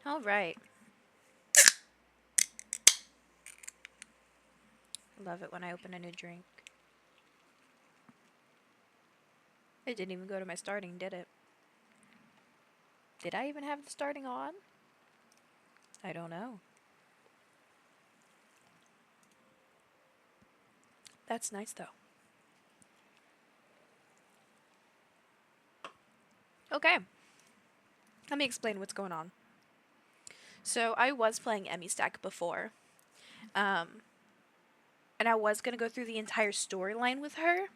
All right. Love it when I open a new drink. It didn't even go to my starting, did it? Did I even have the starting on? I don't know. That's nice though. Okay, let me explain what's going on. So I was playing EmiStack before, um, and I was gonna go through the entire storyline with her,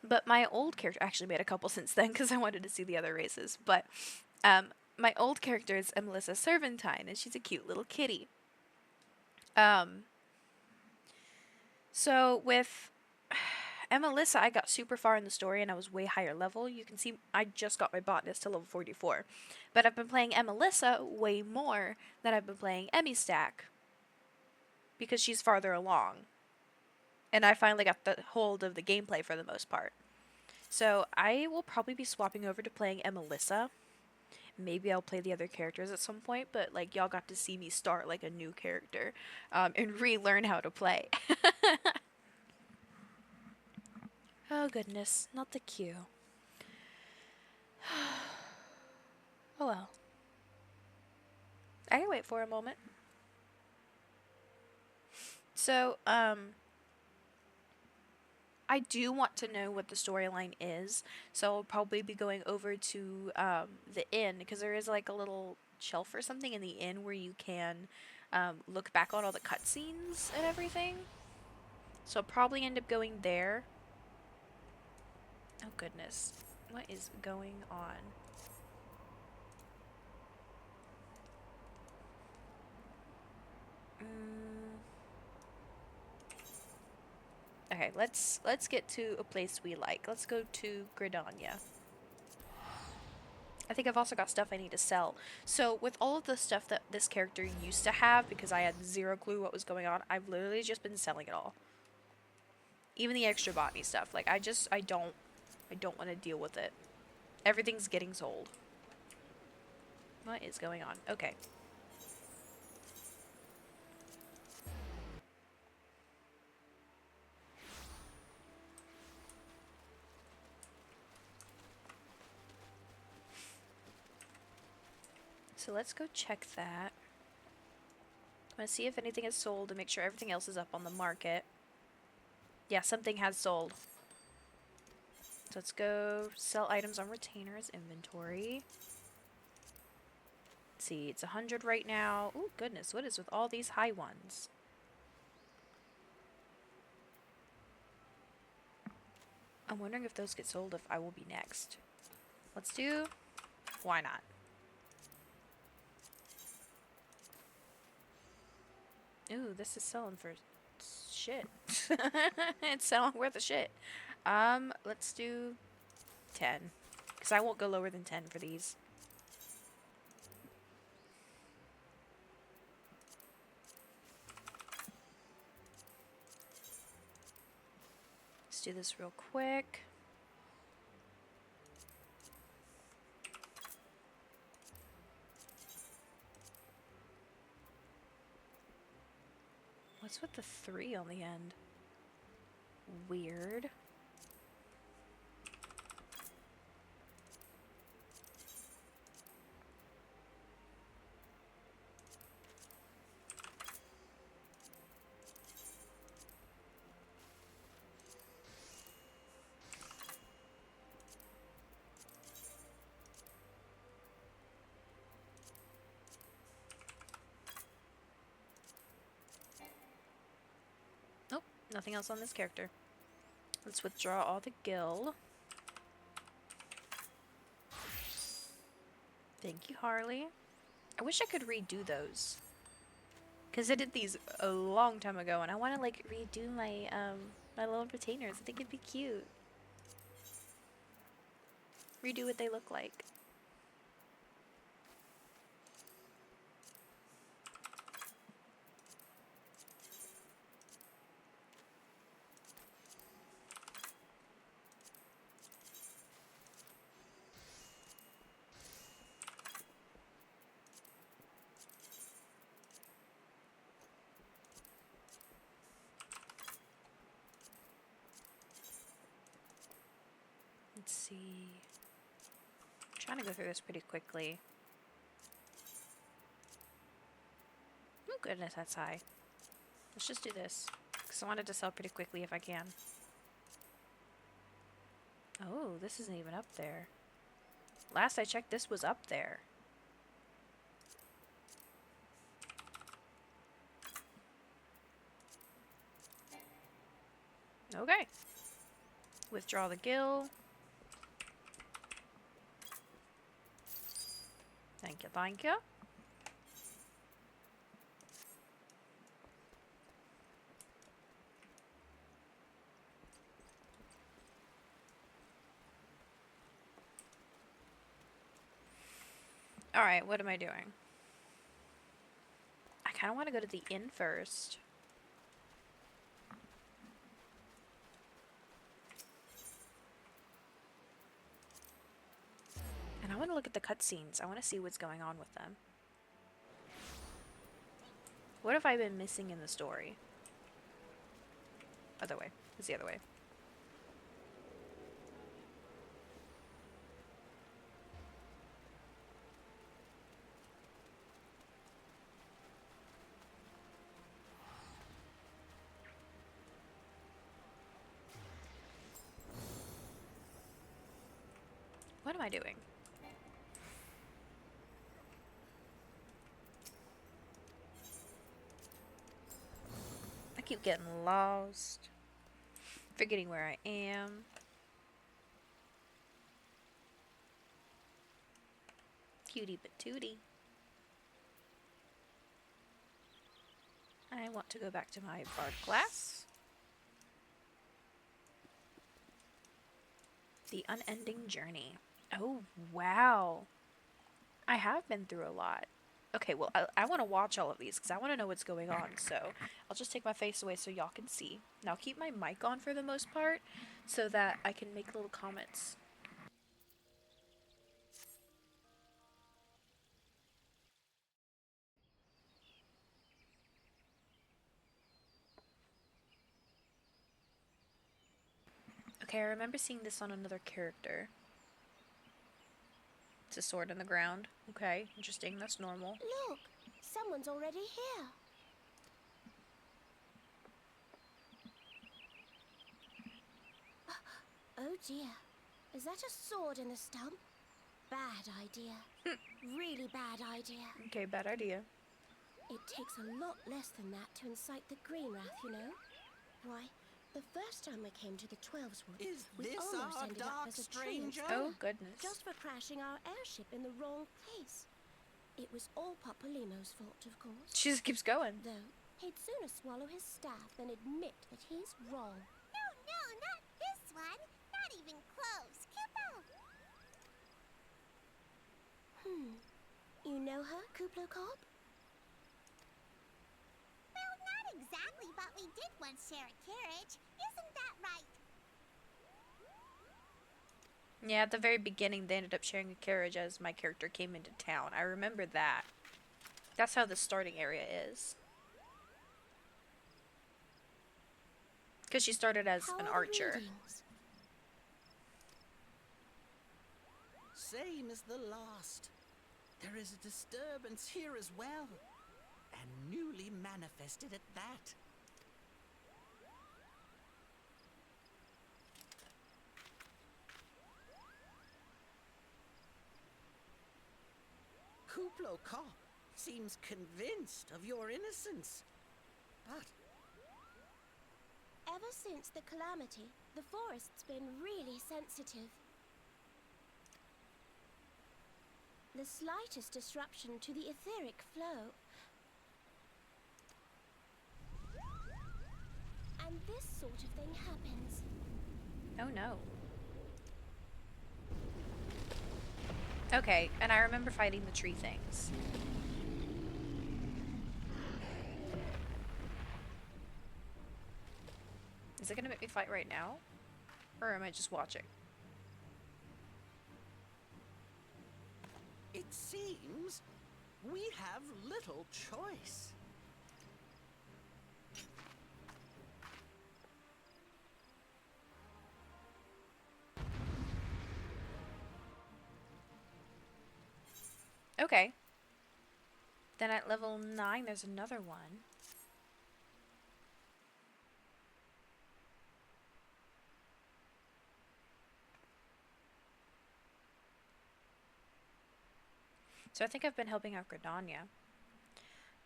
but my old character actually made a couple since then because I wanted to see the other races. But um, my old character is Melissa Servantine, and she's a cute little kitty. Um, so with Melissa, I got super far in the story and I was way higher level. You can see I just got my botanist to level 44. But I've been playing Melissa way more than I've been playing EmiStack because she's farther along. And I finally got the hold of the gameplay for the most part. So I will probably be swapping over to playing Melissa. Maybe I'll play the other characters at some point, but like y'all got to see me start like a new character and relearn how to play. Oh goodness, not the queue. Oh well. I can wait for a moment. So, I do want to know what the storyline is, so I'll probably be going over to the inn because there is like a little shelf or something in the inn where you can look back on all the cutscenes and everything. So I'll probably end up going there. Oh goodness, what is going on? Mm, okay, let's get to a place we like. Let's go to Gridania. I think I've also got stuff I need to sell. So with all of the stuff that this character used to have, because I had zero clue what was going on, I've literally just been selling it all. Even the extra botany stuff. Like I don't want to deal with it. Everything's getting sold. What is going on? Okay. So let's go check that. I want to see if anything is sold and make sure everything else is up on the market. Yeah, something has sold. So let's go sell items on retainer as inventory. Let's see, it's 100 right now. Oh goodness, what is with all these high ones? I'm wondering if those get sold if I will be next. Let's do... Why not? Ooh, this is selling for shit. It's selling worth a shit. Let's do 10. Because I won't go lower than 10 for these. Let's do this real quick. What's with the 3 on the end? Weird. Nope, nothing else on this character. Let's withdraw all the gil. Thank you, Harley. I wish I could redo those. Because I did these a long time ago, and I want to, like, redo my little retainers. I think it'd be cute. Redo what they look like. see. I'm trying to go through this pretty quickly. Oh goodness, that's high. Let's just do this, because I wanted to sell pretty quickly if I can. Oh, this isn't even up there. Last I checked, this was up there. Okay. Withdraw the gill. Thank you, thank you. Alright, what am I doing? I kind of want to go to the inn first. And I want to look at the cutscenes. I want to see what's going on with them. What have I been missing in the story? Other way. It's the other way. What am I doing? I keep getting lost. Forgetting where I am. Cutie patootie. I want to go back to my bard class. The unending journey. Oh, wow. I have been through a lot. Okay, well, I want to watch all of these because I want to know what's going on. So I'll just take my face away so y'all can see. Now keep my mic on for the most part so that I can make little comments. Okay, I remember seeing this on another character. It's a sword in the ground. Okay, interesting. That's normal. Look, someone's already here. Oh dear. Is that a sword in the stump? Bad idea. Really bad idea. Okay, bad idea. It takes a lot less than that to incite the green wrath, you know? Why, the first time we came to the 12's Wood, we almost ended up as a stranger. Oh, goodness. Just for crashing our airship in the wrong place. It was all Papolimo's fault, of course. She just keeps going. Though, he'd sooner swallow his staff than admit that he's wrong. No, not this one. Not even close. Kupo! You know her, Kuplo Cobb? Well, not exactly, but we did once share a carriage. Isn't that right? Yeah, at the very beginning, they ended up sharing a carriage as my character came into town. I remember that. That's how the starting area is. Because she started as an archer. Same as the last. There is a disturbance here as well. And newly manifested at that. Kuplo Cobb seems convinced of your innocence. But Ever since the calamity, the forest's been really sensitive. The slightest disruption to the etheric flow. And this sort of thing happens. Oh no. Okay, and I remember fighting the tree things. Is it gonna make me fight right now? Or am I just watching? it seems we have little choice. Okay. Then at level 9, there's another one. So I think I've been helping out Gridania.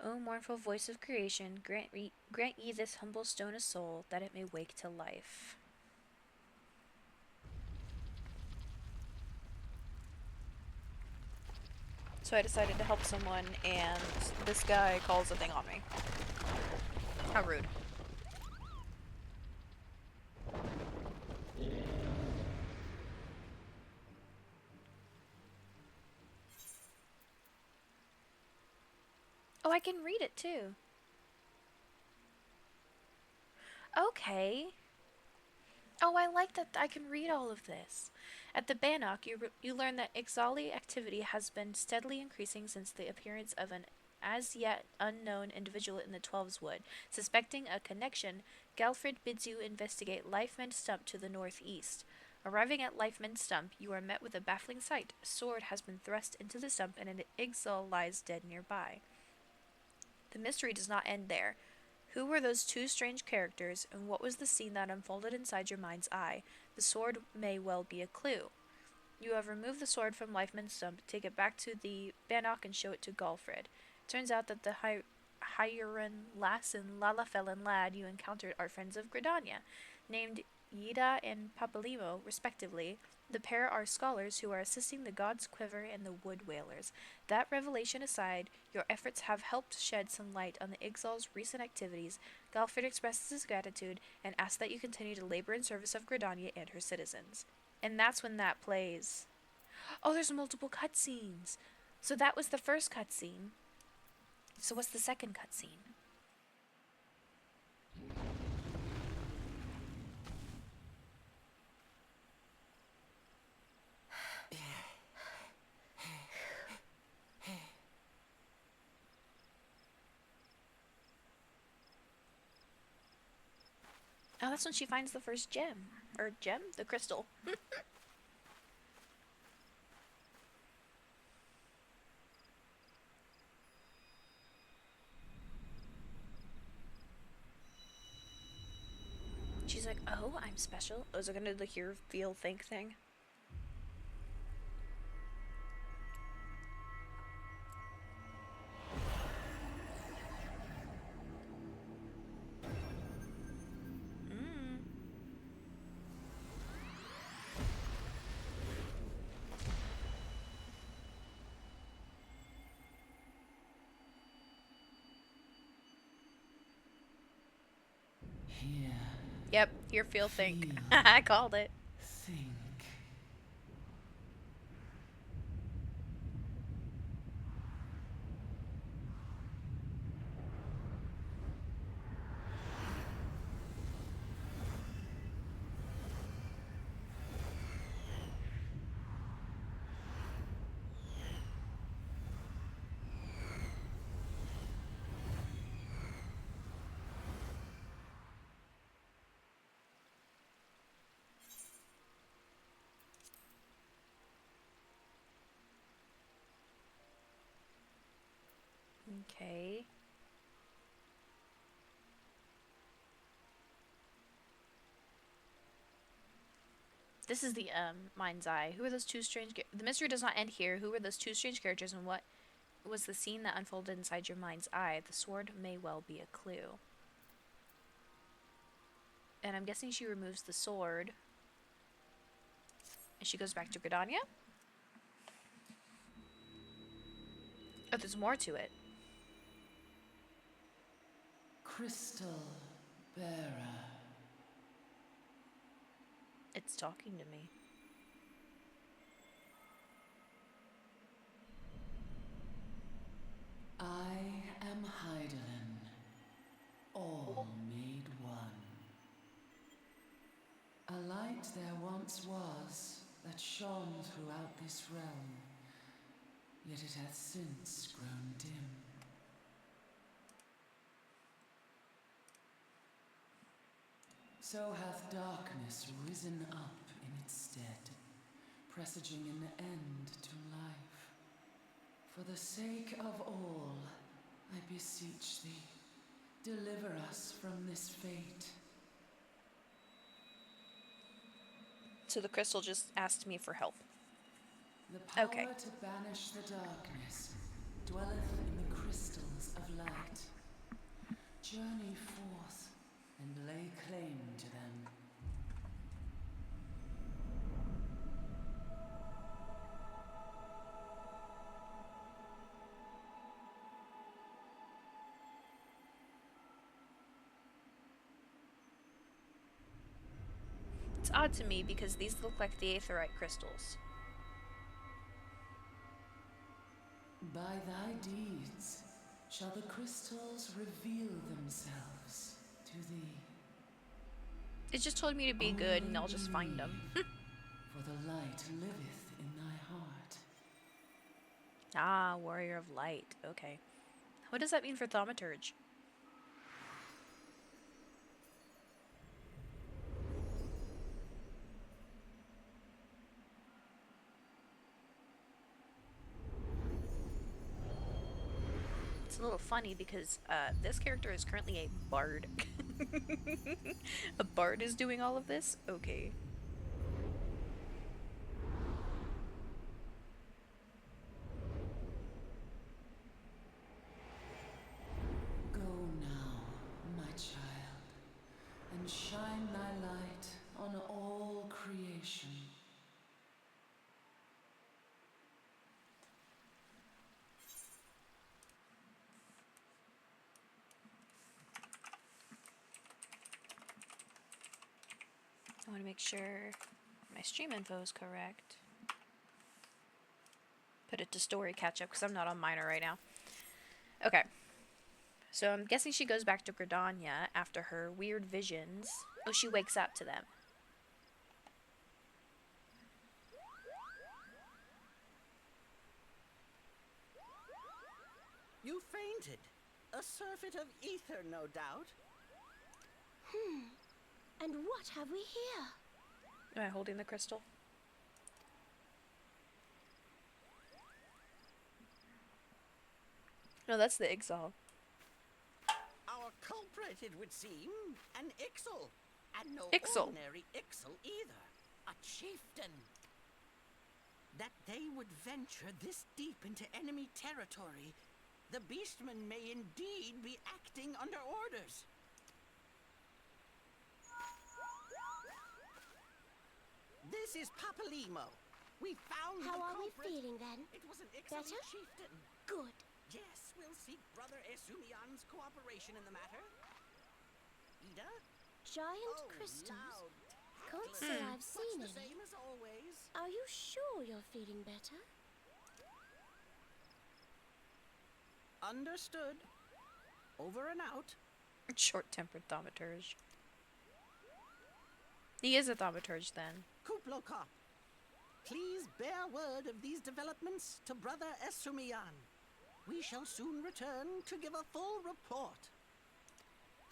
O mournful voice of creation, grant ye this humble stone a soul, that it may wake to life. So I decided to help someone, and this guy calls a thing on me. How rude. Oh, I can read it too. Okay. Oh, I like that I can read all of this. At the Bannock, you learn that Ixali activity has been steadily increasing since the appearance of an as yet unknown individual in the Twelves Wood. Suspecting a connection, Galfred bids you investigate Lifeman Stump to the northeast. Arriving at Lifeman Stump, you are met with a baffling sight. A sword has been thrust into the stump and an Ixal lies dead nearby. The mystery does not end there. Who were those two strange characters, and what was the scene that unfolded inside your mind's eye? The sword may well be a clue. You have removed the sword from Lifeman's stump, take it back to the Bannock, and show it to Galfred. It turns out that the Hiren lass and Lalafellan lad you encountered are friends of Gridania, named Yida and Papalimo, respectively. The pair are scholars who are assisting the God's Quiver and the Wood Whalers. That revelation aside, your efforts have helped shed some light on the Ixal's recent activities. Galfred expresses his gratitude and asks that you continue to labor in service of Gridania and her citizens. And that's when that plays. Oh, there's multiple cutscenes. So that was the first cutscene. So what's the second cutscene? Oh, that's when she finds the first gem. Or gem? The crystal. She's like, oh, I'm special. Oh, is it gonna do the hear, feel, think thing? Mm. Here, Yep, hear, feel, think. Feel. I called it. think. Okay. This is the mind's eye. Who are those two strange? The mystery does not end here. Who were those two strange characters, and what was the scene that unfolded inside your mind's eye? The sword may well be a clue. And I'm guessing she removes the sword, and she goes back to Gridania. Oh, there's more to it. Crystal bearer. It's talking to me. I am Hydaelyn, all made one. A light there once was that shone throughout this realm, yet it hath since grown dim. So hath darkness risen up in its stead, presaging an end to life. For For the sake of all, I beseech thee, deliver us from this fate. So the crystal just asked me for help. The power Okay. to banish the darkness dwelleth in the crystals of light. Journey forth and lay claim to them. It's odd to me because these look like the aetheryte crystals. By thy deeds shall the crystals reveal themselves to thee. It just told me to be good and I'll just find them. For the light liveth in thy heart. Ah, warrior of light. Okay. What does that mean for thaumaturge? It's a little funny because this character is currently a bard. A bard is doing all of this? Okay. Go now, my child, and shine thy light on all creation. I want to make sure my stream info is correct. Put it to story catch up because I'm not on minor right now. Okay. So I'm guessing she goes back to Gridania after her weird visions. Oh, she wakes up to them. You fainted. A surfeit of ether, no doubt. And what have we here? Am I holding the crystal? No, that's the Ixal. Our culprit, it would seem, an Ixal. And no Ixal. ordinary Ixal either. A chieftain. That they would venture this deep into enemy territory, the beastmen may indeed be acting under orders. This is Papalimo. We found How the are we culprit. feeling then? It was an Ixal Better? chieftain. Good. Yes, we'll seek Brother Esumian's cooperation in the matter. Ida? Giant Oh, crystals. loud Can't tattling. say I've seen Much the any. same as always. Are you sure you're feeling better? Understood. Over and out. Short-tempered thaumaturge. He is a thaumaturge then. Kuplokop. Please bear word of these developments to Brother Esumian. We shall soon return to give a full report.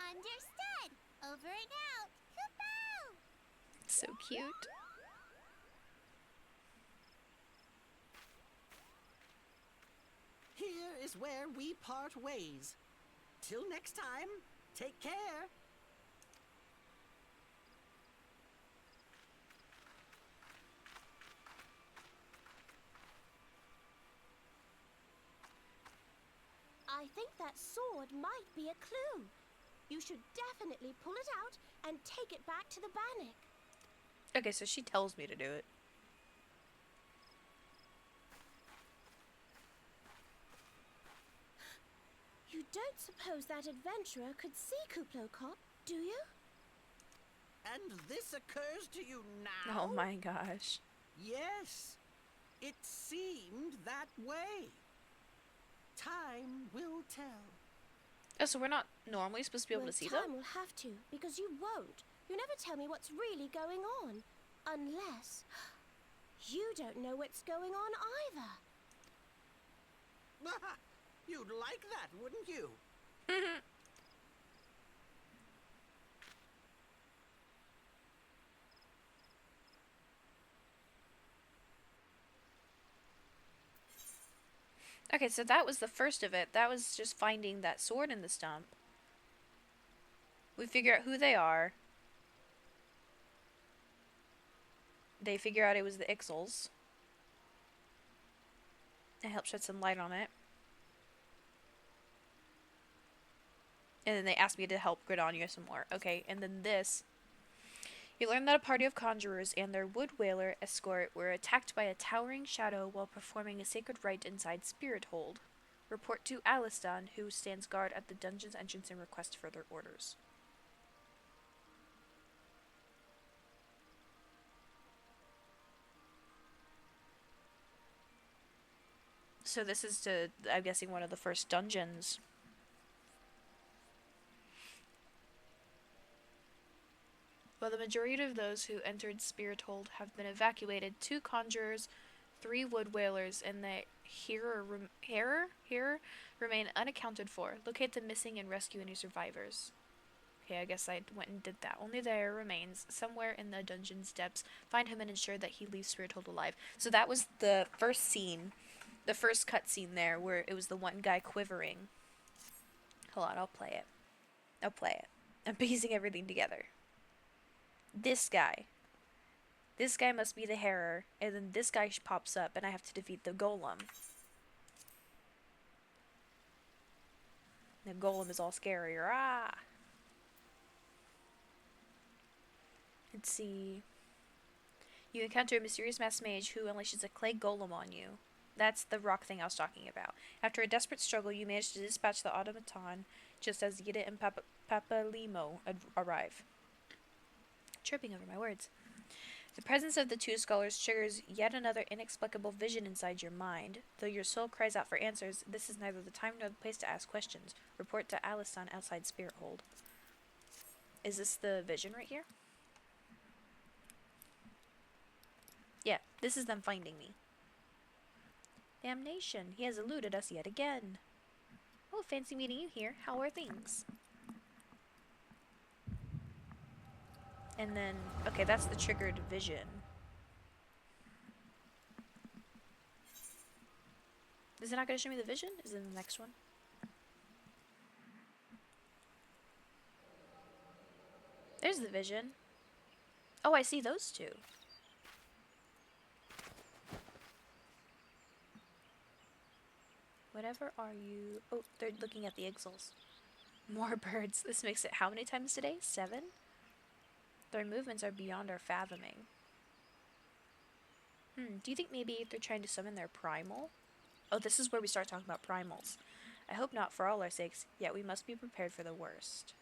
Understood. Over and out. Kupo! So cute. Here is where we part ways. Till next time, take care. I think that sword might be a clue. You should definitely pull it out and take it back to the Bannock. Okay, so she tells me to do it. You don't suppose that adventurer could see Kuplokop, do you? And this occurs to you now? Oh my gosh. Yes, it seemed that way. Time will tell. Oh, so we're not normally supposed to be able to see them? Time will have to, because you won't. You never tell me what's really going on. Unless you don't know what's going on either. You'd like that, wouldn't you? Okay, so that was the first of it. That was just finding that sword in the stump. We figure out who they are. They figure out it was the Ixals. It helped shed some light on it. And then they asked me to help Gridania some more. Okay, and then this. You learn that a party of conjurers and their wood whaler escort were attacked by a towering shadow while performing a sacred rite inside Spirit Hold. Report to Alistan, who stands guard at the dungeon's entrance, and request further orders. So this is I'm guessing, one of the first dungeons. While the majority of those who entered Spirit Hold have been evacuated, 2 conjurers, 3 wood whalers, and the hearer remain unaccounted for. Locate the missing and rescue any survivors. Okay, I guess I went and did that. Only there remains, somewhere in the dungeon's depths. Find him and ensure that he leaves Spirit Hold alive. So that was the first scene, the first cutscene there, where it was the one guy quivering. Hold on, I'll play it. I'm piecing everything together. This guy must be the Harrer, and then this guy pops up, and I have to defeat the Golem. The Golem is all scary. Ah! Let's see. You encounter a mysterious masked mage who unleashes a clay golem on you. That's the rock thing I was talking about. After a desperate struggle, you manage to dispatch the automaton just as Yida and Papalimo arrive. Tripping over my words. The presence of the 2 scholars triggers yet another inexplicable vision inside your mind. Though your soul cries out for answers, this is neither the time nor the place to ask questions. Report to Alistan outside Spirit Hold. Is this the vision right here? Yeah, this is them finding me. Damnation, he has eluded us yet again. Oh, fancy meeting you here. How are things? And then, okay, that's the triggered vision. Is it not going to show me the vision? Is it the next one? There's the vision. Oh, I see those 2. Whatever are you? Oh, they're looking at the Ixals. More birds. This makes it how many times today? 7? Their movements are beyond our fathoming. Do you think maybe they're trying to summon their primal? Oh, this is where we start talking about primals. I hope not for all our sakes, yet we must be prepared for the worst.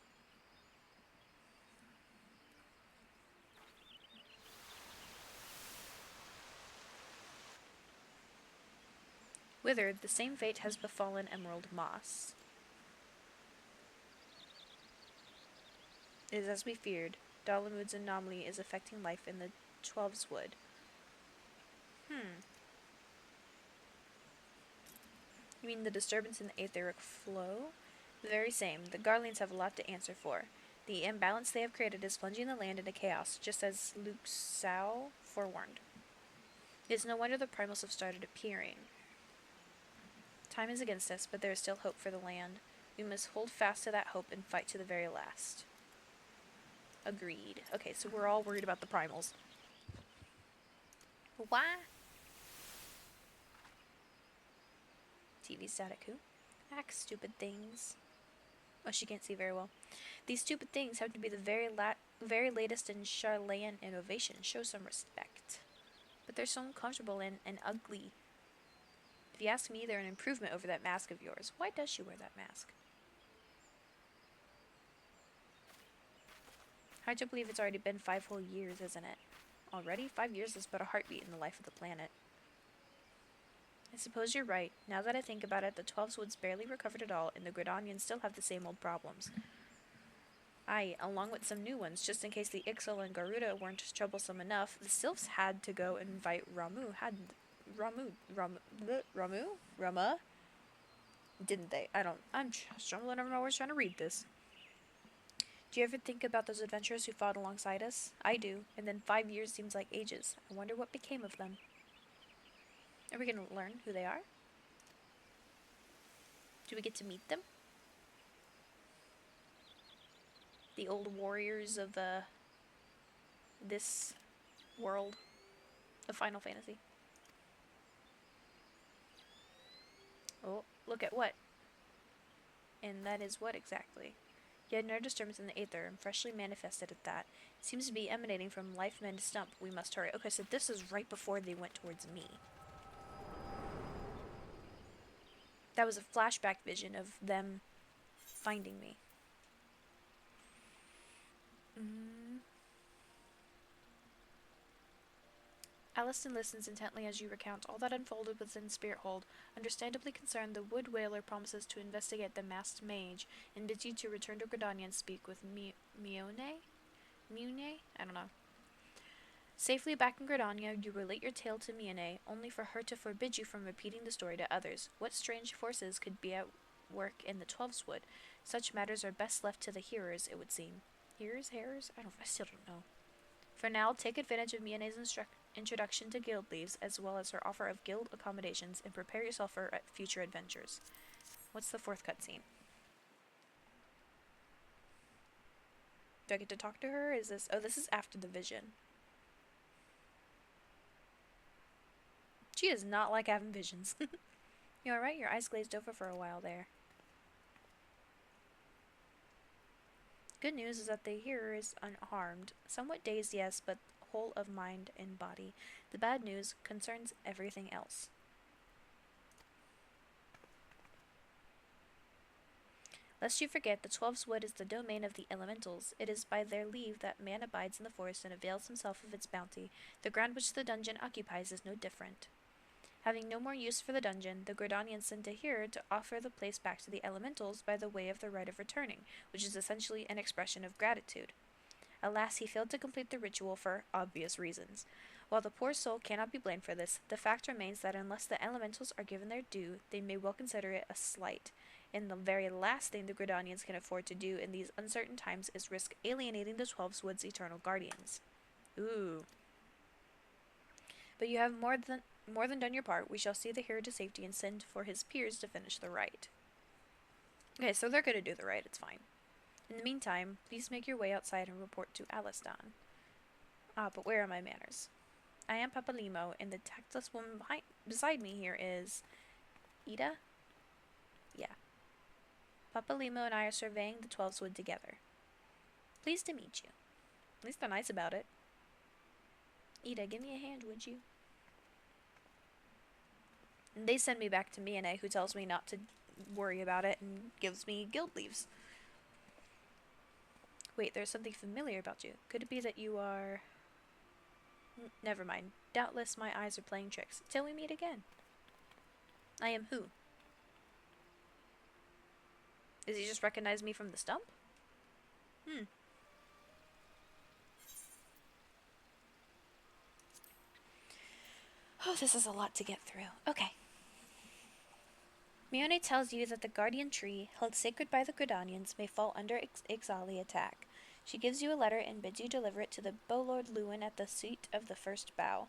Withered, the same fate has befallen Emerald Moss. It is as we feared. Dalamud's anomaly is affecting life in the Twelves Wood. You mean the disturbance in the etheric flow? The very same. The Garleans have a lot to answer for. The imbalance they have created is plunging the land into chaos, just as Luke Sao forewarned. It is no wonder the primals have started appearing. Time is against us, but there is still hope for the land. We must hold fast to that hope and fight to the very last. Agreed. Okay, so we're all worried about the primals. Why? TV static who? Act stupid things. Oh, she can't see very well. These stupid things have to be the very latest in Charlayan innovation. Show some respect. But they're so uncomfortable and ugly. If you ask me, they're an improvement over that mask of yours. Why does she wear that mask? Hard to believe it's already been 5 whole years, isn't it? Already? 5 years is but a heartbeat in the life of the planet. I suppose you're right. Now that I think about it, the Twelves Woods barely recovered at all, and the Gridanians still have the same old problems. Aye, along with some new ones, just in case the Ixal and Garuda weren't troublesome enough, the Sylphs had to go invite Ramu, Rama? Didn't they? I'm struggling over my words trying to read this. Do you ever think about those adventurers who fought alongside us? I do, and then 5 years seems like ages. I wonder what became of them. Are we going to learn who they are? Do we get to meet them? The old warriors of this world of Final Fantasy. Oh, look at what? And that is what exactly? You had no disturbance in the aether, and freshly manifested at that. It seems to be emanating from Lifeman Stump. We must hurry. Okay, so this is right before they went towards me. That was a flashback vision of them finding me. Aliston listens intently as you recount all that unfolded within Spirithold. Understandably concerned, the Wood Wailer promises to investigate the masked mage and bids you to return to Gridania and speak with Mione? I don't know. Safely back in Gridania, you relate your tale to Mione, only for her to forbid you from repeating the story to others. What strange forces could be at work in the Twelves Wood? Such matters are best left to the hearers, it would seem. Hearers? I still don't know. For now, take advantage of Mione's introduction to guild leaves, as well as her offer of guild accommodations, and prepare yourself for future adventures. What's the fourth cutscene? Do I get to talk to her? Is this... Oh, this is after the vision. She does not like having visions. You alright? Your eyes glazed over for a while there. Good news is that the hearer is unharmed. Somewhat dazed, yes, but whole of mind and body. The bad news concerns everything else. Lest you forget, the Twelves Wood is the domain of the elementals. It is by their leave that man abides in the forest and avails himself of its bounty. The ground which the dungeon occupies is no different. Having no more use for the dungeon, the Gridanians sent a hearer to offer the place back to the elementals by the way of the rite of returning, which is essentially an expression of gratitude. Alas, he failed to complete the ritual for obvious reasons. While the poor soul cannot be blamed for this, the fact remains that unless the elementals are given their due, they may well consider it a slight. And the very last thing the Gridanians can afford to do in these uncertain times is risk alienating the Twelves Wood's eternal guardians. Ooh. But you have more than done your part. We shall see the hero to safety and send for his peers to finish the rite. Okay, so they're gonna do the rite, it's fine. In the meantime, please make your way outside and report to Alistan. Ah, but where are my manners? I am Papalimo, and the tactless woman beside me here is... Ida? Yeah. Papalimo and I are surveying the Twelves Wood together. Pleased to meet you. At least they're nice about it. Ida, give me a hand, would you? And they send me back to Mione, who tells me not to worry about it and gives me guild leaves. Wait, there's something familiar about you. Could it be that you are... Never mind. Doubtless my eyes are playing tricks. Till we meet again. I am who? Does he just recognize me from the stump? Oh, this is a lot to get through. Okay. Mione tells you that the guardian tree, held sacred by the Gridanians, may fall under Ixali attack. She gives you a letter and bids you deliver it to the Bowlord Lewin at the seat of the first bough.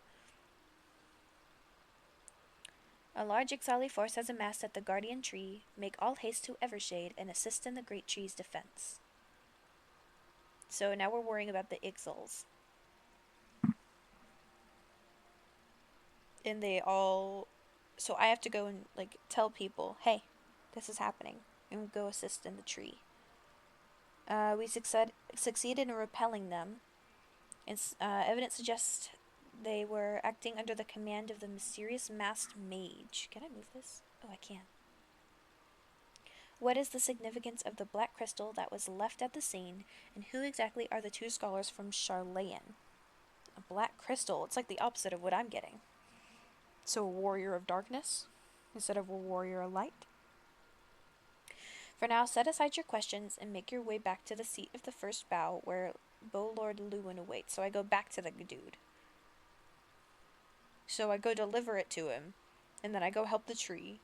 A large Ixali force has amassed at the guardian tree. Make all haste to Evershade and assist in the great tree's defense. So now we're worrying about the Ixals. And they all... So I have to go and, like, tell people, hey, this is happening. And go assist in the tree. We succeeded in repelling them. And evidence suggests they were acting under the command of the mysterious masked mage. Can I move this? Oh, I can. What is the significance of the black crystal that was left at the scene, and who exactly are the two scholars from Charlayan? A black crystal. It's like the opposite of what I'm getting. So a warrior of darkness instead of a warrior of light? For now, set aside your questions and make your way back to the seat of the first bough where Bowlord Lewin awaits. So I go back to the dude. So I go deliver it to him, and then I go help the tree,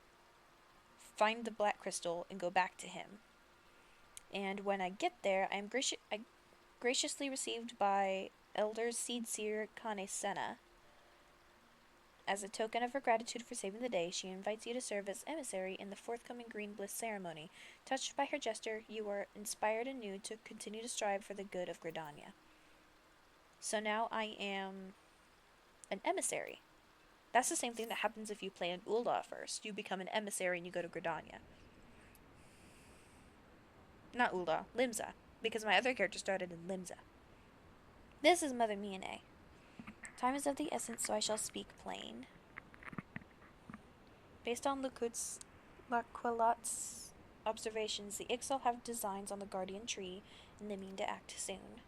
find the black crystal, and go back to him. And when I get there, I am graciously received by Elder Seedseer Kane Senna. As a token of her gratitude for saving the day, she invites you to serve as emissary in the forthcoming Green Bliss ceremony. Touched by her gesture, you are inspired anew to continue to strive for the good of Gridania. So now I am an emissary. That's the same thing that happens if you play an Ul'dah first. You become an emissary and you go to Gridania. Not Ul'dah, Limsa, because my other character started in Limsa. This is Mother Miane. Time is of the essence, so I shall speak plain. Based on Laquelat's observations, the Ixal have designs on the Guardian Tree, and they mean to act soon.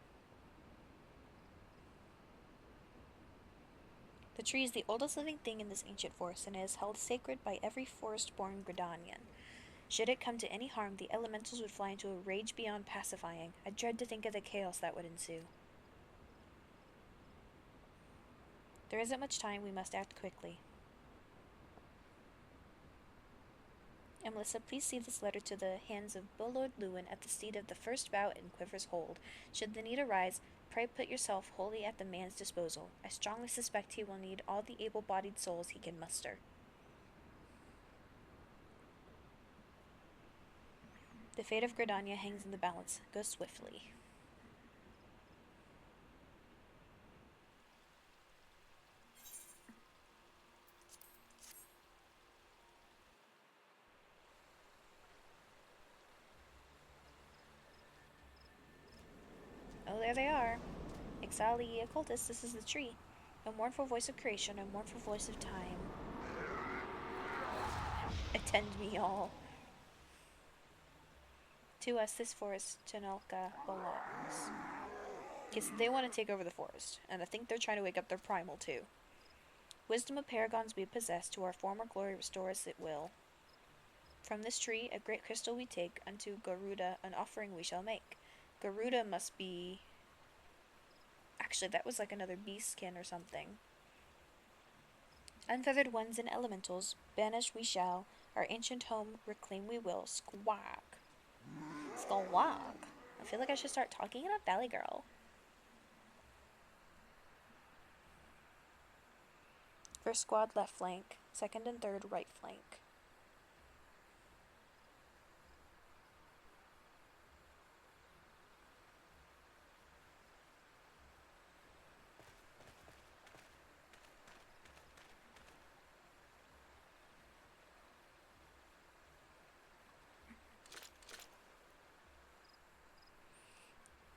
The tree is the oldest living thing in this ancient forest, and it is held sacred by every forest-born Gridanian. Should it come to any harm, the elementals would fly into a rage beyond pacifying. I dread to think of the chaos that would ensue. There isn't much time, we must act quickly. Melissa, please see this letter to the hands of Lord Lewin at the seat of the first bout in Quiver's Hold. Should the need arise, pray put yourself wholly at the man's disposal. I strongly suspect he will need all the able-bodied souls he can muster. The fate of Gridania hangs in the balance. Go swiftly. Oh, there they are. Exile ye occultists, this is the tree. A mournful voice of creation, a mournful voice of time. Attend me all. To us, this forest, Tonalka, belongs. Okay, so they want to take over the forest, and I think they're trying to wake up their primal too. Wisdom of paragons we possess, to our former glory restore us it will. From this tree, a great crystal we take, unto Garuda an offering we shall make. Garuda must be... Actually, that was like another beast skin or something. Unfeathered ones and elementals, banish we shall, our ancient home reclaim we will. Squawk. Squawk. I feel like I should start talking in a Valley Girl. First squad left flank, second and third right flank.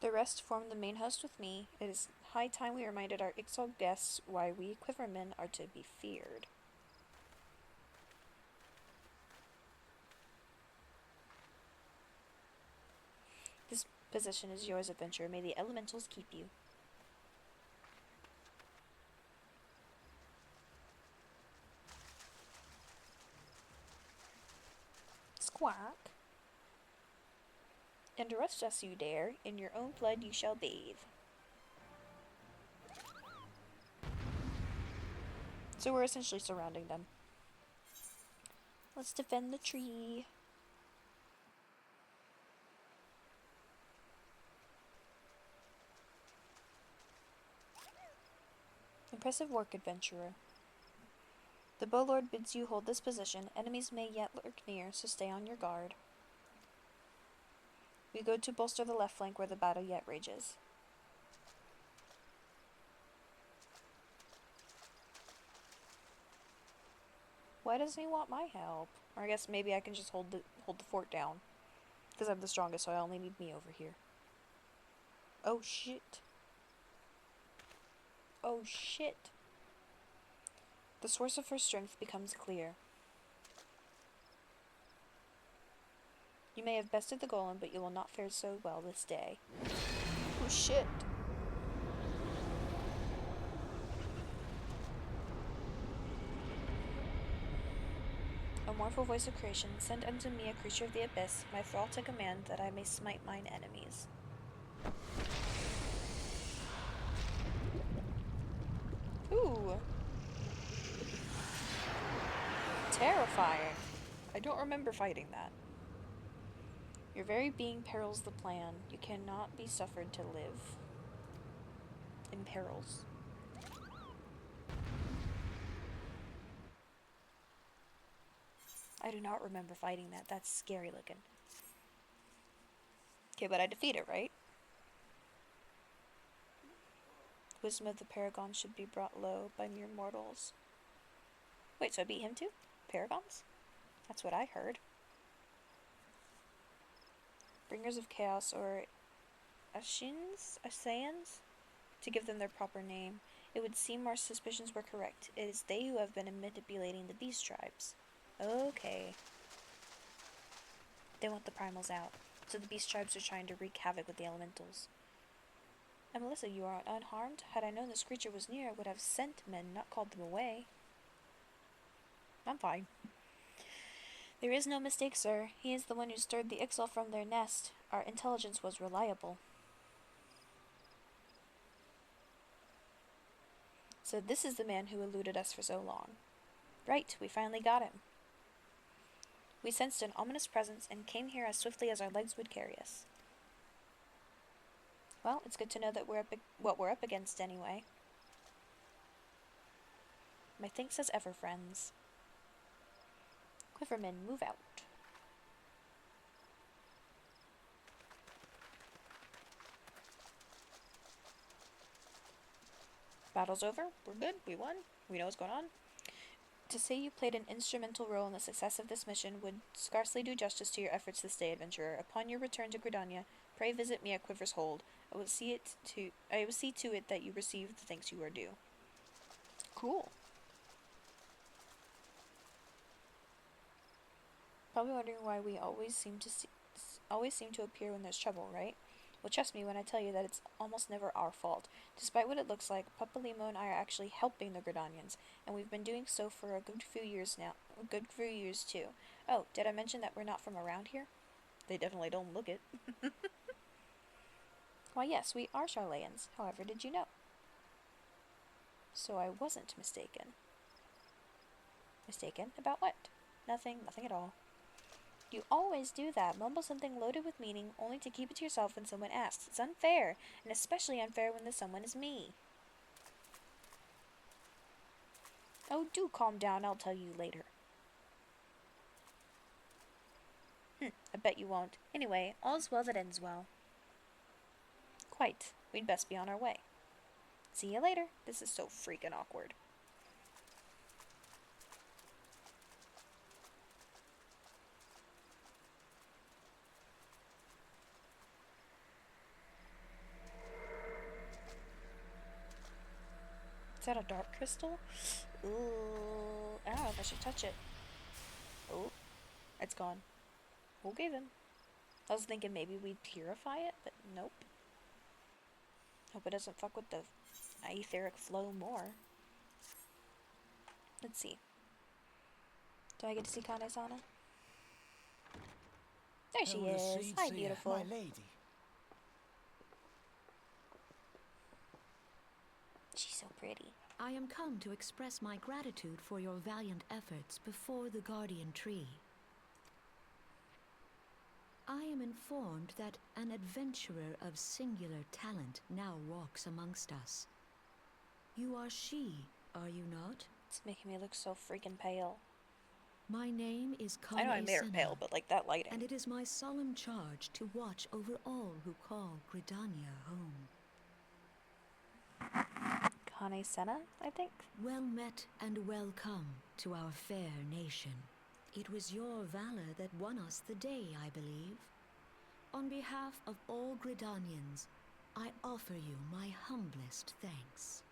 The rest form the main host with me. It is high time we reminded our Ixal guests why we Quivermen are to be feared. This position is yours, adventurer. May the elementals keep you. Squawk. And arrest us you dare, in your own blood you shall bathe. So we're essentially surrounding them. Let's defend the tree. Impressive work, adventurer. The Bowlord bids you hold this position. Enemies may yet lurk near, so stay on your guard. We go to bolster the left flank where the battle yet rages. Why doesn't he want my help? Or I guess maybe I can just hold the fort down. Because I'm the strongest, so I only need me over here. Oh shit. Oh shit. The source of her strength becomes clear. You may have bested the golem, but you will not fare so well this day. Oh shit. A mournful voice of creation, send unto me a creature of the abyss, my thrall to command, that I may smite mine enemies. Ooh. Terrifying. I don't remember fighting that. Your very being perils the plan. You cannot be suffered to live. In perils. I do not remember fighting that. That's scary looking. Okay, but I defeat it, right? Wisdom of the Paragon should be brought low by mere mortals. Wait, so I beat him too? Paragons? That's what I heard. Bringers of Chaos, or Assaeans? To give them their proper name. It would seem our suspicions were correct. It is they who have been manipulating the beast tribes. Okay. They want the primals out, so the beast tribes are trying to wreak havoc with the elementals. And Melissa, you are unharmed? Had I known this creature was near, I would have sent men, not called them away. I'm fine. There is no mistake, sir. He is the one who stirred the Ixal from their nest. Our intelligence was reliable. So this is the man who eluded us for so long. Right, we finally got him. We sensed an ominous presence and came here as swiftly as our legs would carry us. Well, it's good to know that what we're up against anyway. My thanks as ever, friends. Quivermen, move out. Battle's over. We're good. We won. We know what's going on. To say you played an instrumental role in the success of this mission would scarcely do justice to your efforts this day, adventurer. Upon your return to Gridania, pray visit me at Quiver's Hold. I will see to it that you receive the thanks you are due. Cool. Probably wondering why we always seem to appear when there's trouble, right? Well, trust me when I tell you that it's almost never our fault. Despite what it looks like, Papalimo and I are actually helping the Gridanians, and we've been doing so for a good few years now. A good few years too. Oh, did I mention that we're not from around here? They definitely don't look it. Why, yes, we are Charlayans. However, did you know? So I wasn't mistaken. Mistaken? About what? Nothing at all. You always do that. Mumble something loaded with meaning only to keep it to yourself when someone asks. It's unfair, and especially unfair when the someone is me. Oh, do calm down. I'll tell you later. I bet you won't. Anyway, all's well that ends well. Quite. We'd best be on our way. See you later. This is so freaking awkward. Is that a dark crystal? Ooh, I don't know if I should touch it. Oh, it's gone. Okay then. I was thinking maybe we'd purify it, but nope. Hope it doesn't fuck with the etheric flow more. Let's see. Do I get to see Kane-sama? There she is. Hi, beautiful. My lady. She's so pretty. I am come to express my gratitude for your valiant efforts before the Guardian Tree. I am informed that an adventurer of singular talent now walks amongst us. You are she, are you not? It's making me look so freaking pale. My name is Kane I know I made her pale, but like that lighting. and it is my solemn charge to watch over all who call Gridania home. Kane-sama, I think? Well met and welcome to our fair nation. It was your valor that won us the day, I believe. On behalf of all Gridanians, I offer you my humblest thanks.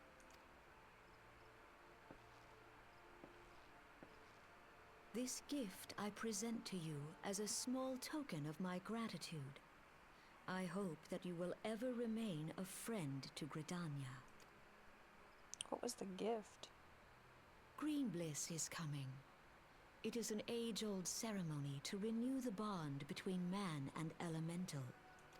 This gift I present to you as a small token of my gratitude. I hope that you will ever remain a friend to Gridania. What was the gift? Green Bliss is coming. It is an age-old ceremony to renew the bond between man and elemental.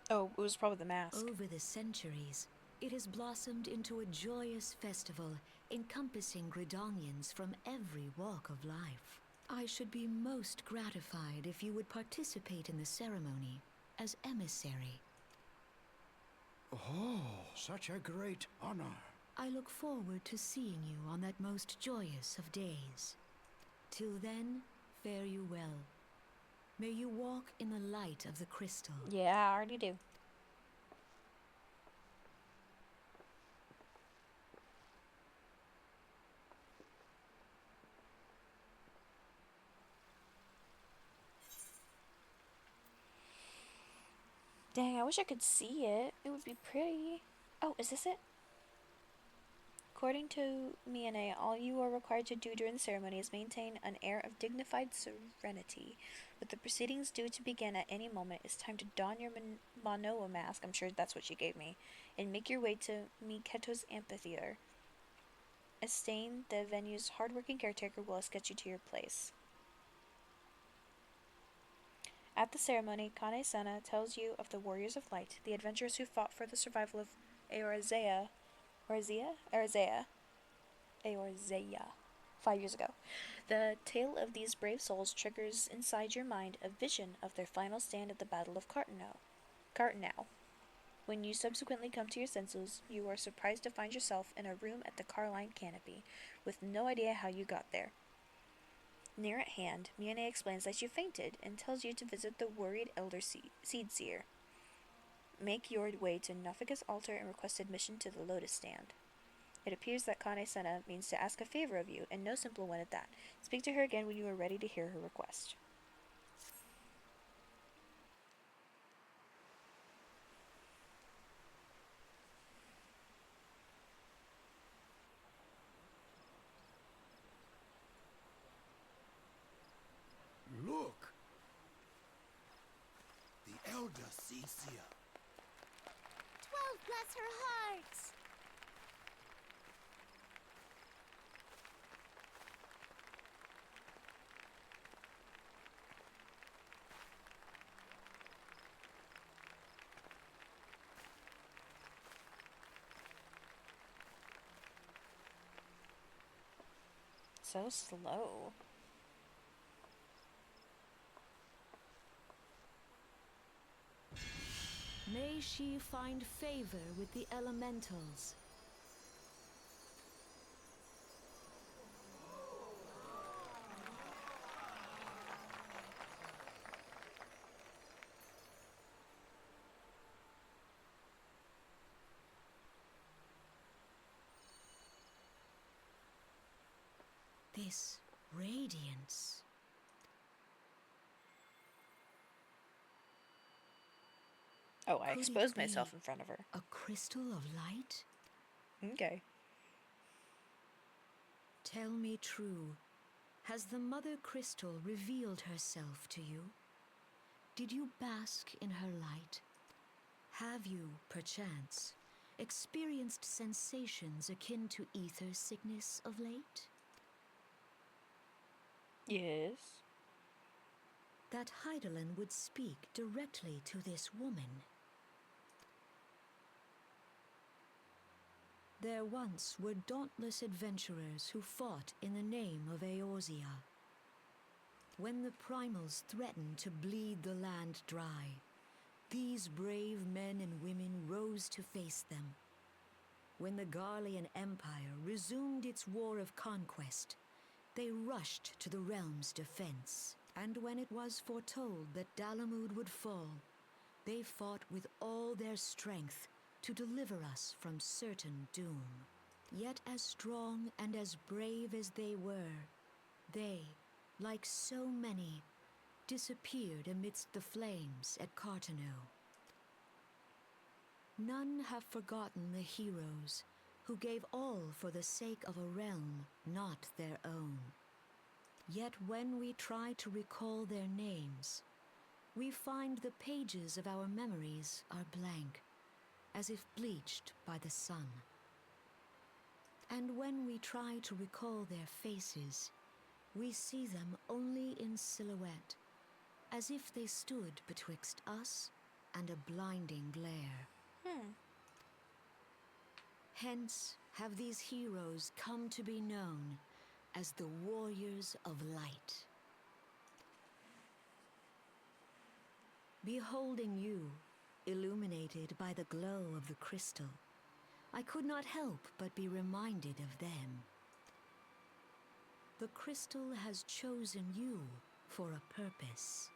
Oh, it was probably the mask. Over the centuries, it has blossomed into a joyous festival encompassing Gridanians from every walk of life. I should be most gratified if you would participate in the ceremony as emissary. Oh, such a great honor. I look forward to seeing you on that most joyous of days. Till then, fare you well. May you walk in the light of the crystal. Yeah, I already do. Dang, I wish I could see it. It would be pretty. Oh, is this it? According to Miane, all you are required to do during the ceremony is maintain an air of dignified serenity. With the proceedings due to begin at any moment, it's time to don your Manoa mask, I'm sure that's what she gave me, and make your way to Miketo's amphitheater. Estain, the venue's hardworking caretaker, will escort you to your place. At the ceremony, Kane-sana tells you of the Warriors of Light, the adventurers who fought for the survival of Eorzea, 5 years ago. The tale of these brave souls triggers inside your mind a vision of their final stand at the Battle of Cartenow. When you subsequently come to your senses, you are surprised to find yourself in a room at the Carline Canopy, with no idea how you got there. Near at hand, Miane explains that you fainted and tells you to visit the worried Elder Seed Seer. Make your way to Nafika's altar and request admission to the Lotus Stand. It appears that Kane-sana means to ask a favor of you, and no simple one at that. Speak to her again when you are ready to hear her request. Look! The Elder Seer. 12 bless her hearts! So slow. May she find favor with the elementals. This radiance. Oh, I Could it exposed be myself in front of her. a crystal of light? Okay. Tell me true. Has the Mother Crystal revealed herself to you? Did you bask in her light? Have you, perchance, experienced sensations akin to ether sickness of late? Yes. That Heidelin would speak directly to this woman. There once were dauntless adventurers who fought in the name of Eorzea. When the primals threatened to bleed the land dry, these brave men and women rose to face them. When the Garlean Empire resumed its war of conquest, they rushed to the realm's defense. And when it was foretold that Dalamud would fall, they fought with all their strength to deliver us from certain doom. Yet as strong and as brave as they were, they, like so many, disappeared amidst the flames at Cartenow. None have forgotten the heroes who gave all for the sake of a realm not their own. Yet when we try to recall their names, we find the pages of our memories are blank, as if bleached by the sun. And when we try to recall their faces, we see them only in silhouette, as if they stood betwixt us and a blinding glare. Hence have these heroes come to be known as the Warriors of Light. Beholding you, illuminated by the glow of the crystal, I could not help but be reminded of them. The crystal has chosen you for a purpose.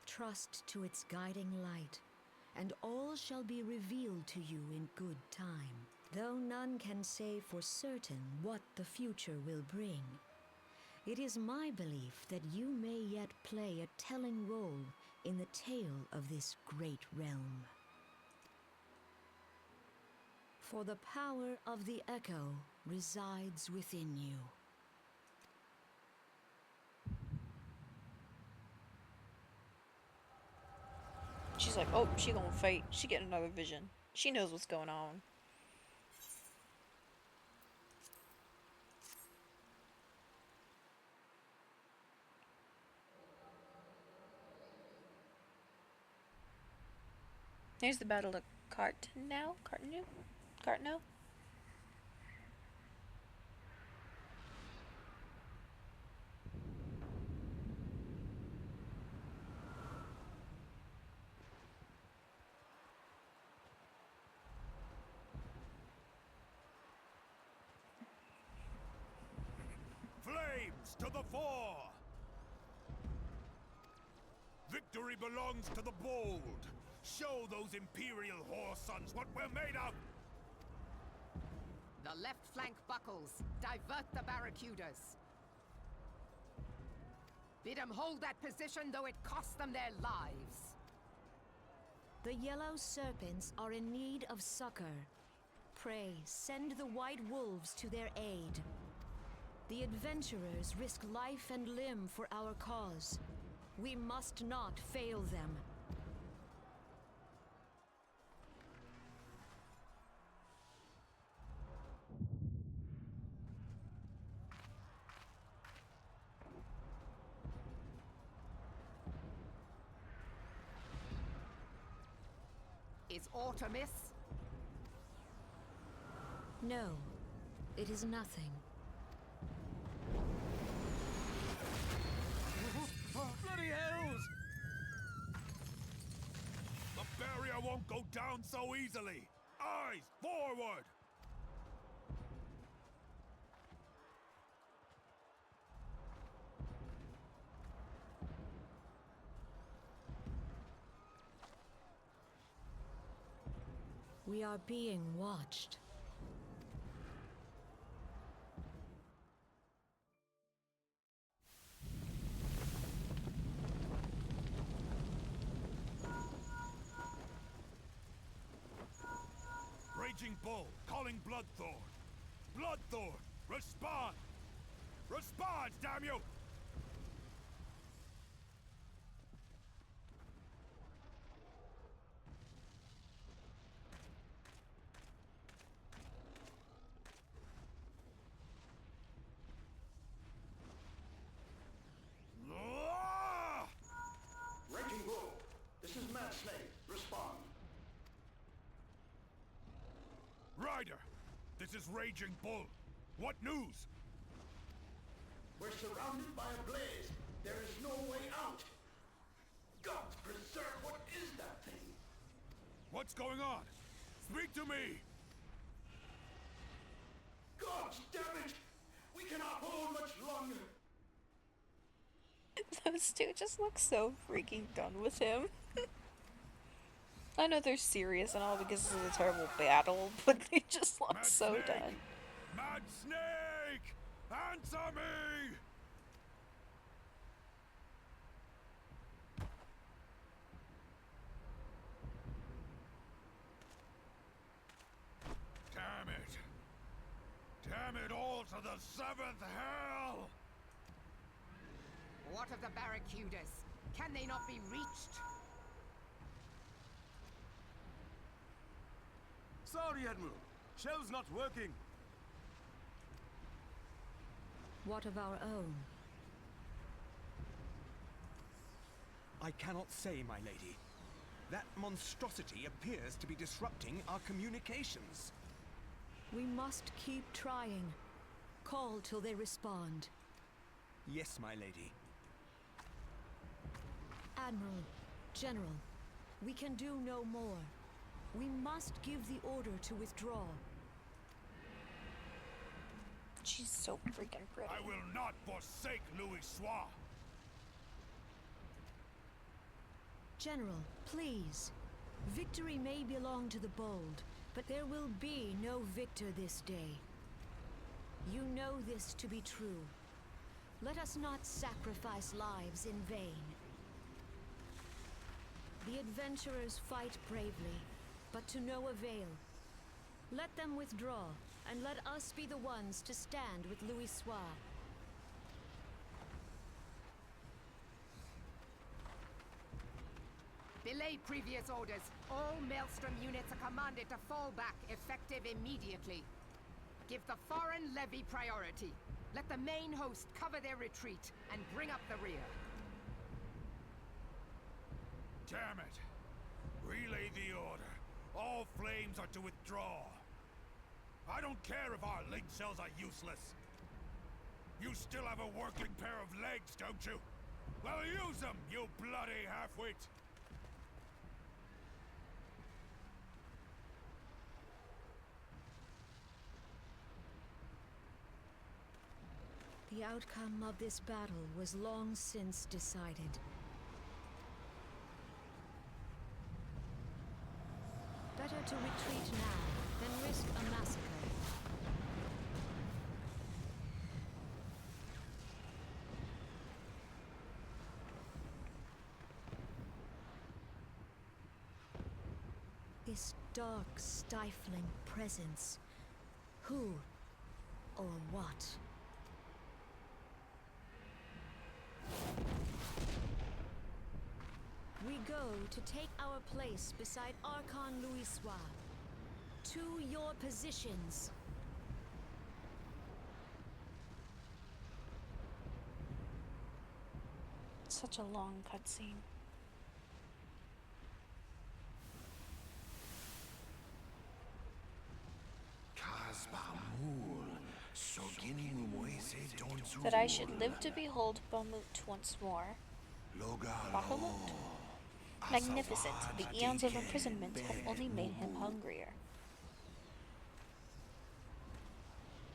Trust to its guiding light, and all shall be revealed to you in good time. Though none can say for certain what the future will bring, it is my belief that you may yet play a telling role in the tale of this great realm. For the power of the echo resides within you. She's like, oh, she gonna fight. She getting another vision. She knows what's going on. Here's the battle of Cartno? Cartno? Flames to the fore! Victory belongs to the bold. Show those Imperial whore sons what we're made of! The left flank buckles. Divert the barracudas. Bid them hold that position, though it cost them their lives. The yellow serpents are in need of succor. Pray, send the white wolves to their aid. The adventurers risk life and limb for our cause. We must not fail them. Is aught amiss? No, it is nothing. Bloody hells! The barrier won't go down so easily! Eyes forward! We are being watched. Raging Bull, calling Bloodthorn. Bloodthorn, respond! Respond, damn you! Ah! Raging Bull, this is Mad Snake. Respond. Ryder, this is Raging Bull. What news? We're surrounded by a blaze. There is no way out. God preserve, what is that thing? What's going on? Speak to me! God damn it! We cannot hold much longer. Those two just look so freaking done with him. I know they're serious and all because of the terrible battle, but they just look Mad so Snake! done. Mad Snake! Answer me! Damn it! Damn it all to the seventh hell! What of the barracudas? Can they not be reached? Sorry, Admiral. Shell's not working. What of our own? I cannot say, my lady. That monstrosity appears to be disrupting our communications. We must keep trying. Call till they respond. Yes, my lady. Admiral, General, we can do no more. We must give the order to withdraw. She's so freaking pretty. I will not forsake Louis Soir. General, please. Victory may belong to the bold, but there will be no victor this day. You know this to be true. Let us not sacrifice lives in vain. The adventurers fight bravely, but to no avail. Let them withdraw, and let us be the ones to stand with Louis Soir. Belay previous orders. All Maelstrom units are commanded to fall back, effective immediately. Give the foreign levy priority. Let the main host cover their retreat and bring up the rear. Damn it! Relay the order. All flames are to withdraw. I don't care if our link cells are useless. You still have a working pair of legs, don't you? Well, use them, you bloody half-wit! The outcome of this battle was long since decided. Better to retreat now than risk a massacre. This dark, stifling presence. Who or what? We go to take our place beside Archon Louis Soir. To your positions. Such a long cutscene. That I should live to behold Bahamut once more. Bahamut? Magnificent, the eons of imprisonment have only made him hungrier.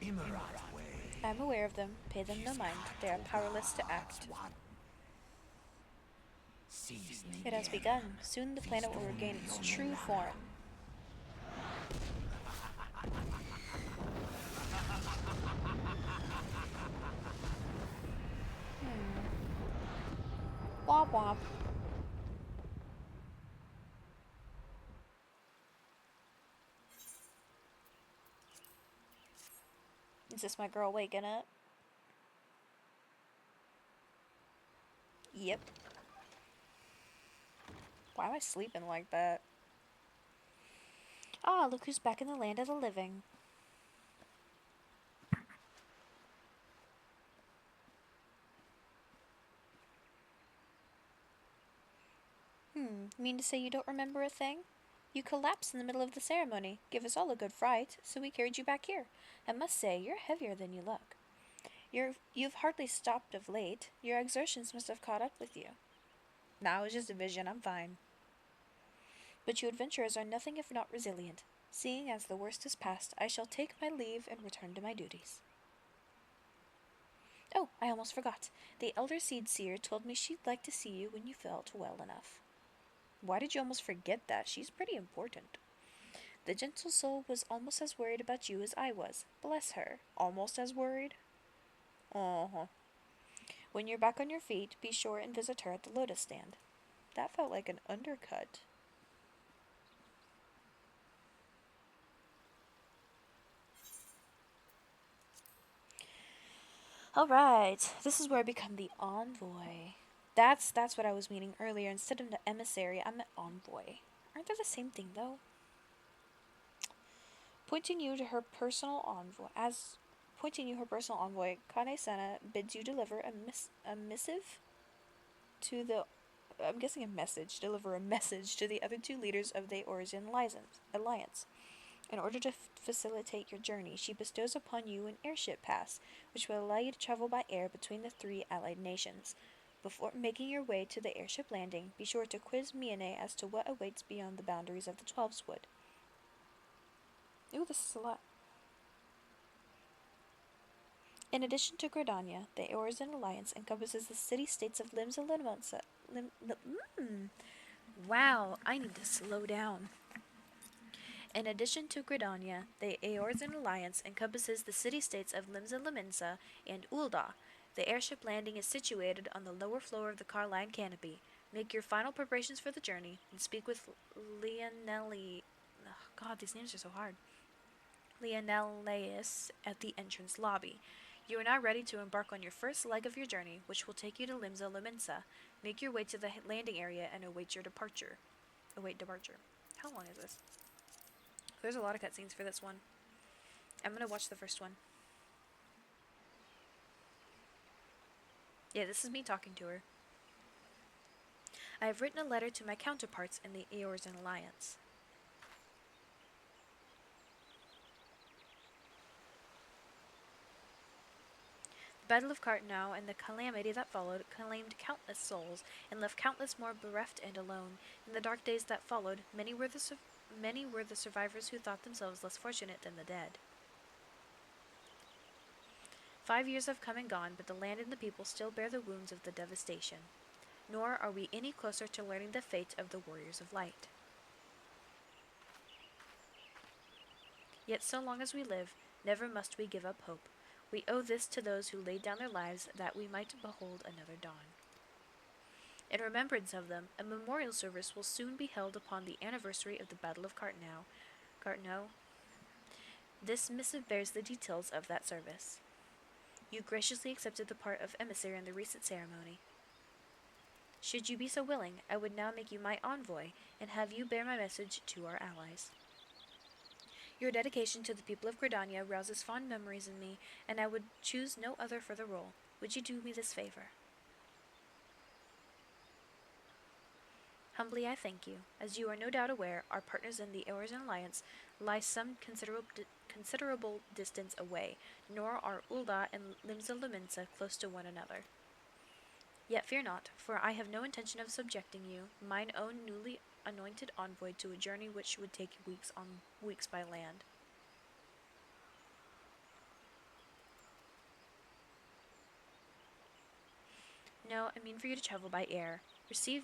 I am aware of them, pay them no mind, they are powerless to act. It has begun, soon the planet will regain its true form. Womp womp. Is this my girl waking up? Yep. Why am I sleeping like that? Ah, look who's back in the land of the living. Mean to say you don't remember a thing? You collapsed in the middle of the ceremony, gave us all a good fright, so we carried you back here. I must say, you're heavier than you look. You've hardly stopped of late. Your exertions must have caught up with you. Nah, it was just a vision, I'm fine. But you adventurers are nothing if not resilient. Seeing as the worst is past, I shall take my leave and return to my duties. Oh, I almost forgot. The Elder Seed Seer told me she'd like to see you when you felt well enough. Why did you almost forget that? She's pretty important. The gentle soul was almost as worried about you as I was. Bless her. Almost as worried? Uh-huh. When you're back on your feet, be sure and visit her at the Lotus Stand. That felt like an undercut. Alright, this is where I become the envoy. That's what I was meaning earlier. Instead of the emissary, I'm an envoy. Aren't they the same thing, though? Pointing you her personal envoy, Kane Sana bids you deliver a missive to the... I'm guessing a message. Deliver a message to the other two leaders of the Origin Alliance. In order to facilitate your journey, she bestows upon you an airship pass, which will allow you to travel by air between the three allied nations. Before making your way to the airship landing, be sure to quiz Miane as to what awaits beyond the boundaries of the Twelves Wood. Ooh, this is a lot. In addition to Gridania, the Origin Alliance encompasses the city-states of Wow, I need to slow down. In addition to Gridania, the Eorzean Alliance encompasses the city-states of Limsa Lominsa and Ul'dah. The airship landing is situated on the lower floor of the Carline canopy. Make your final preparations for the journey and speak with Leonelli. Oh, God, these names are so hard. Leonelius at the entrance lobby. You are now ready to embark on your first leg of your journey, which will take you to Limsa Lominsa. Make your way to the landing area and await departure. How long is this? There's a lot of cutscenes for this one. I'm gonna watch the first one. Yeah, this is me talking to her. I have written a letter to my counterparts in the Eorzean Alliance. The Battle of Cartnau and the calamity that followed claimed countless souls and left countless more bereft and alone. In the dark days that followed, many were the survivors who thought themselves less fortunate than the dead. 5 years have come and gone, but the land and the people still bear the wounds of the devastation. Nor are we any closer to learning the fate of the Warriors of Light. Yet so long as we live, never must we give up hope. We owe this to those who laid down their lives that we might behold another dawn. In remembrance of them, a memorial service will soon be held upon the anniversary of the Battle of Cartnau. This missive bears the details of that service. You graciously accepted the part of emissary in the recent ceremony. Should you be so willing, I would now make you my envoy and have you bear my message to our allies. Your dedication to the people of Gridania rouses fond memories in me, and I would choose no other for the role. Would you do me this favor? Humbly I thank you. As you are no doubt aware, our partners in the Eorzean Alliance lie some considerable distance away, nor are Ul'dah and Limsa Lominsa close to one another. Yet fear not, for I have no intention of subjecting you, mine own newly anointed envoy, to a journey which would take weeks by land. No, I mean for you to travel by air. Receive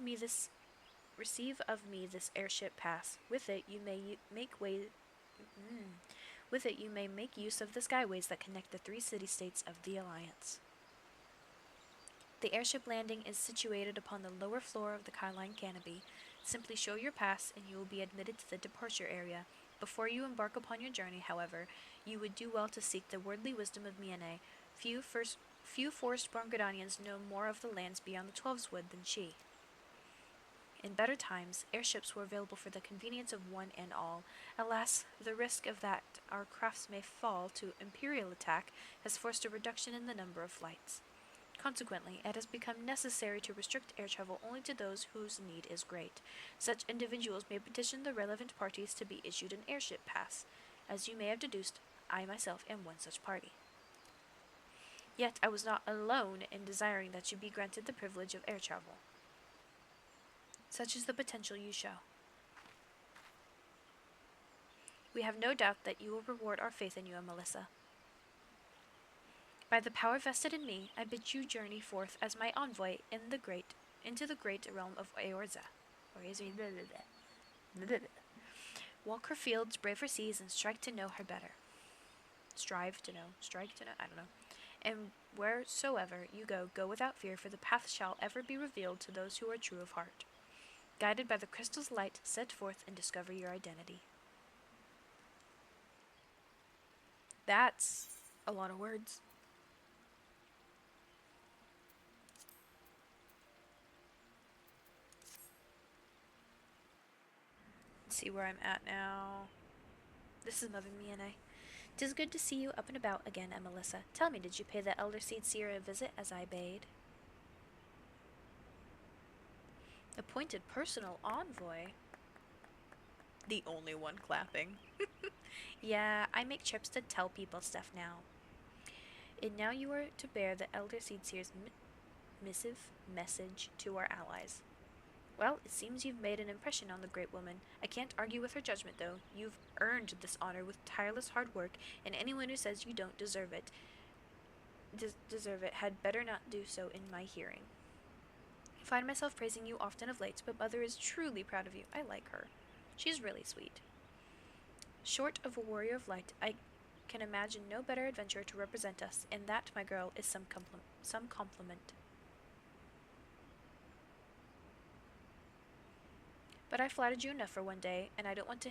of me this airship pass. With it you may make use of the skyways that connect the 3 city-states of the Alliance. The airship landing is situated upon the lower floor of the Carline canopy. Simply show your pass and you will be admitted to the departure area. Before you embark upon your journey, however, you would do well to seek the worldly wisdom of Miene. Few forest-born Gridanians know more of the lands beyond the Twelves Wood than she. In better times, airships were available for the convenience of one and all. Alas, the risk of that our crafts may fall to Imperial attack has forced a reduction in the number of flights. Consequently, it has become necessary to restrict air travel only to those whose need is great. Such individuals may petition the relevant parties to be issued an airship pass. As you may have deduced, I myself am one such party. Yet I was not alone in desiring that you be granted the privilege of air travel. Such is the potential you show. We have no doubt that you will reward our faith in you, Melissa. By the power vested in me, I bid you journey forth as my envoy into the great realm of Eorza. Walk her fields, brave her seas, and strive to know, I don't know. And wheresoever you go, go without fear, for the path shall ever be revealed to those who are true of heart. Guided by the crystal's light, set forth and discover your identity. That's a lot of words. Let's see where I'm at now. This is Mother Miene. 'Tis good to see you up and about again, Emelissa. Tell me, did you pay the Elder Seed Seer a visit as I bade? Appointed personal envoy? The only one clapping. Yeah, I make trips to tell people stuff now. And now you are to bear the Elder Seed Seer's message to our allies. Well, it seems you've made an impression on the great woman. I can't argue with her judgment, though. You've earned this honor with tireless hard work, and anyone who says you don't deserve it had better not do so in my hearing. Find myself praising you often of late, but Mother is truly proud of you. I like her. She's really sweet. Short of a warrior of light, I can imagine no better adventurer to represent us, and that, my girl, is some compliment. But I flattered you enough for one day, and I don't want to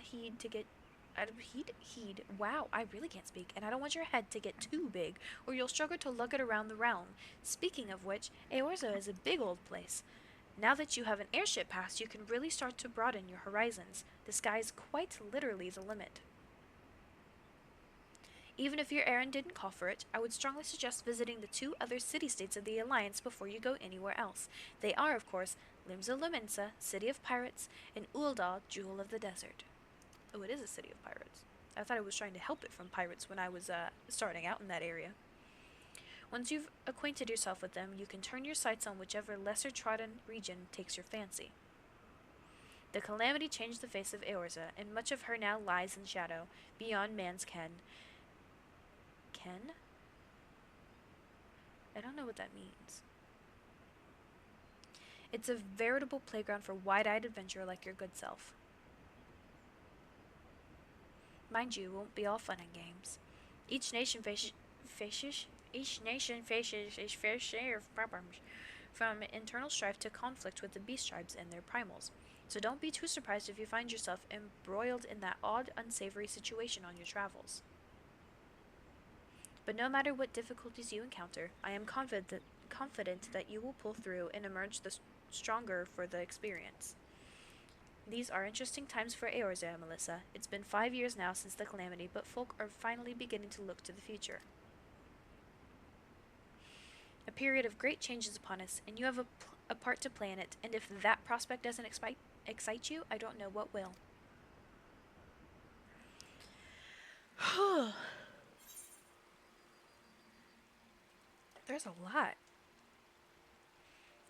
wow, I really can't speak, and I don't want your head to get too big, or you'll struggle to lug it around the realm. Speaking of which, Eorza is a big old place. Now that you have an airship pass, you can really start to broaden your horizons. The sky is quite literally the limit. Even if your errand didn't call for it, I would strongly suggest visiting the 2 other city-states of the Alliance before you go anywhere else. They are, of course, Limsa Lominsa, City of Pirates, and Uldal, Jewel of the Desert. Oh, it is a city of pirates. I thought I was trying to help it from pirates when I was starting out in that area. Once you've acquainted yourself with them, you can turn your sights on whichever lesser-trodden region takes your fancy. The calamity changed the face of Eorza, and much of her now lies in shadow, beyond man's ken. Ken? I don't know what that means. It's a veritable playground for wide-eyed adventurer like your good self. Mind you, it won't be all fun and games. Each nation faces its fair share of problems, from internal strife to conflict with the beast tribes and their primals. So don't be too surprised if you find yourself embroiled in that odd, unsavory situation on your travels. But no matter what difficulties you encounter, I am confident that you will pull through and emerge the stronger for the experience. These are interesting times for Eorza, Melissa. It's been 5 years now since the calamity, but folk are finally beginning to look to the future. A period of great change is upon us, and you have a part to play in it, and if that prospect doesn't excite you, I don't know what will. There's a lot.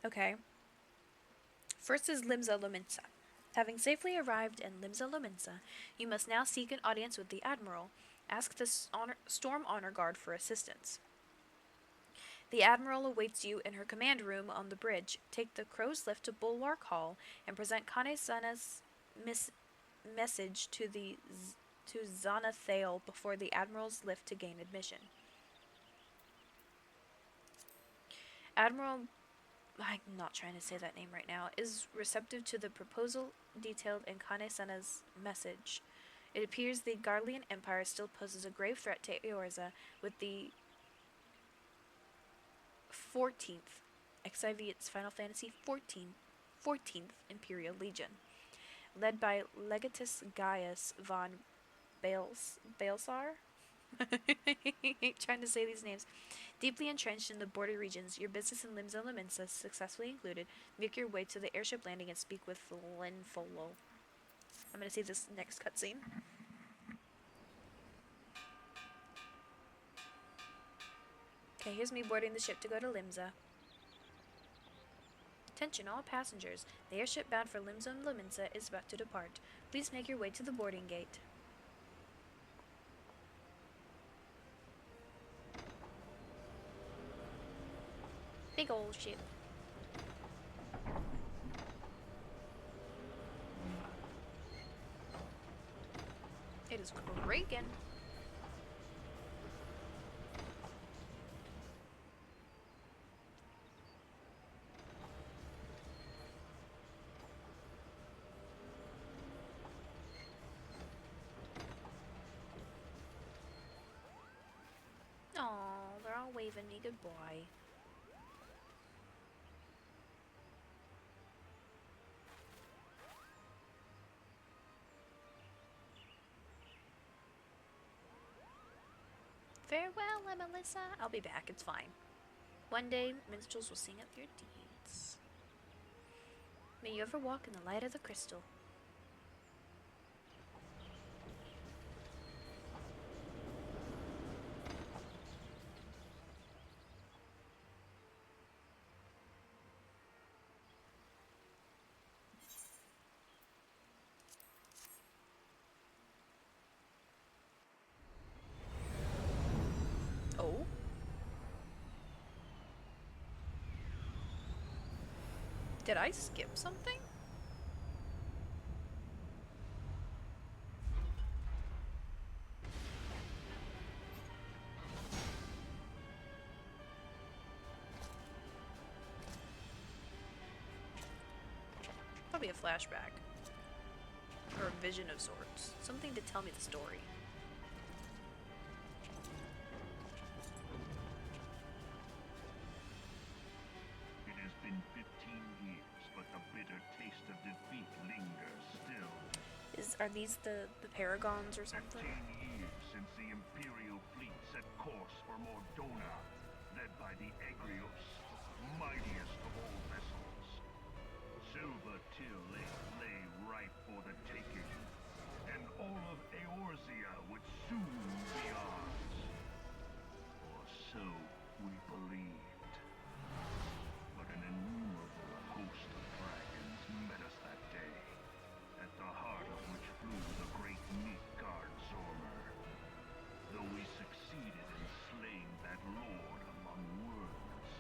Okay. First is Limsa Lominsa. Having safely arrived in Limsa Lominsa, you must now seek an audience with the Admiral. Ask the Storm Honor Guard for assistance. The Admiral awaits you in her command room on the bridge. Take the Crow's Lift to Bulwark Hall and present Kane-sana's message to Zanathale before the Admiral's lift to gain admission. Admiral, I'm not trying to say that name right now, is receptive to the proposal detailed in Kane-sana's message. It appears the Garlean Empire still poses a grave threat to Eorza with the 14th, XIV it's Final Fantasy XIV, 14th Imperial Legion, led by Legatus Gaius von Balsar? Trying to say these names. Deeply entrenched in the border regions, your business in Limsa Lominsa successfully included, make your way to the airship landing and speak with Linfolo. I'm going to see this next cutscene. Okay, here's me boarding the ship to go to Limsa. Attention all passengers. The airship bound for Limsa Lominsa is about to depart. Please make your way to the boarding gate. Big old ship. It is creaking. Aw, they're all waving me goodbye. Farewell, Melissa. I'll be back, it's fine. One day, minstrels will sing up your deeds. May you ever walk in the light of the crystal. Oh? Did I skip something? Probably a flashback. Or a vision of sorts. Something to tell me the story. It has been 15 years, but the bitter taste of defeat lingers still. Are these the paragons or something? 15 years since the Imperial fleet set course for Mordona, led by the Egrios, mightiest of all vessels. Silver Till lay ripe for the taking, and all of Eorzea would soon be ours. Or so we believed. But an innumerable host of dragons met us that day, at the heart of which flew the great Midgard Zormer. Though we succeeded in slaying that lord among worlds,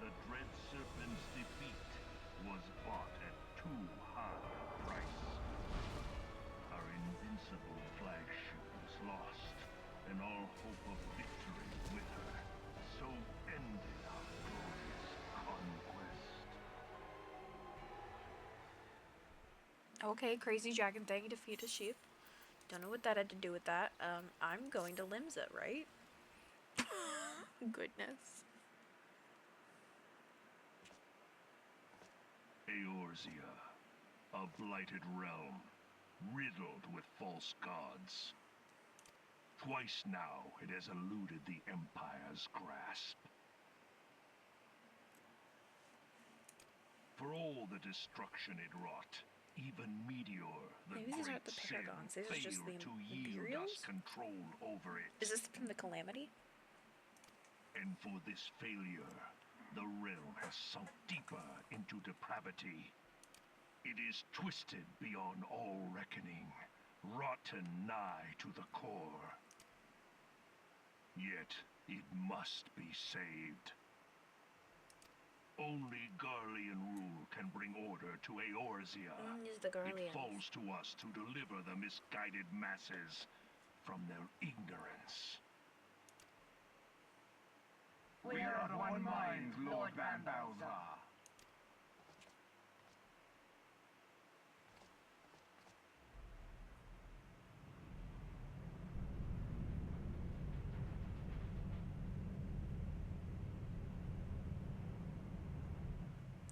the dread serpent's defeat was bought at too high a price. Our invincible flagship was lost, and all hope of victory with her. So ended our glorious conquest. Okay, crazy dragon thing defeat a sheep. Don't know what that had to do with that. I'm going to Limsa, right? Goodness. Eorzea, a blighted realm, riddled with false gods. Twice now it has eluded the Empire's grasp. For all the destruction it wrought, even Meteor, the Maybe these great aren't the sin, paragons. These are just failed the to yield Imperials? us control over it. Is this from the Calamity? And for this failure, the realm has sunk deeper into depravity. It is twisted beyond all reckoning, rotten nigh to the core. Yet, it must be saved. Only Garlean rule can bring order to Eorzea. Is the It Garleans. falls to us to deliver the misguided masses from their ignorance. We are of one mind, Lord Van Balthar.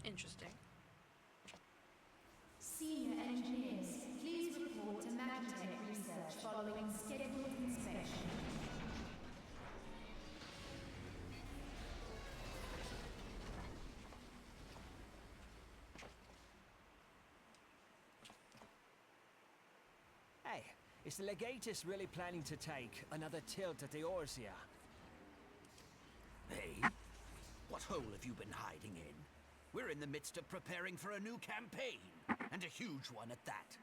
Interesting. Senior engineers, please report to Magitech research following scheduled inspection. Hey, is the Legatus really planning to take another tilt at Eorzea? Hey, what hole have you been hiding in? We're in the midst of preparing for a new campaign, and a huge one at that.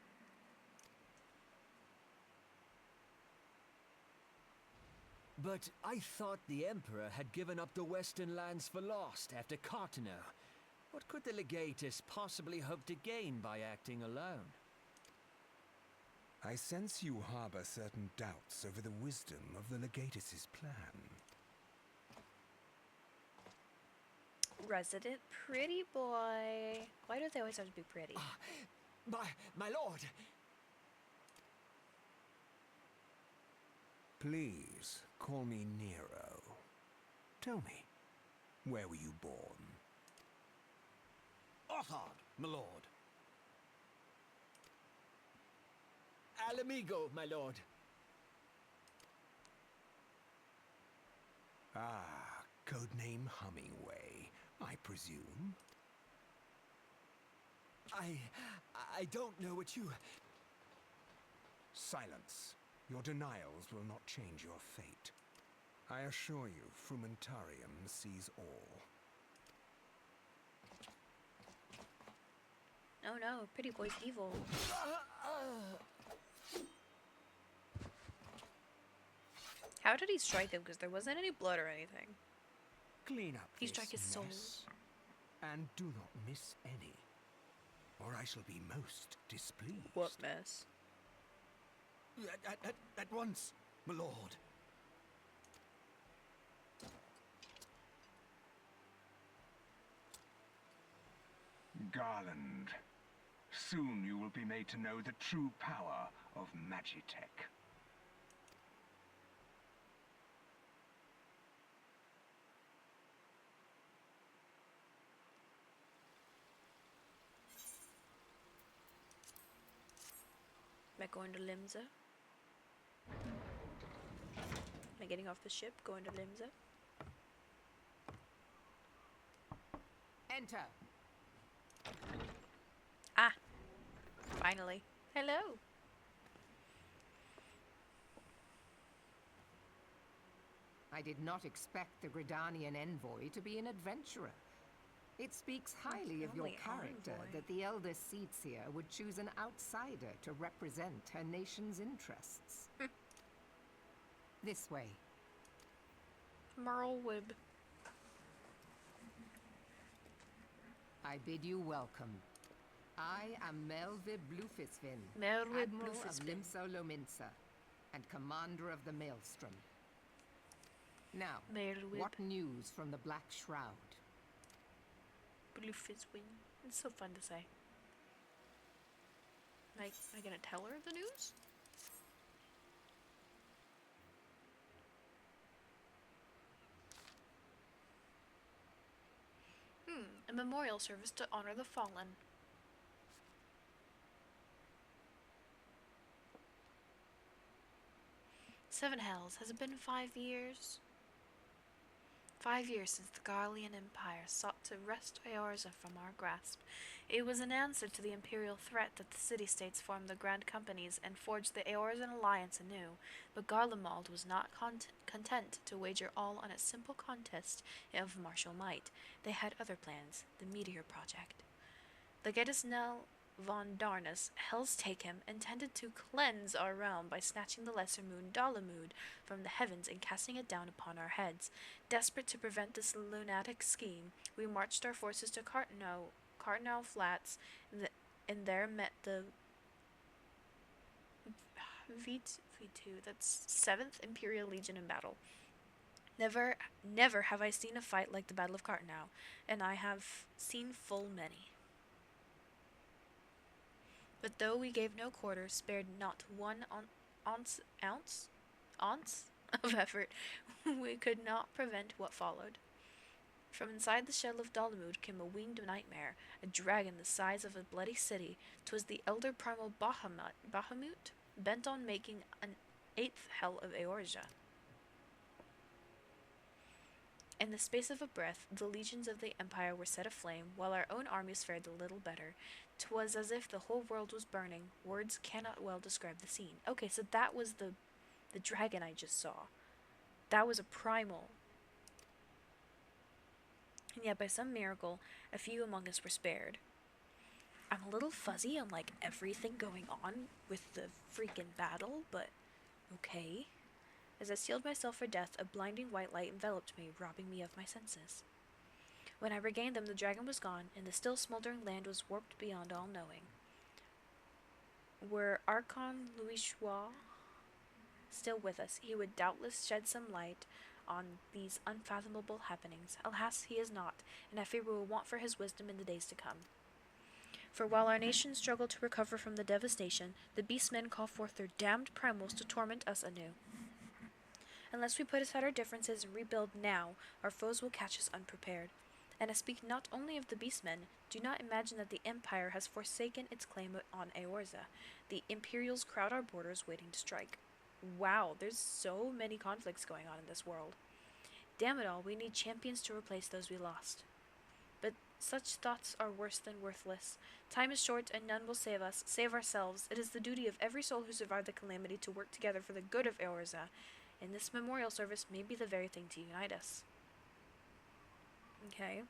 But I thought the Emperor had given up the Western lands for lost after Cartano. What could the Legatus possibly hope to gain by acting alone? I sense you harbor certain doubts over the wisdom of the Legatus's plan. Resident pretty boy. Why do they always have to be pretty? My lord! Please, call me Nero. Tell me, where were you born? Othard, my lord. Alamigo, my lord. Ah, codename Hummingway, I presume? I don't know what you... Silence. Your denials will not change your fate. I assure you, Frumentarium sees all. Oh no, pretty boy's evil. How did he strike him? Because there wasn't any blood or anything. Clean up He this struck his soul. mess, and do not miss any. or I shall be most displeased. What mess? At once, my lord. Garland, soon you will be made to know the true power of Magitech. Am I going to Limsa? Am I getting off the ship, going to Limsa? Enter. Ah! Finally. Hello! I did not expect the Gridanian envoy to be an adventurer. It speaks highly of your Only character envoy. that the Elder Seatseer would choose an outsider to represent her nation's interests. This way. Merlwib. I bid you welcome. I am Melvib Blufisvin, Merlwib Admiral of Blufisvin. Limsa Lominsa, and Commander of the Maelstrom. Now, Merlwib. what news from the Black Shroud? Blufiswin. It's so fun to say. Am I gonna tell her the news? A memorial service to honor the fallen. Seven Hells. Has it been 5 years? 5 years since the Garlean Empire sought to wrest Eorza from our grasp. It was an answer to the imperial threat that the city-states formed the Grand Companies and forged the Eorzan alliance anew, but Garlemald was not content to wager all on a simple contest of martial might. They had other plans, the Meteor Project. The Gedisnel von Darnus, Hell's Takem, intended to cleanse our realm by snatching the lesser moon Dalamud from the heavens and casting it down upon our heads. Desperate to prevent this lunatic scheme, we marched our forces to Cartnau Flats, and there met the V2, that's 7th Imperial Legion in battle. Never have I seen a fight like the Battle of Cartnau, and I have seen full many. But though we gave no quarter, spared not one ounce of effort, we could not prevent what followed. From inside the shell of Dalamud came a winged nightmare, a dragon the size of a bloody city. 'Twas the elder primal Bahamut, bent on making an 8th hell of Eorza. In the space of a breath, the legions of the Empire were set aflame, while our own armies fared a little better. 'Twas as if the whole world was burning. Words cannot well describe the scene. Okay, so that was the dragon I just saw. That was a primal. And yet, by some miracle, a few among us were spared. I'm a little fuzzy on, like, everything going on with the freaking battle, but okay. As I steeled myself for death, a blinding white light enveloped me, robbing me of my senses. When I regained them, the dragon was gone, and the still smoldering land was warped beyond all knowing. Were Archon Louis-Choix still with us, he would doubtless shed some light on these unfathomable happenings. Alas, he is not, and I fear we will want for his wisdom in the days to come. For while our nation struggled to recover from the devastation, the beastmen call forth their damned primals to torment us anew. Unless we put aside our differences and rebuild now, our foes will catch us unprepared. And I speak not only of the beastmen. Do not imagine that the Empire has forsaken its claim on Eorza. The Imperials crowd our borders waiting to strike. Wow, there's so many conflicts going on in this world. Damn it all, we need champions to replace those we lost. But such thoughts are worse than worthless. Time is short and none will save us, save ourselves. It is the duty of every soul who survived the calamity to work together for the good of Eorza. And this memorial service may be the very thing to unite us. Okay.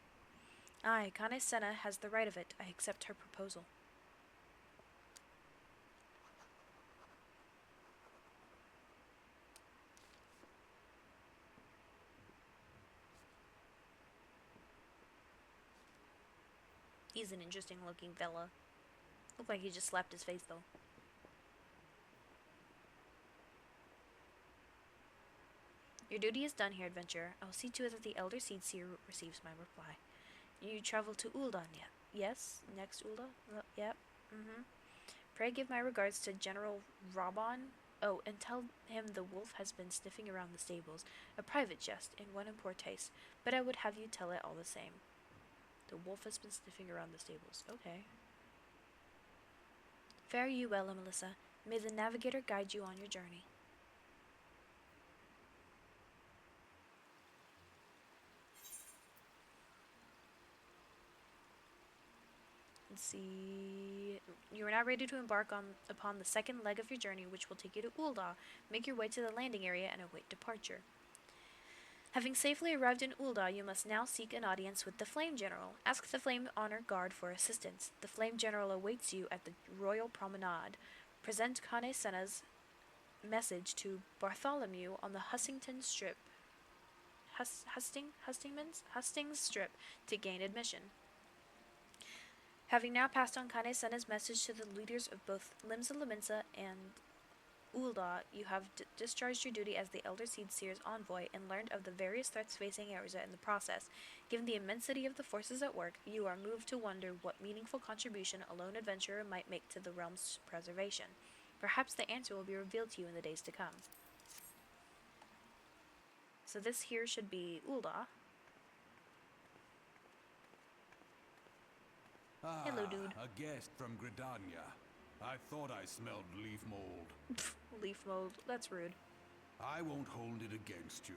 Aye, Kane Senna has the right of it. I accept her proposal. He's an interesting looking fella. Looked like he just slapped his face, though. Your duty is done here, adventurer. I will see to it that the Elder Seed Seer receives my reply. You travel to Ul'dah yet? Yes? Next Ul'dah? Yep. Pray give my regards to General Raban. Oh, and tell him the wolf has been sniffing around the stables. A private jest, and one in poor taste, but I would have you tell it all the same. The wolf has been sniffing around the stables. Okay. Fare you well, Melissa. May the navigator guide you on your journey. Let's see. You are now ready to embark upon the second leg of your journey, which will take you to Ul'dah. Make your way to the landing area and await departure. Having safely arrived in Ul'dah, you must now seek an audience with the Flame General. Ask the Flame Honor Guard for assistance. The Flame General awaits you at the Royal Promenade. Present Kane Senna's message to Bartholomew on the Hustings Strip. Hustings Strip to gain admission. Having now passed on Kane Senna's message to the leaders of both Limsa Lominsa and Ul'dah, you have discharged your duty as the Elder Seed Seer's envoy and learned of the various threats facing Erza in the process. Given the immensity of the forces at work, you are moved to wonder what meaningful contribution a lone adventurer might make to the realm's preservation. Perhaps the answer will be revealed to you in the days to come. So this here should be Ul'dah. Hello, dude. A guest from Gridania. I thought I smelled leaf mold. Leaf mold. That's rude. I won't hold it against you.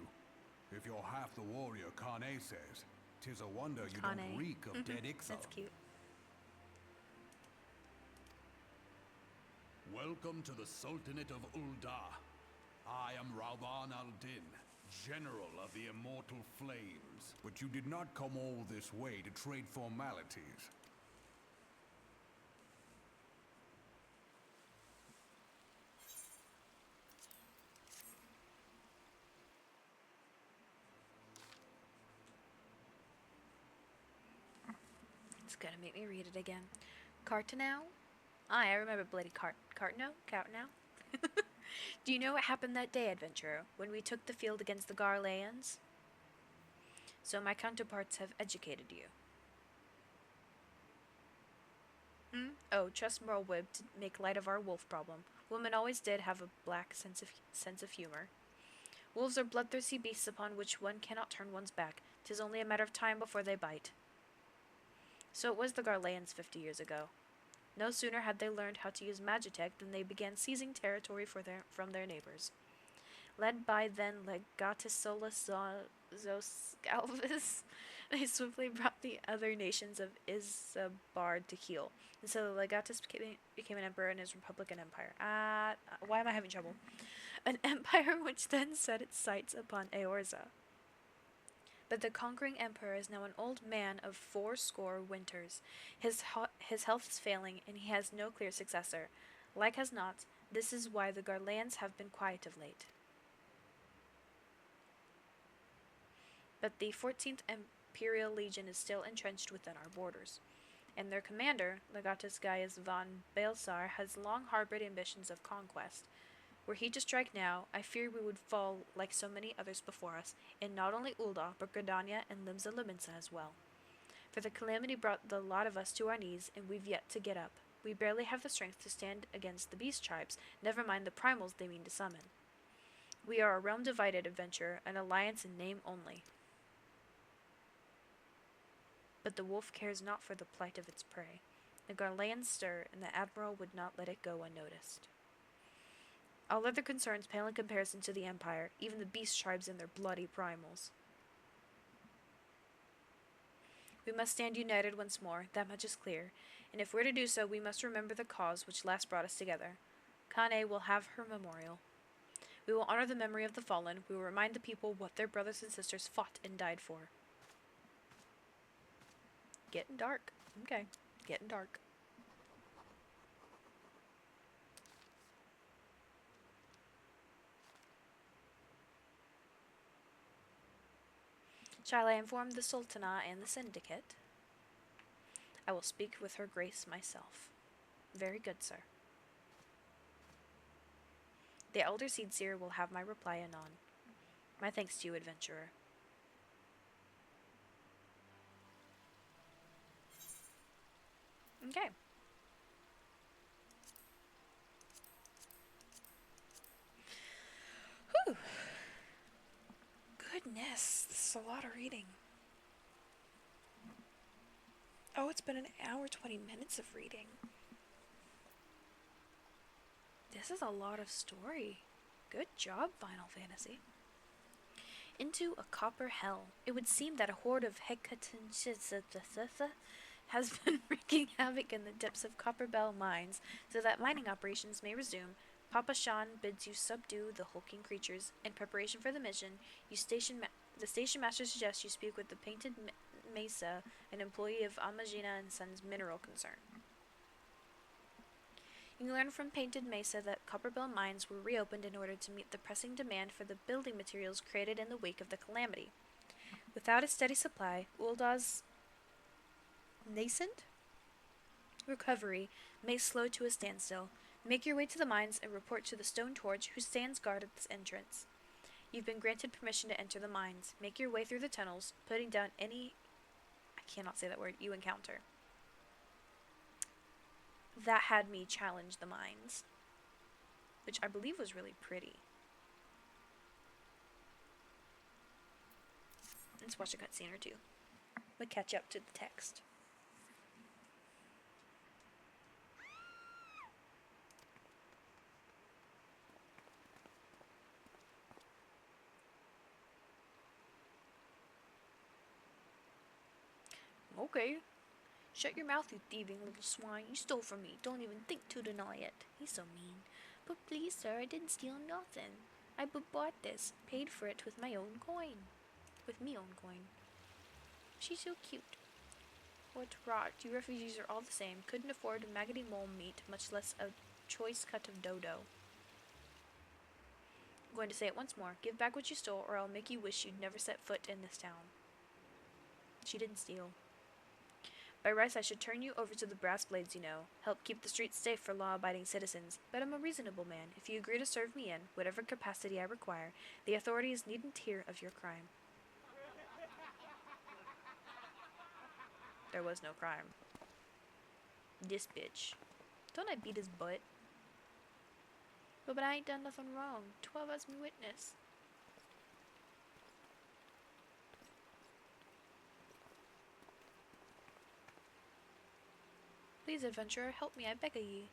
If you're half the warrior Kane says, 'tis a wonder you Kane. don't reek of dead Ixal. That's cute. Welcome to the Sultanate of Ul'dah. I am Rauban al-Din, General of the Immortal Flames. But you did not come all this way to trade formalities. It's gonna make me read it again. Cartanow? I remember bloody Cartanow? Do you know what happened that day, adventurer, when we took the field against the Garleans? So my counterparts have educated you. Oh, trust Merlwib to make light of our wolf problem. Women always did have a black sense of humor. Wolves are bloodthirsty beasts upon which one cannot turn one's back. 'Tis only a matter of time before they bite. So it was the Garleans 50 years ago. No sooner had they learned how to use Magitech than they began seizing territory from their neighbors. Led by then Legatus Solus Zoscalvis, they swiftly brought the other nations of Isambard to heel. And so the Legatus became an emperor in his Republican Empire. Why am I having trouble? An empire which then set its sights upon Eorza. But the conquering emperor is now an old man of 80 winters. His health is failing, and he has no clear successor. Like as not, this is why the Garleans have been quiet of late. But the 14th Imperial Legion is still entrenched within our borders, and their commander, Legatus Gaius von Baelsar, has long harbored ambitions of conquest. Were he to strike now, I fear we would fall like so many others before us, in not only Ul'dah, but Gridania and Limsa Lominsa as well. For the calamity brought the lot of us to our knees, and we've yet to get up. We barely have the strength to stand against the beast tribes, never mind the primals they mean to summon. We are a realm divided, adventurer, an alliance in name only. But the wolf cares not for the plight of its prey. The Garleans stir, and the admiral would not let it go unnoticed. All other concerns pale in comparison to the Empire, even the beast tribes and their bloody primals. We must stand united once more, that much is clear, and if we're to do so, we must remember the cause which last brought us together. Kane will have her memorial. We will honor the memory of the fallen, we will remind the people what their brothers and sisters fought and died for. Getting dark. Okay, getting dark. Shall I inform the Sultana and the Syndicate? I will speak with her grace myself. Very good, sir. The Elder Seedseer will have my reply anon. My thanks to you, adventurer. Okay. Whew. Goodness, this is a lot of reading. Oh, it's been an hour, 20 minutes of reading. This is a lot of story. Good job, Final Fantasy. Into a copper hell. It would seem that a horde of Hekatonchitsa has been wreaking havoc in the depths of Copper Bell mines, so that mining operations may resume. Papa Shan bids you subdue the hulking creatures. In preparation for the mission, the station master suggests you speak with the Painted Mesa, an employee of Amajina and Sons mineral concern. You learn from Painted Mesa that Copperbell mines were reopened in order to meet the pressing demand for the building materials created in the wake of the calamity. Without a steady supply, Uldah's nascent recovery may slow to a standstill. Make your way to the mines and report to the Stone Torch, who stands guard at this entrance. You've been granted permission to enter the mines. Make your way through the tunnels, putting down any... I cannot say that word, you encounter. That had me challenge the mines, which I believe was really pretty. Let's watch a cutscene or two. We'll catch up to the text. Okay. Shut your mouth, you thieving little swine. You stole from me. Don't even think to deny it. He's so mean. But please, sir, I didn't steal nothing. I bought this. Paid for it with my own coin. With me own coin. She's so cute. What rot. You refugees are all the same. Couldn't afford maggoty mole meat, much less a choice cut of dodo. I'm going to say it once more. Give back what you stole, or I'll make you wish you'd never set foot in this town. She didn't steal. By rights, I should turn you over to the brass blades, you know. Help keep the streets safe for law-abiding citizens. But I'm a reasonable man. If you agree to serve me in, whatever capacity I require, the authorities needn't hear of your crime. There was no crime. This bitch. Don't I beat his butt? But I ain't done nothing wrong. 12 as me witness. Please, adventurer, help me, I beg of ye.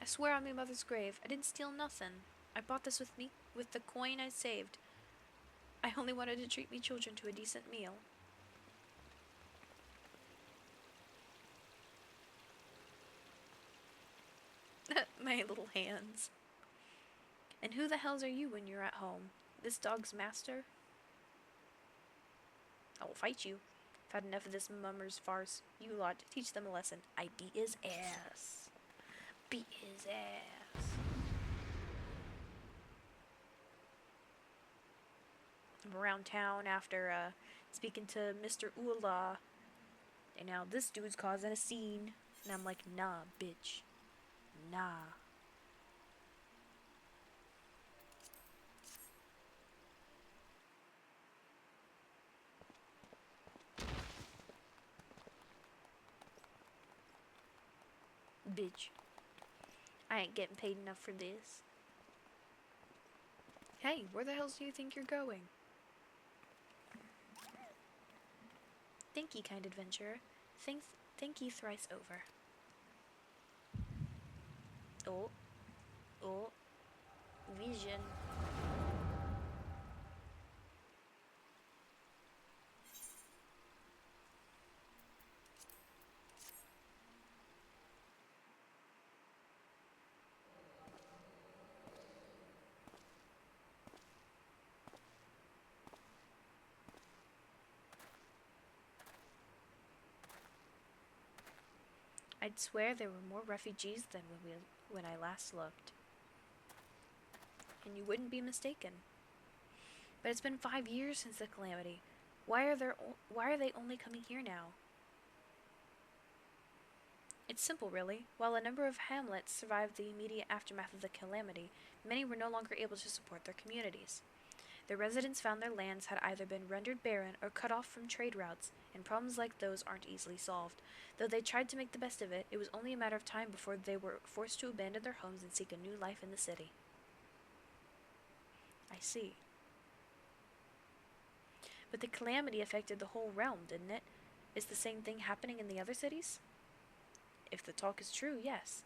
I swear on me mother's grave, I didn't steal nothing. I bought this with the coin I saved. I only wanted to treat me children to a decent meal. My little hands. And who the hells are you when you're at home? This dog's master? I will fight you. I've had enough of this mummer's farce. You lot, teach them a lesson. I beat his ass. Beat his ass. I'm around town after speaking to Mr. Ullah. And now this dude's causing a scene. And I'm like, nah, bitch. Nah. Bitch. I ain't getting paid enough for this. Hey, where the hell do you think you're going? Thank ye, kind adventurer. Thank ye thrice over. Oh, vision. I'd swear there were more refugees than when I last looked. And you wouldn't be mistaken. But it's been 5 years since the calamity. Why are they only coming here now? It's simple, really. While a number of hamlets survived the immediate aftermath of the calamity, many were no longer able to support their communities. The residents found their lands had either been rendered barren or cut off from trade routes, and problems like those aren't easily solved. Though they tried to make the best of it, it was only a matter of time before they were forced to abandon their homes and seek a new life in the city. I see. But the calamity affected the whole realm, didn't it? Is the same thing happening in the other cities? If the talk is true, yes.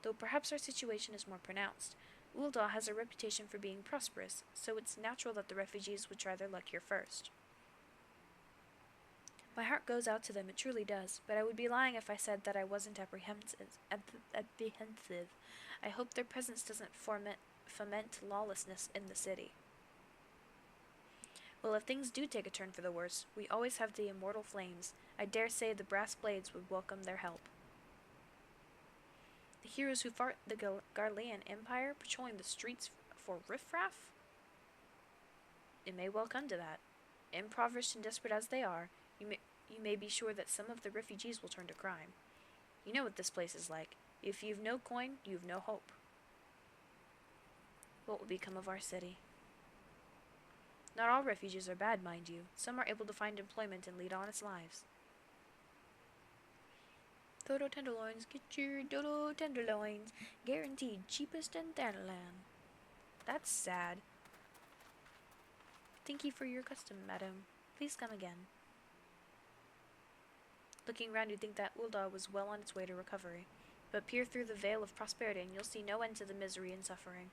Though perhaps our situation is more pronounced. Ul'dah has a reputation for being prosperous, so it's natural that the refugees would try their luck here first. My heart goes out to them, it truly does, but I would be lying if I said that I wasn't apprehensive. I hope their presence doesn't foment lawlessness in the city. Well, if things do take a turn for the worse, we always have the immortal flames. I dare say the brass blades would welcome their help. The heroes who fought the Garlean Empire patrolling the streets for riffraff? It may well come to that. Impoverished and desperate as they are, you may be sure that some of the refugees will turn to crime. You know what this place is like. If you've no coin, you've no hope. What will become of our city? Not all refugees are bad, mind you. Some are able to find employment and lead honest lives. Dodo tenderloins, get your dodo tenderloins. Guaranteed cheapest in Thanalan. That's sad. Thank you for your custom, madam. Please come again. Looking around, you'd think that Ul'dah was well on its way to recovery. But peer through the veil of prosperity and you'll see no end to the misery and suffering.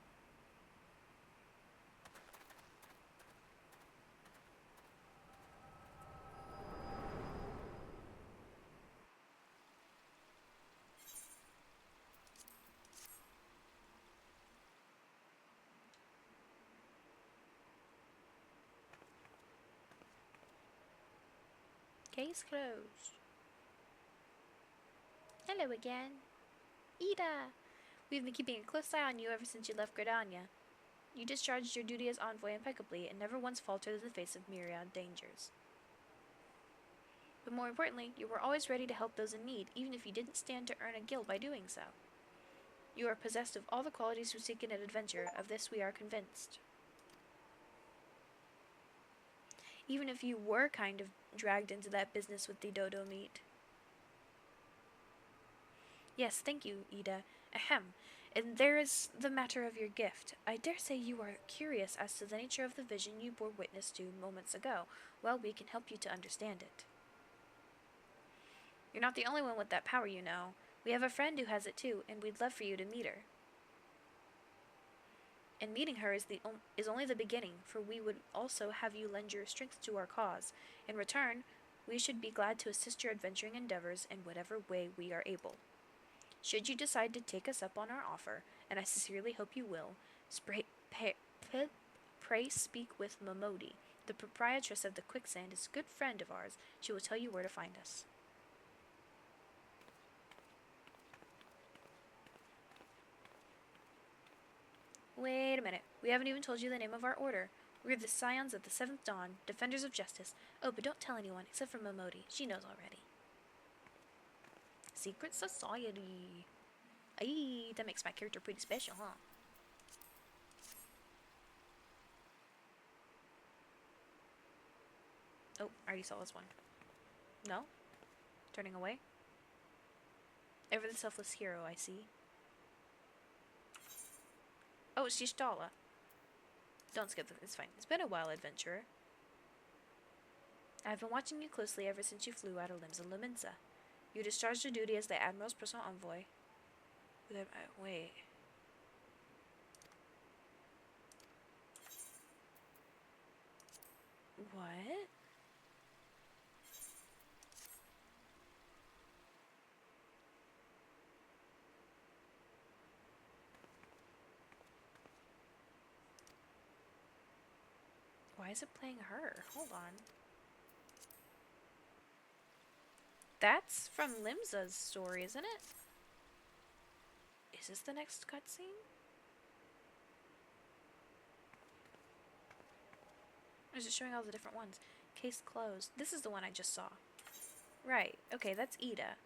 Case closed. Hello again. Ida! We've been keeping a close eye on you ever since you left Gridania. You discharged your duty as envoy impeccably and never once faltered in the face of myriad dangers. But more importantly, you were always ready to help those in need, even if you didn't stand to earn a guild by doing so. You are possessed of all the qualities we seek in an adventure, of this we are convinced. Even if you were kind of dragged into that business with the dodo meat. Yes, thank you, Ida. Ahem. And there is the matter of your gift. I dare say you are curious as to the nature of the vision you bore witness to moments ago. Well, we can help you to understand it. You're not the only one with that power, you know. We have a friend who has it too, and we'd love for you to meet her. And meeting her is only the beginning, for we would also have you lend your strength to our cause. In return, we should be glad to assist your adventuring endeavors in whatever way we are able. Should you decide to take us up on our offer, and I sincerely hope you will, pray speak with Momodi. The proprietress of the Quicksand is a good friend of ours. She will tell you where to find us. Wait a minute. We haven't even told you the name of our order. We're the Scions of the Seventh Dawn, Defenders of Justice. Oh, but don't tell anyone, except for Momodi. She knows already. Secret Society. Aye, that makes my character pretty special, huh? Oh, I already saw this one. No? Turning away? Ever the selfless hero, I see. Oh, it's Y'shtala. Don't skip this, it's fine. It's been a while, adventurer. I've been watching you closely ever since you flew out of Limsa Lominsa. You discharged your duty as the Admiral's personal envoy. Wait. What? Why is it playing her? Hold on. That's from Limsa's story, isn't it? Is this the next cutscene? Or is it showing all the different ones? Case closed. This is the one I just saw. Right. Okay, that's Ida.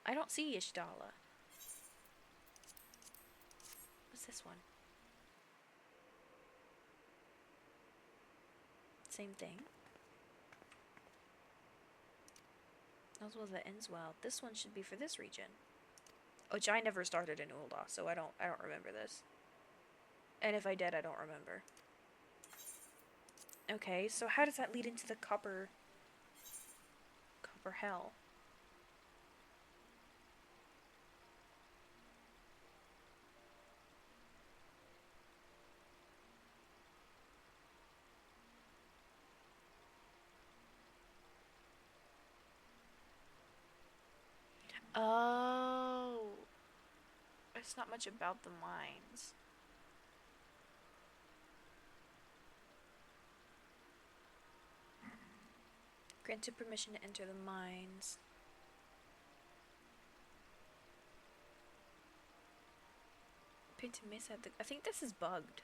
I don't see Yshdala. What's this one? Same thing. As well as the Innswell. This one should be for this region. Which I never started in Ul'dah, so I don't remember this. And if I did, I don't remember. Okay, so how does that lead into the copper hell? Oh. It's not much about the mines. Granted permission to enter the mines. Painted Mesa. I think this is bugged.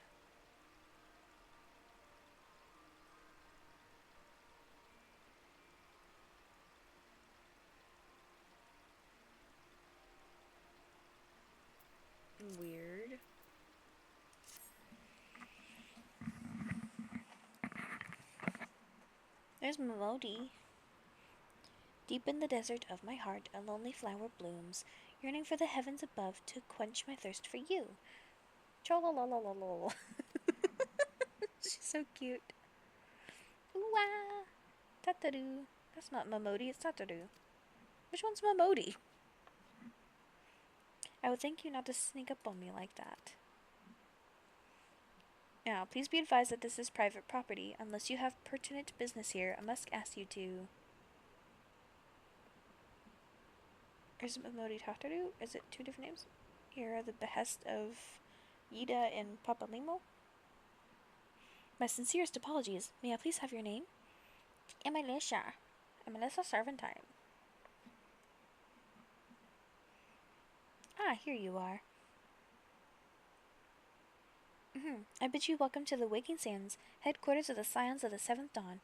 Weird. There's Momodi. Deep in the desert of my heart, a lonely flower blooms, yearning for the heavens above to quench my thirst for you. Cholalalala. She's so cute. Ooh-wah. Tataru. That's not Momodi, it's Tataru. Which one's Momodi? I would thank you not to sneak up on me like that. Now, please be advised that this is private property. Unless you have pertinent business here, I must ask you to... Is it Momodi Tataru? Is it two different names? Here are the behest of Yida and Papalimo. My sincerest apologies. May I please have your name? Emelissa. Emelissa Servantine. Ah, here you are. I bid you welcome to the Waking Sands, headquarters of the Scions of the Seventh Dawn.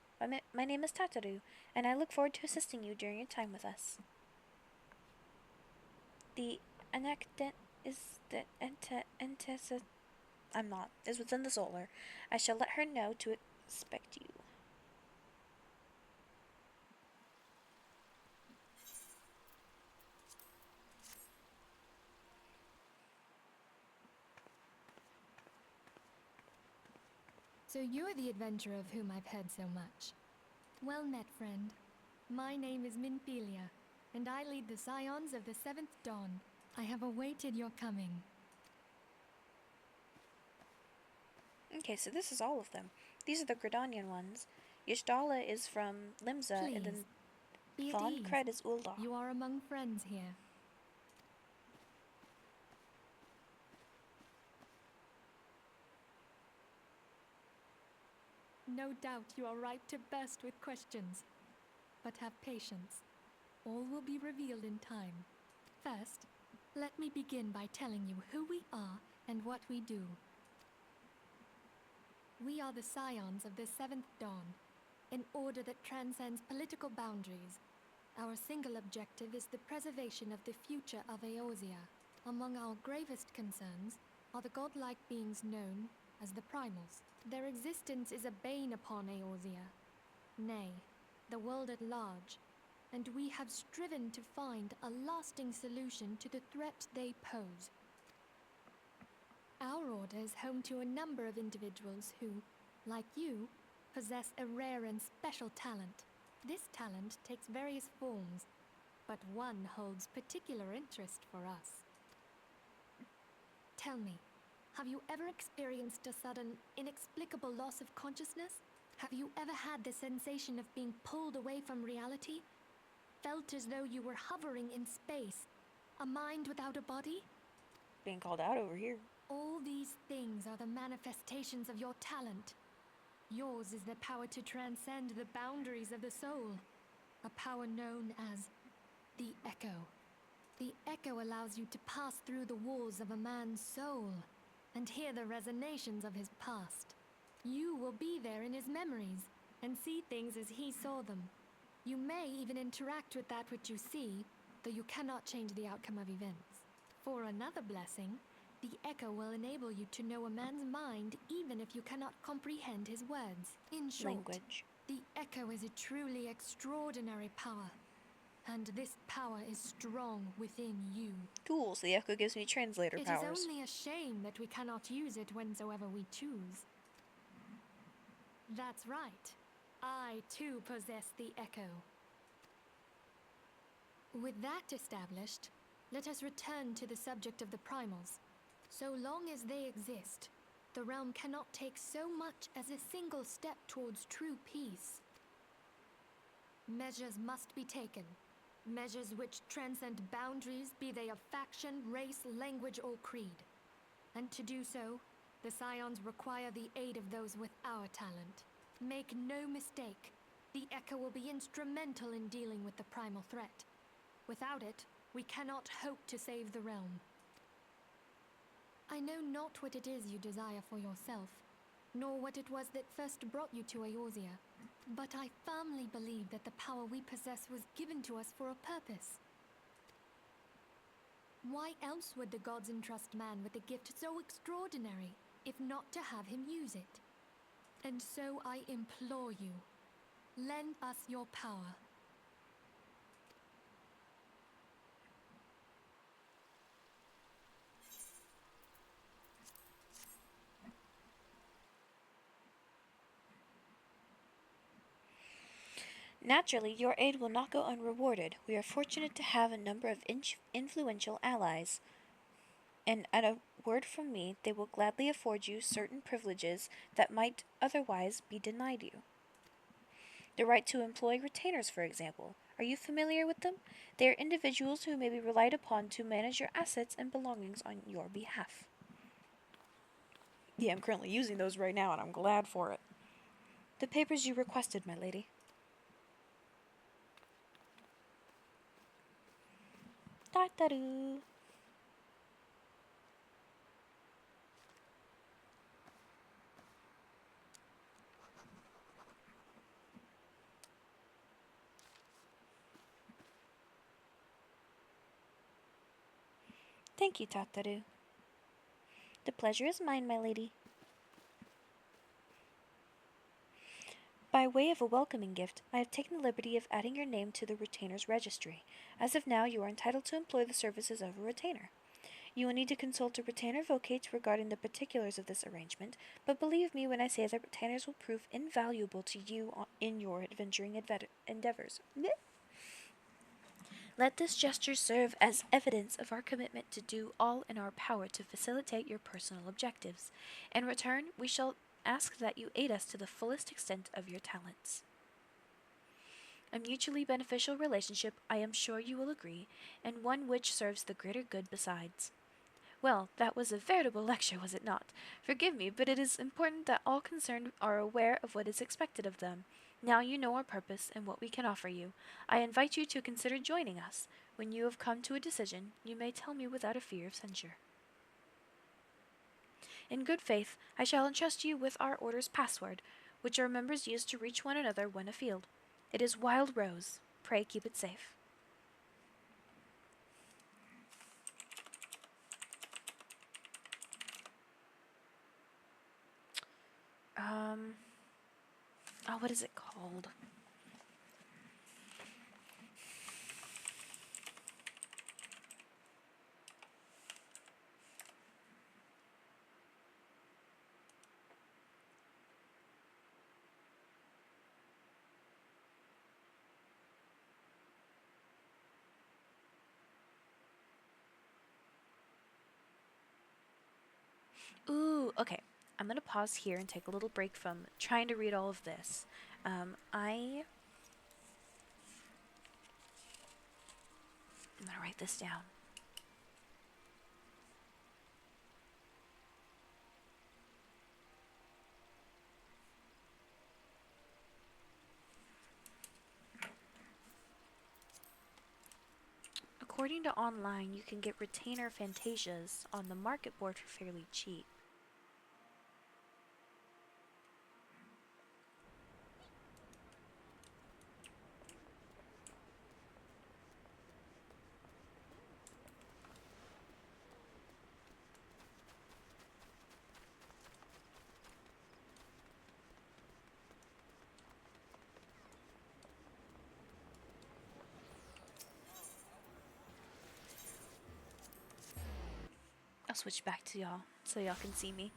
My name is Tataru, and I look forward to assisting you during your time with us. The anecdote is the is within the solar. I shall let her know to expect you. So you're the adventurer of whom I've heard so much. Well met, friend. My name is Minfilia, and I lead the Scions of the Seventh Dawn. I have awaited your coming. Okay, so this is all of them. These are the Gridanian ones. Yshdala is from Limsa, Please, and then be at Von ease. Kred is Ul'dah. You are among friends here. No doubt you are ripe to burst with questions. But have patience. All will be revealed in time. First, let me begin by telling you who we are and what we do. We are the Scions of the Seventh Dawn, an order that transcends political boundaries. Our single objective is the preservation of the future of Eorzea. Among our gravest concerns are the godlike beings known as the Primals. Their existence is a bane upon Eorzea, nay, the world at large, and we have striven to find a lasting solution to the threat they pose. Our order is home to a number of individuals who, like you, possess a rare and special talent. This talent takes various forms, but one holds particular interest for us. Tell me, have you ever experienced a sudden, inexplicable loss of consciousness? Have you ever had the sensation of being pulled away from reality? Felt as though you were hovering in space, a mind without a body? Being called out over here. All these things are the manifestations of your talent. Yours is the power to transcend the boundaries of the soul, a power known as the Echo. The Echo allows you to pass through the walls of a man's soul and hear the resonations of his past. You will be there in his memories and see things as he saw them. You may even interact with that which you see, though you cannot change the outcome of events. For another blessing, the echo will enable you to know a man's mind even if you cannot comprehend his words. In short, Language. the echo is a truly extraordinary power, and this power is strong within you. Cool, so the echo gives me translator It powers. is only a shame that we cannot use it whensoever we choose. That's right. I too possess the echo. With that established, let us return to the subject of the primals. So long as they exist, the realm cannot take so much as a single step towards true peace. Measures must be taken. Measures which transcend boundaries, be they of faction, race, language, or creed. And to do so, the Scions require the aid of those with our talent. Make no mistake, the Echo will be instrumental in dealing with the primal threat. Without it, we cannot hope to save the realm. I know not what it is you desire for yourself, nor what it was that first brought you to Eorzea, but I firmly believe that the power we possess was given to us for a purpose. Why else would the gods entrust man with a gift so extraordinary, if not to have him use it? And so I implore you, lend us your power. Naturally, your aid will not go unrewarded. We are fortunate to have a number of influential allies, and at a word from me, they will gladly afford you certain privileges that might otherwise be denied you. The right to employ retainers, for example. Are you familiar with them? They are individuals who may be relied upon to manage your assets and belongings on your behalf. Yeah, I'm currently using those right now, and I'm glad for it. The papers you requested, my lady. Ta-da-doo. Thank you, Tataru. The pleasure is mine, my lady. By way of a welcoming gift, I have taken the liberty of adding your name to the retainer's registry. As of now, you are entitled to employ the services of a retainer. You will need to consult a retainer vocate regarding the particulars of this arrangement, but believe me when I say that retainers will prove invaluable to you in your adventuring endeavors. Let this gesture serve as evidence of our commitment to do all in our power to facilitate your personal objectives. In return, we shall ask that you aid us to the fullest extent of your talents. A mutually beneficial relationship, I am sure you will agree, and one which serves the greater good besides. Well, that was a veritable lecture, was it not? Forgive me, but it is important that all concerned are aware of what is expected of them. Now you know our purpose and what we can offer you. I invite you to consider joining us. When you have come to a decision, you may tell me without a fear of censure. In good faith, I shall entrust you with our order's password, which our members use to reach one another when afield. It is Wild Rose. Pray keep it safe. Oh, what is it called? Ooh, okay. I'm going to pause here and take a little break from trying to read all of this. I'm going to write this down. According to online, you can get retainer fantasias on the market board for fairly cheap. I'll switch back to y'all so y'all can see me.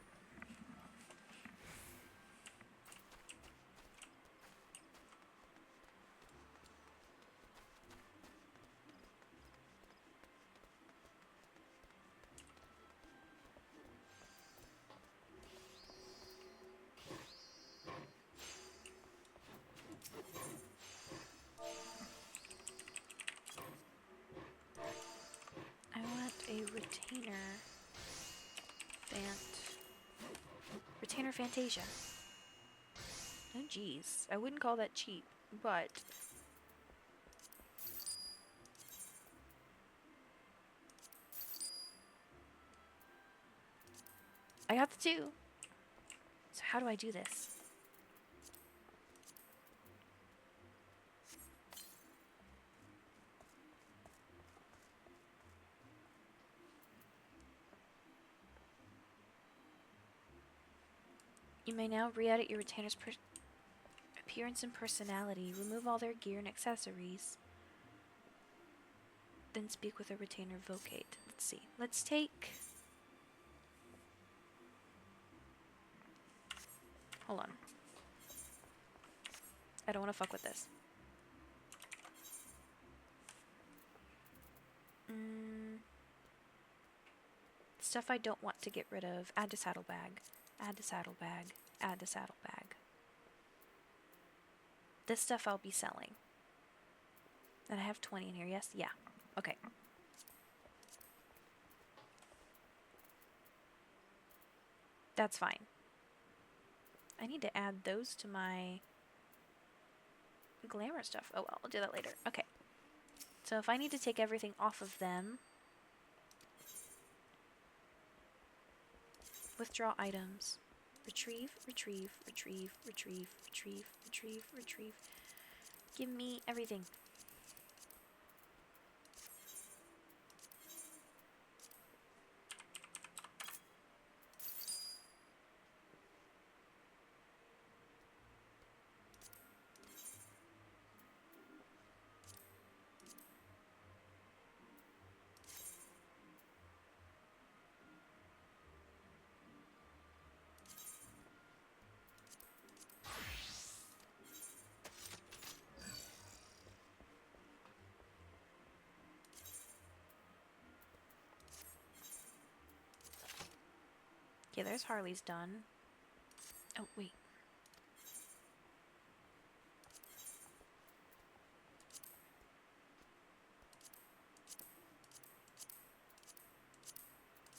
I want a retainer. Retainer Fantasia. Oh geez, I wouldn't call that cheap, but I got the two. So how do I do this? You may now re-edit your retainer's appearance and personality. Remove all their gear and accessories. Then speak with a retainer vocate. Let's see. Let's take... Hold on. I don't want to fuck with this. Stuff I don't want to get rid of. Add to saddlebag. Add to saddlebag. Add to saddlebag. This stuff I'll be selling. And I have 20 in here, yes? Yeah. Okay. That's fine. I need to add those to my glamour stuff. Oh well, I'll do that later. Okay. So if I need to take everything off of them, withdraw items, retrieve, retrieve, retrieve, retrieve, retrieve, retrieve, retrieve. Give me everything. Okay, there's Harley's done. Oh, wait.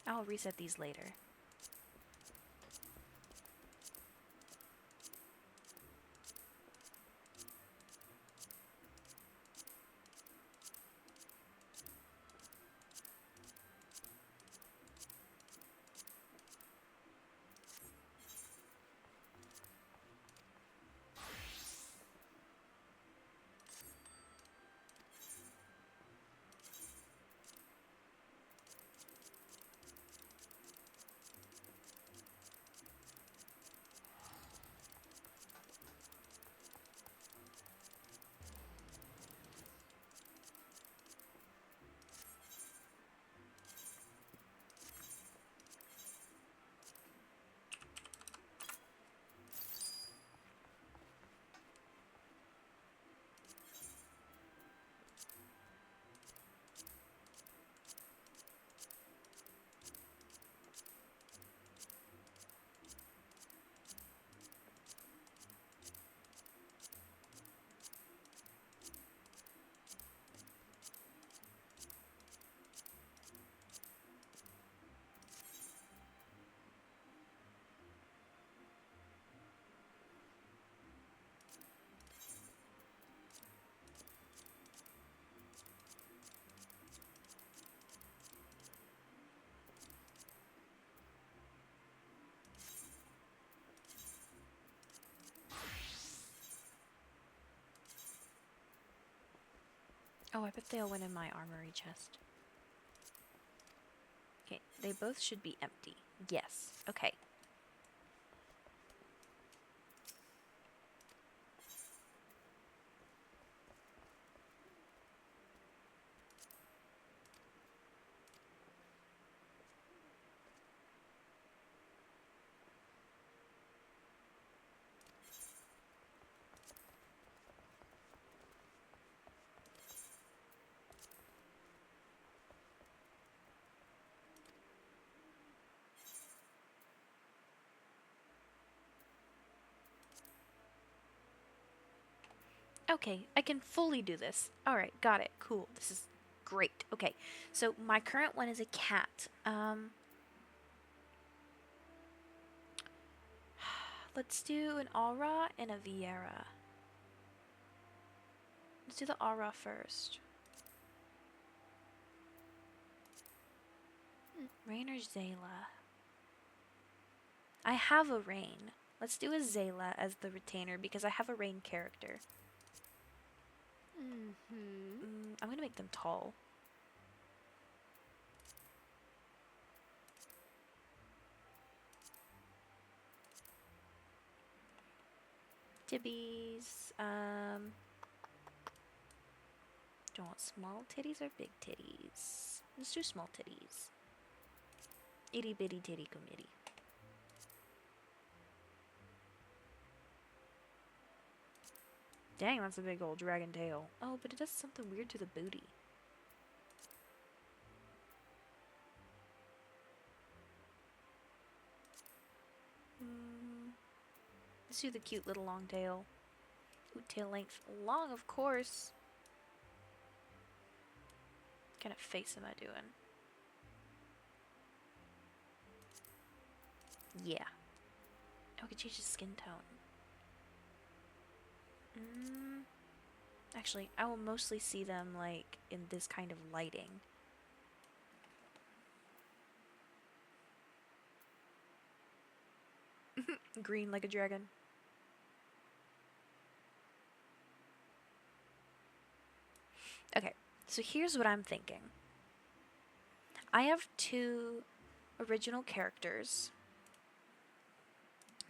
I'll reset these later. Oh, I bet they all went in my armory chest. Okay, they both should be empty. Yes. Okay. Okay, I can fully do this. Alright, got it. Cool. This is great. Okay, so my current one is a cat. Let's do an Aura and a Viera. Let's do the Aura first. Rain or Zayla? I have a Rain. Let's do a Zayla as the retainer because I have a Rain character. I'm gonna make them tall. Tibbies. Do you want small titties or big titties? Let's do small titties. Itty bitty titty committee. Dang, that's a big old dragon tail. Oh, but it does something weird to the booty. Let's do the cute little long tail. Ooh, tail length long, of course. What kind of face am I doing? Yeah. Oh, I could change his skin tone. Actually, I will mostly see them, like, in this kind of lighting. Green like a dragon. Okay, so here's what I'm thinking. I have 2 original characters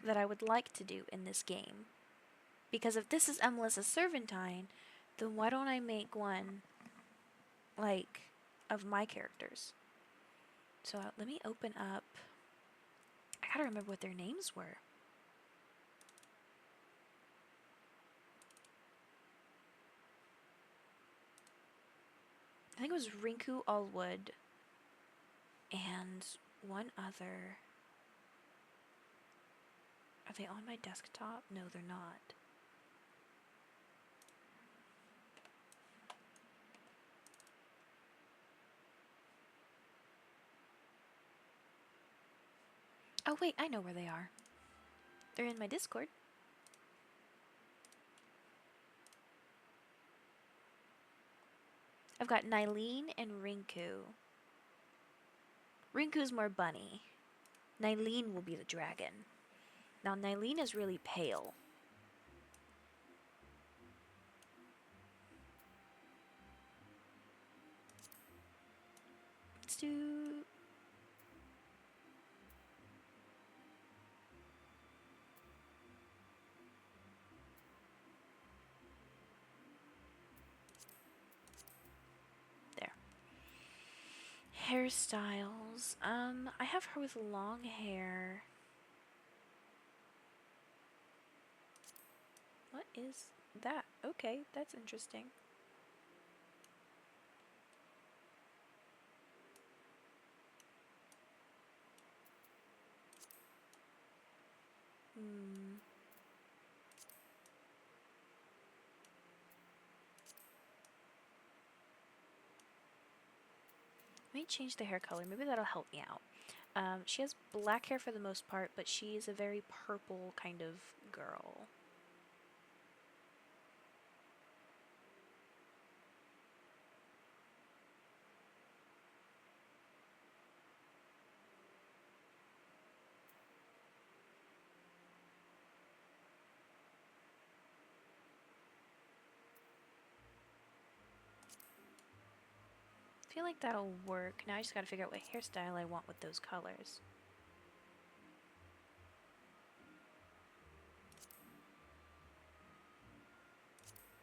that I would like to do in this game. Because if this is Emelissa Servantine, then why don't I make one, like, of my characters? So let me open up. I gotta remember what their names were. I think it was Rinku Allwood and one other. Are they on my desktop? No, they're not. Oh wait, I know where they are. They're in my Discord. I've got Nylene and Rinku. Rinku's more bunny. Nylene will be the dragon. Now Nylene is really pale. Let's do... There. Hairstyles. I have her with long hair. What is that? Okay, that's interesting. Let me change the hair color. Maybe that'll help me out. She has black hair for the most part, but she's a very purple kind of girl. I feel like that'll work. Now I just gotta figure out what hairstyle I want with those colors.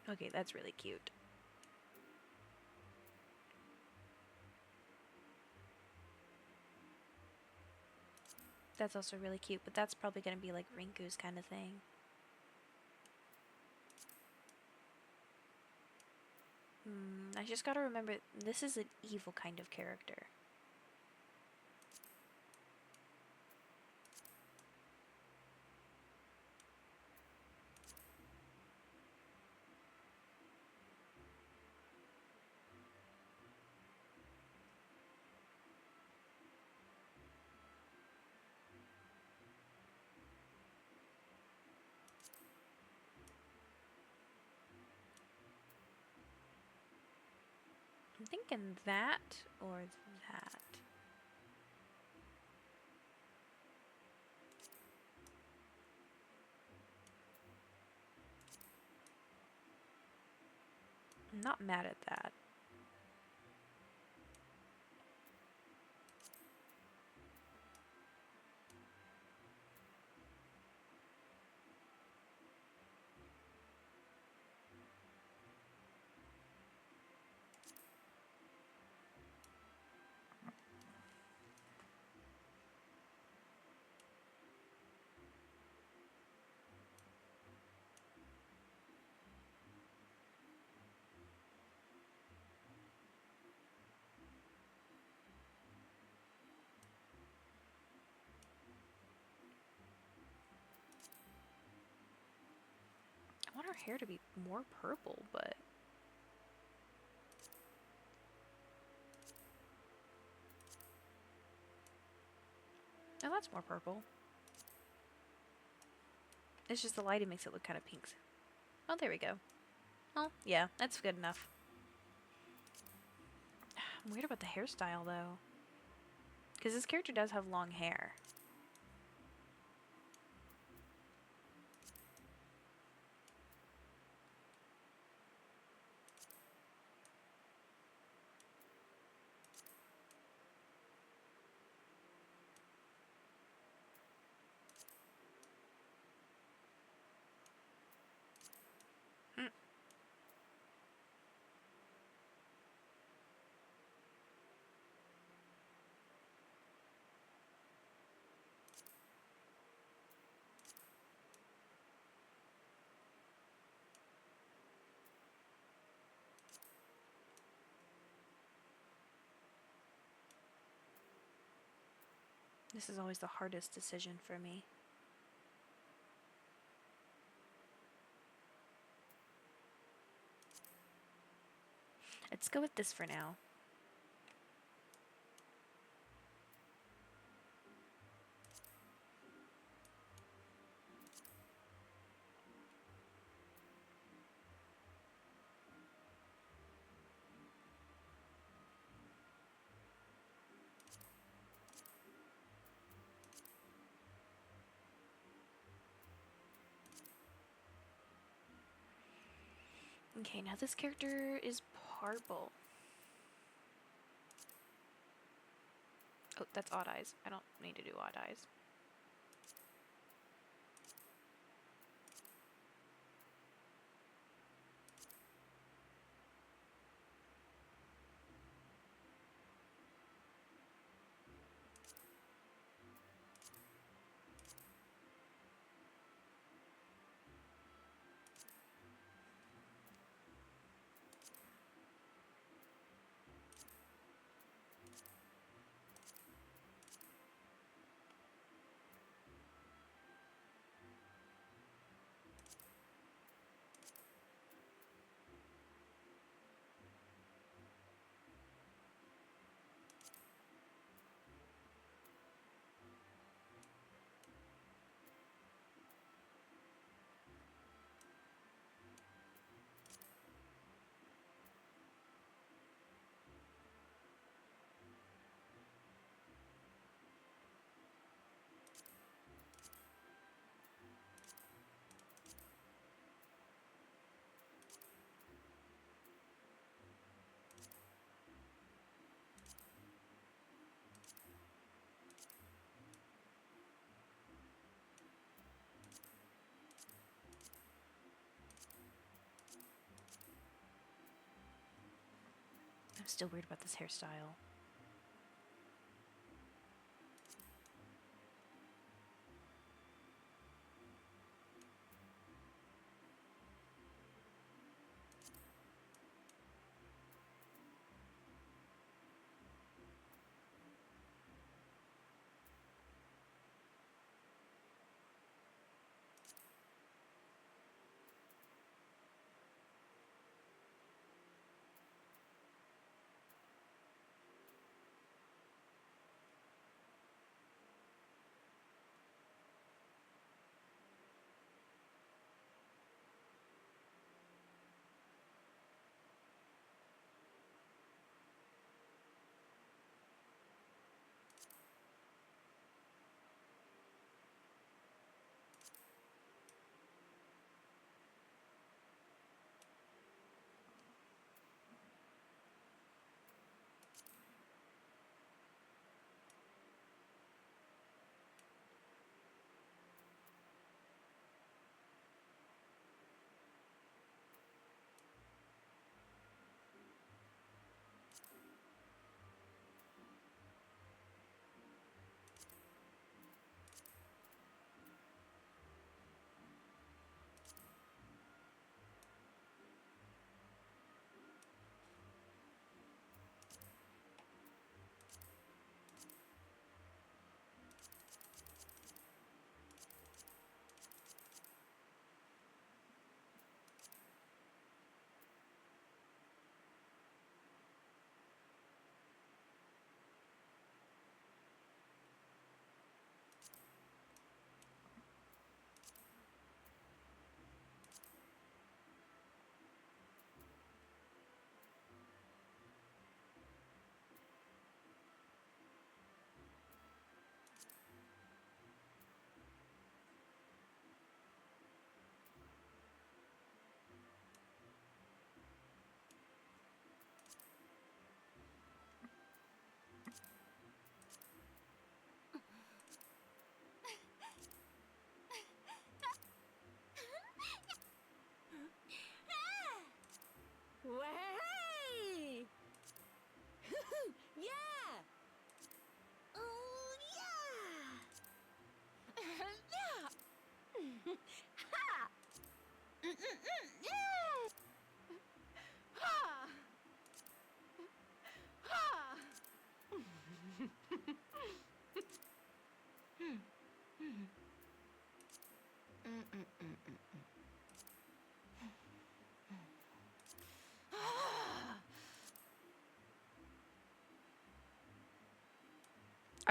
Okay, that's really cute. That's also really cute, but that's probably gonna be like Rinku's kind of thing. I just gotta remember, this is an evil kind of character. thinking that or that. I'm not mad at that. I want her hair to be more purple, but... Oh, that's more purple. It's just the lighting makes it look kind of pink. Oh, there we go. Oh, yeah, that's good enough. I'm weird about the hairstyle, though. Because this character does have long hair. This is always the hardest decision for me. Let's go with this for now. Okay, now this character is purple. Oh, that's odd eyes. I don't need to do odd eyes. I'm still weird about this hairstyle.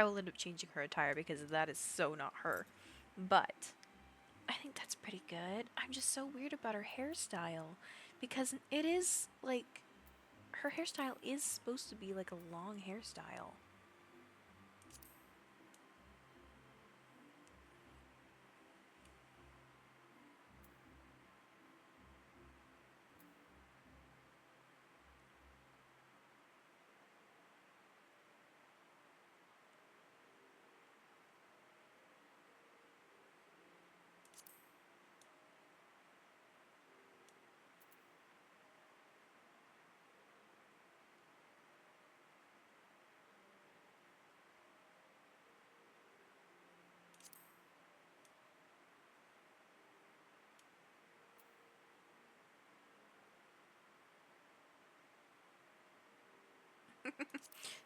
I will end up changing her attire because that is so not her. But I think that's pretty good. I'm just so weird about her hairstyle because it is like her hairstyle is supposed to be like a long hairstyle.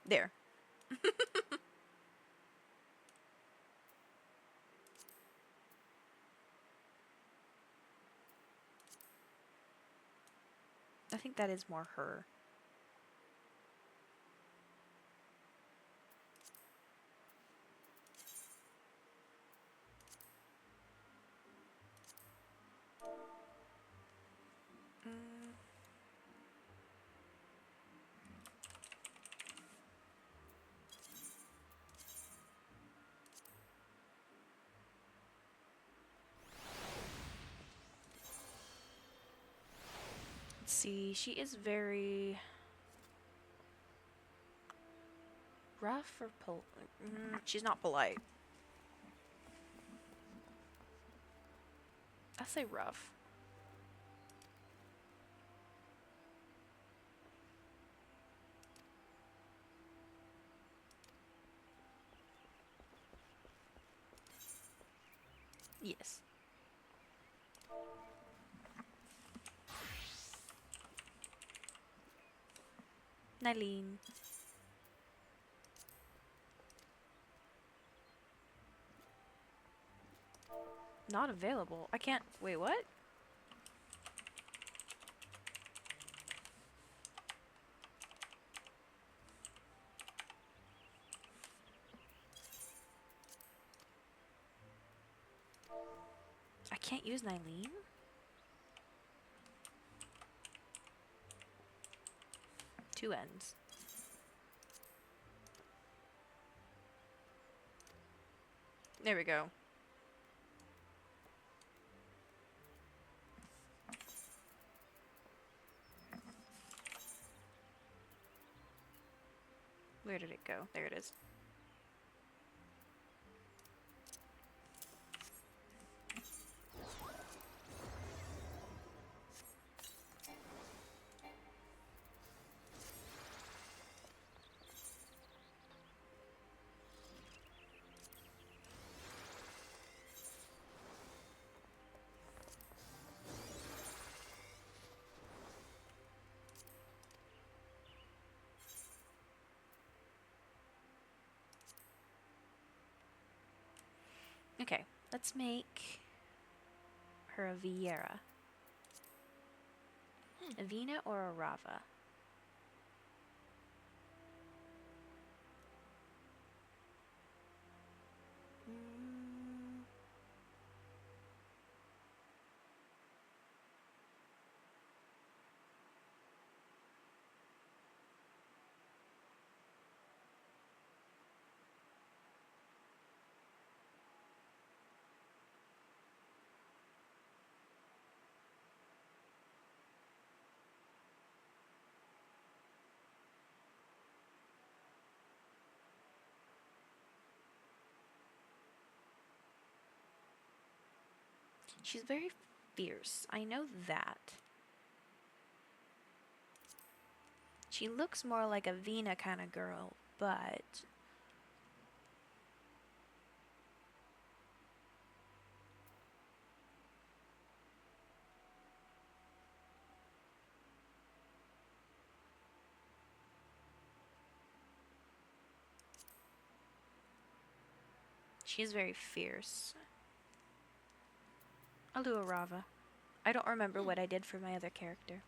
There. I think that is more her. Mm. Let's see, she is very rough or she's not polite. I say rough. Yes. Nylene. Not available. I can't. Wait, what? I can't use Nylene? Two ends. There we go. Where did it go? There it is. Okay, let's make her a Viera. A Vina or a Rava? She's very fierce. I know that. She looks more like a Vina kind of girl, but she's very fierce. I'll do a Rava. I don't remember what I did for my other character.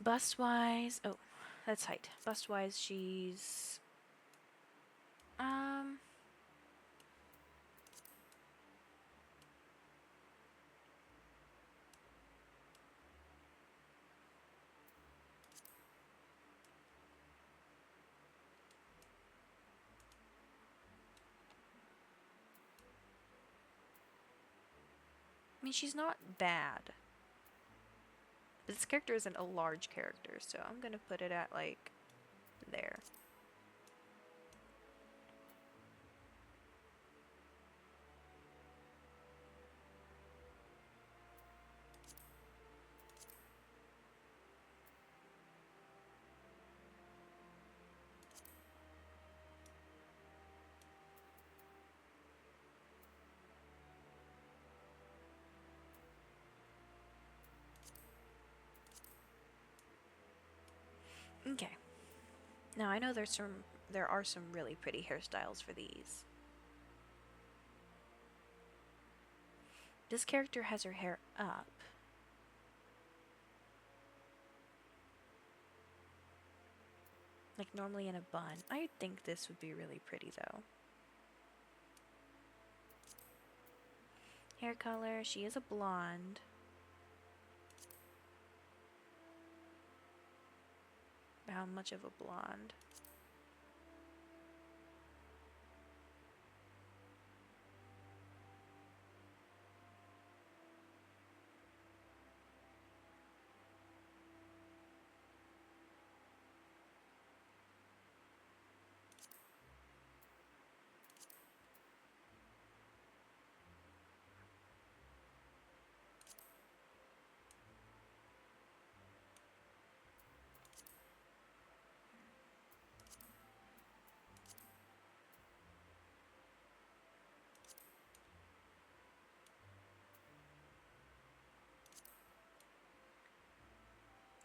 Bust-wise... Oh, that's height. Bust-wise, she's I mean, she's not bad. But this character isn't a large character, so I'm gonna put it at, like, there. Okay. Now I know there are some really pretty hairstyles for these. This character has her hair up. Like normally in a bun. I think this would be really pretty though. Hair color, she is a blonde. How much of a blonde?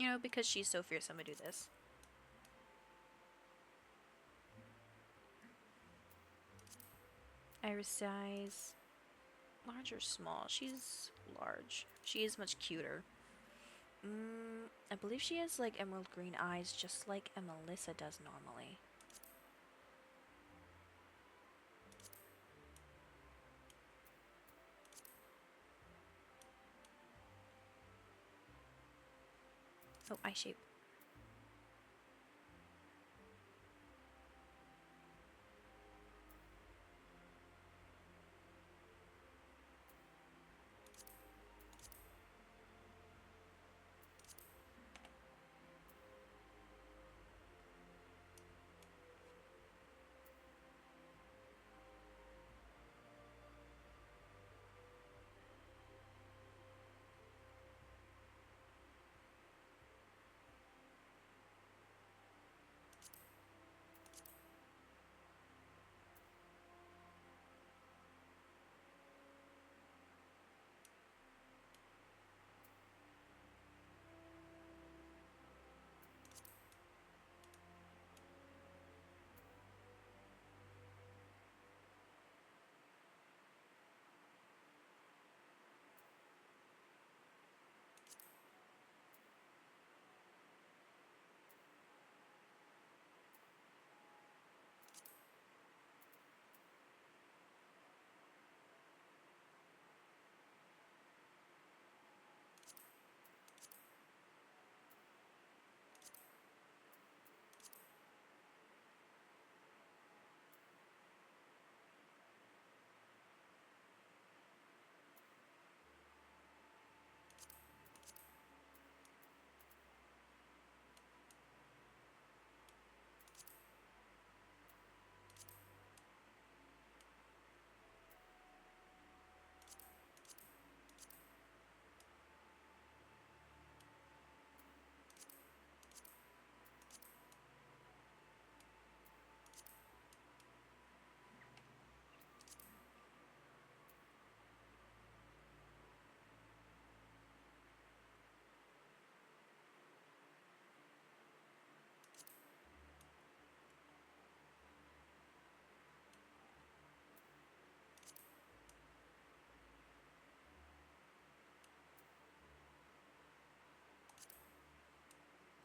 You know, because she's so fierce, I'm gonna do this. Iris size. Large or small? She's large. She is much cuter. I believe she has like emerald green eyes, just like Melissa does normally. Oh, eye shape.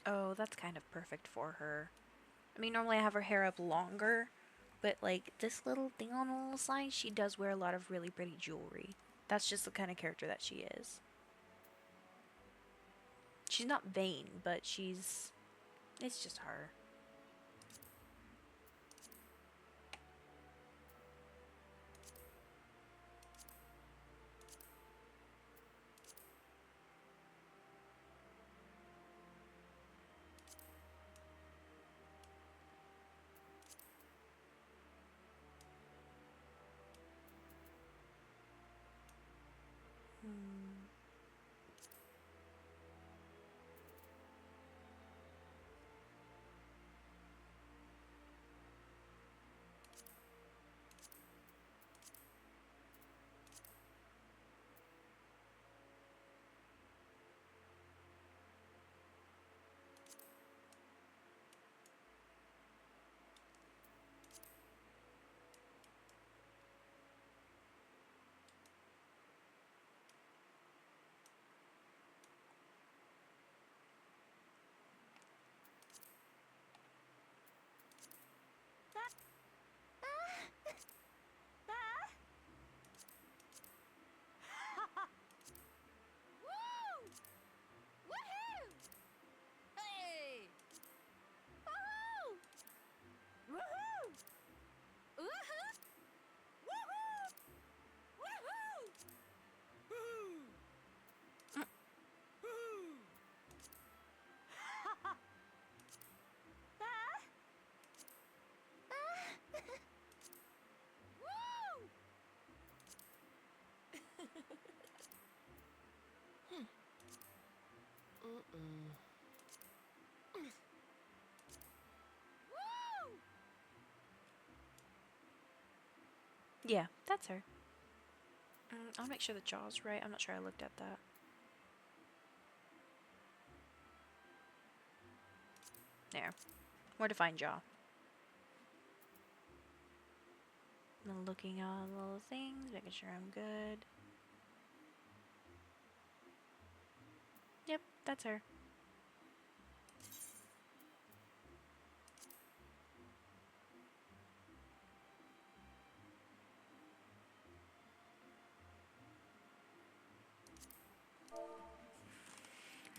Oh, that's kind of perfect for her. I mean, normally I have her hair up longer, but like this little thing on the little side, she does wear a lot of really pretty jewelry. That's just the kind of character that she is. She's not vain, but it's just her. Yeah, that's her. I'll make sure the jaw's right. I'm not sure I looked at that. There. Where to find jaw. I'm looking at all the little things, making sure I'm good. Yep, that's her.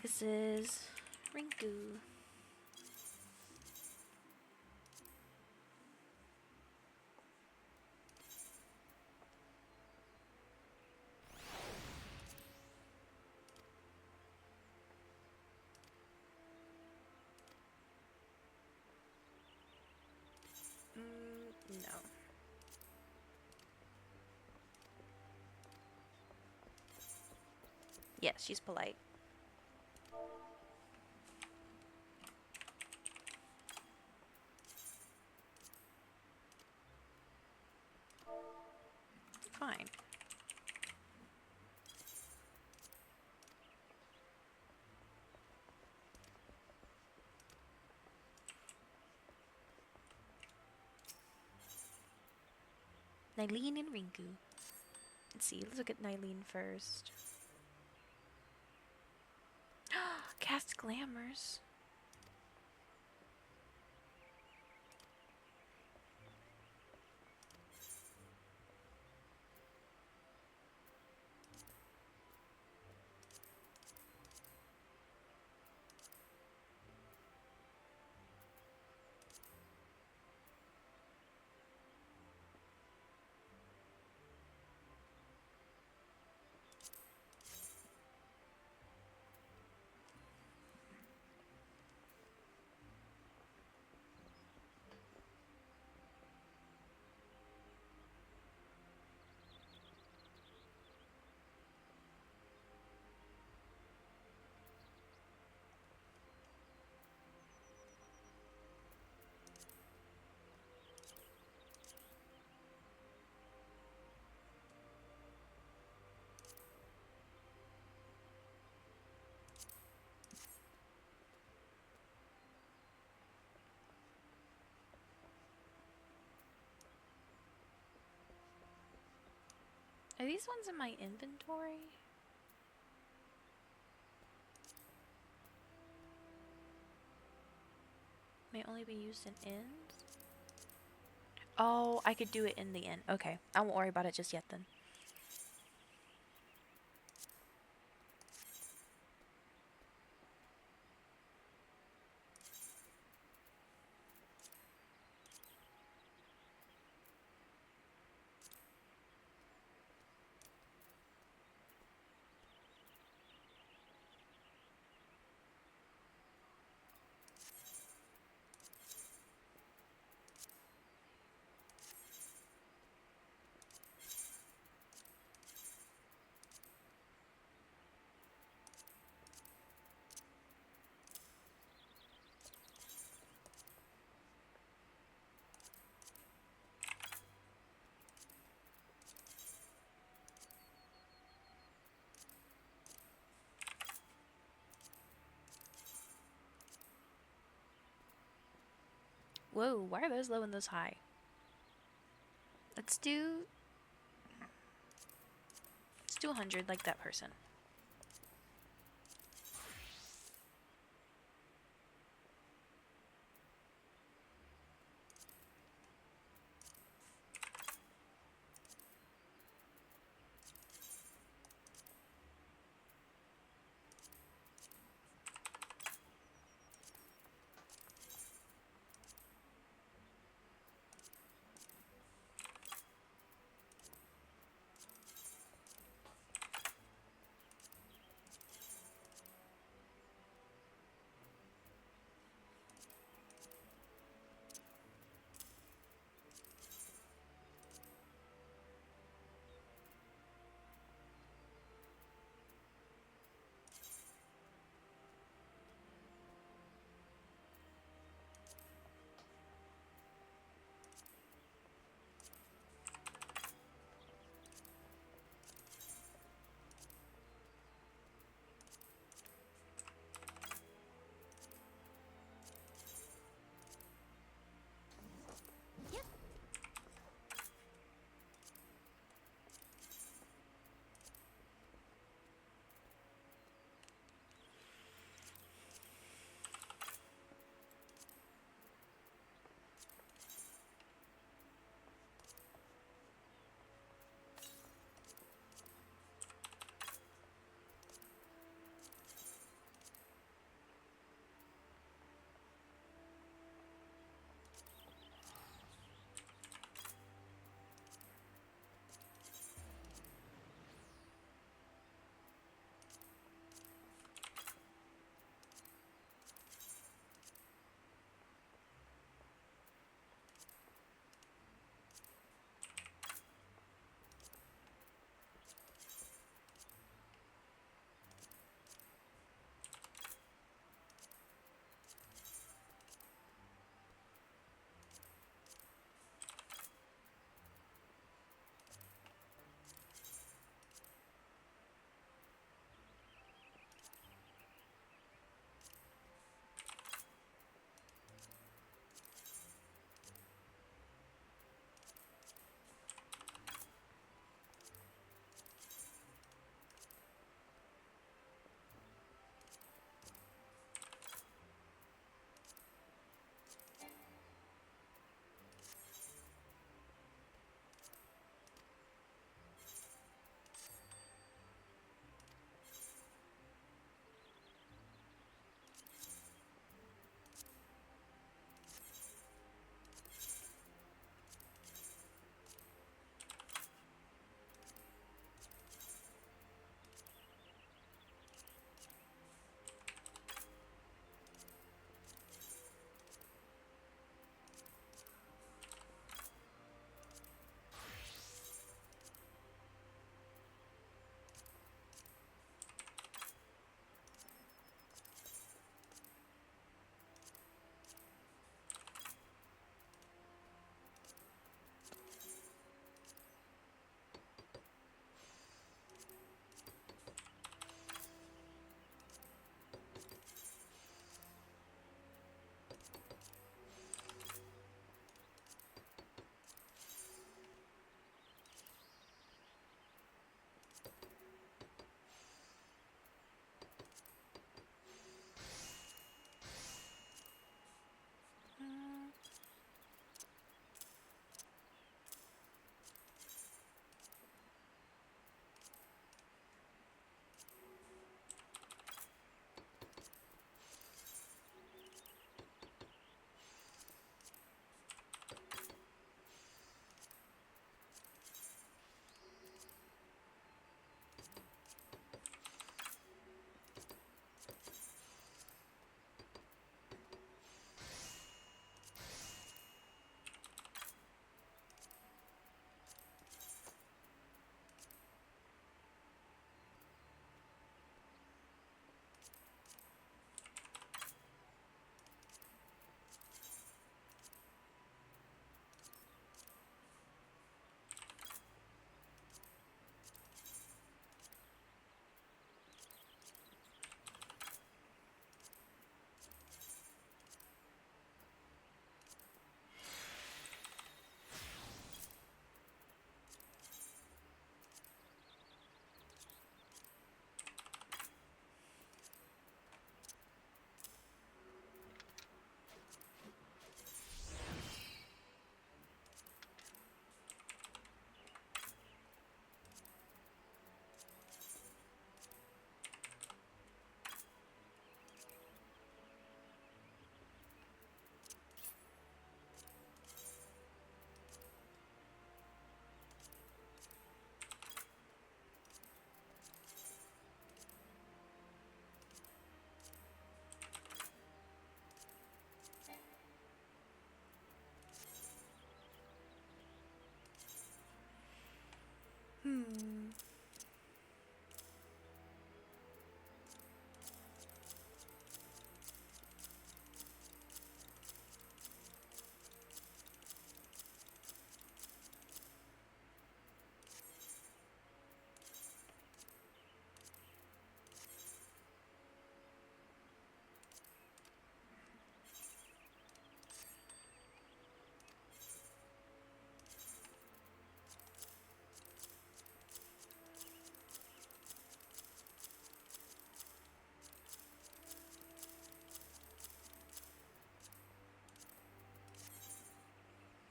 This is Rinku. No. Yes, she's polite. Fine. Nylene and Rinku. Let's see, let's look at Nylene first. Cast Glamours. Are these ones in my inventory? May only be used in inns? Oh, I could do it in the inn. Okay, I won't worry about it just yet then. Whoa, why are those low and those high? Let's do 100 like that person.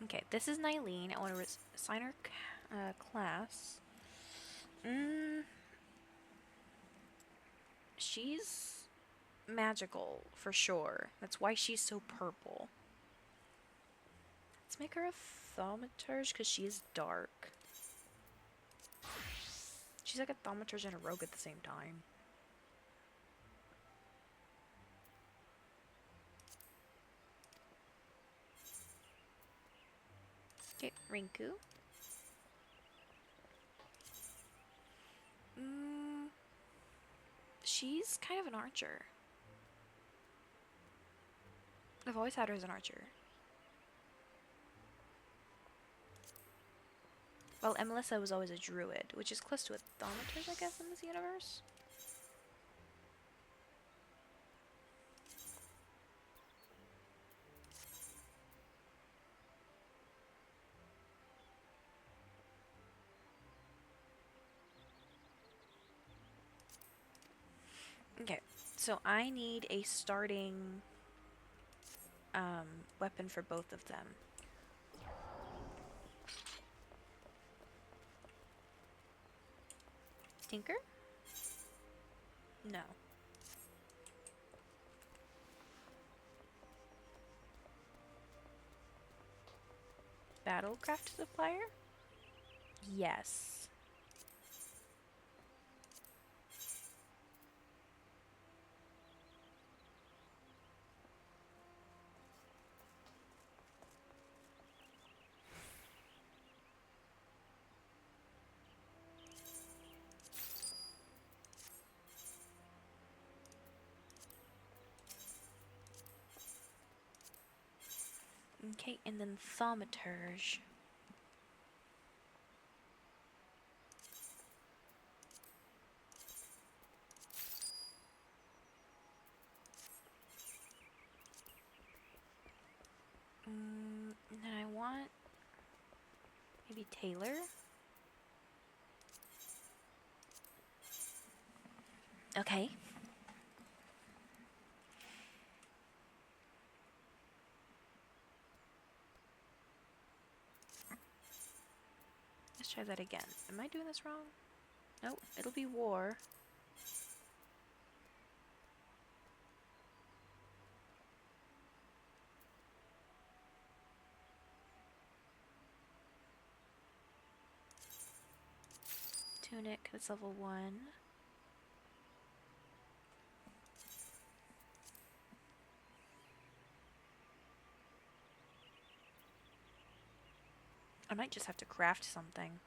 Okay, this is Nylene. I want to assign her class. She's magical for sure. That's why she's so purple. Let's make her a thaumaturge because she is dark. She's like a thaumaturge and a rogue at the same time. Okay, Rinku. She's kind of an archer. I've always had her as an archer. Well, Emelissa was always a druid, which is close to a thaumaturge, I guess, in this universe. Okay, so I need a starting weapon for both of them. Tinker? No. Battlecraft supplier? Yes. Okay, and then thaumaturge. And then I want maybe Taylor. Okay. Let's try that again. Am I doing this wrong? Nope, it'll be war. Tunic, that's level 1. I might just have to craft something.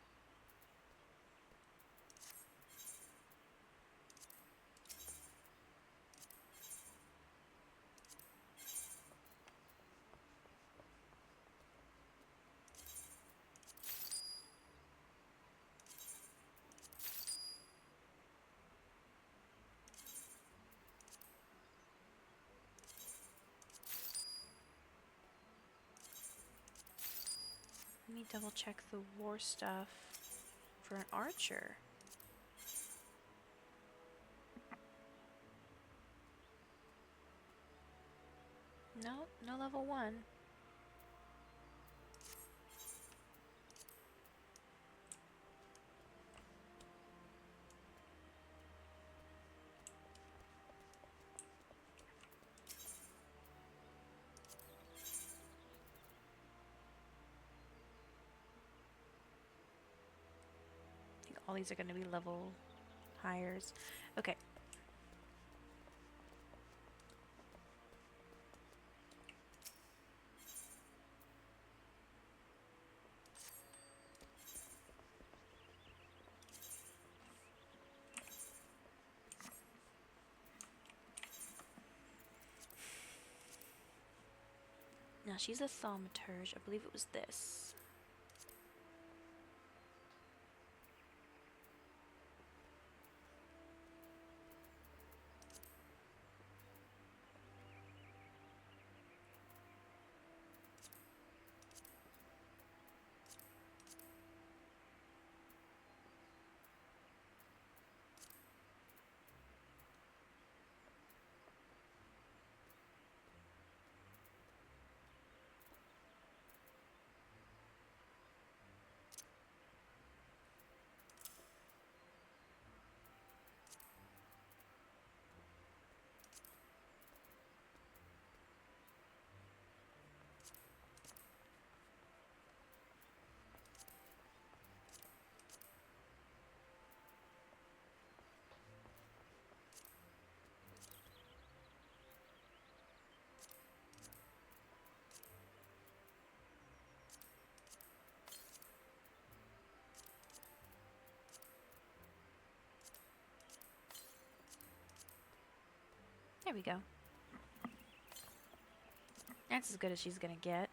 Let me double check the war stuff for an archer. No, no level 1. I think all these are going to be level hires. Okay. Now she's a thaumaturge. I believe it was this. There we go. That's as good as she's gonna get.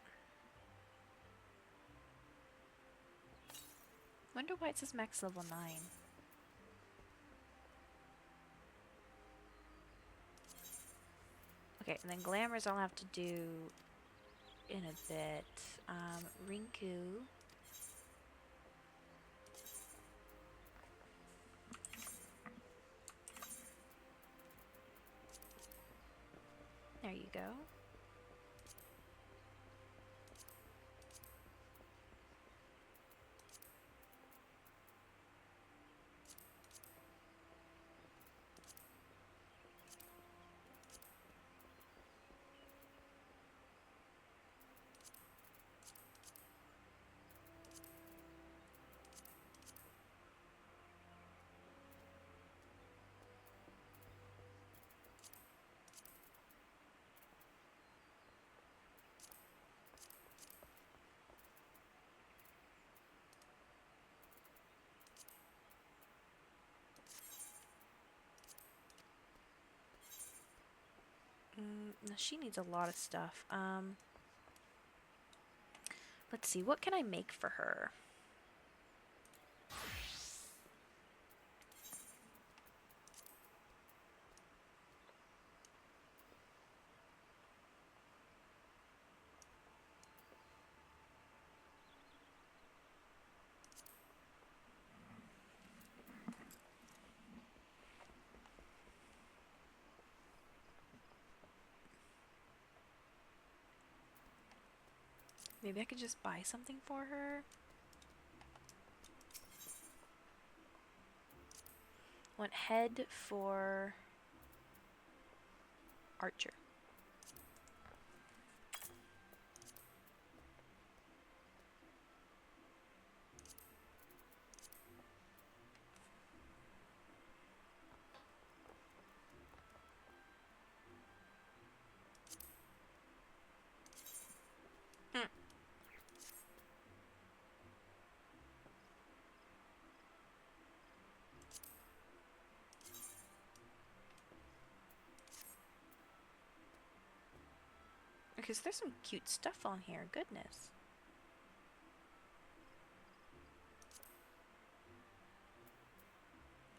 Wonder why it says max level 9. Okay, and then glamours I'll have to do in a bit. Rinku. There you go. No, she needs a lot of stuff. Let's see, what can I make for her? Maybe I could just buy something for her? Want head for Archer. Because there's some cute stuff on here, goodness.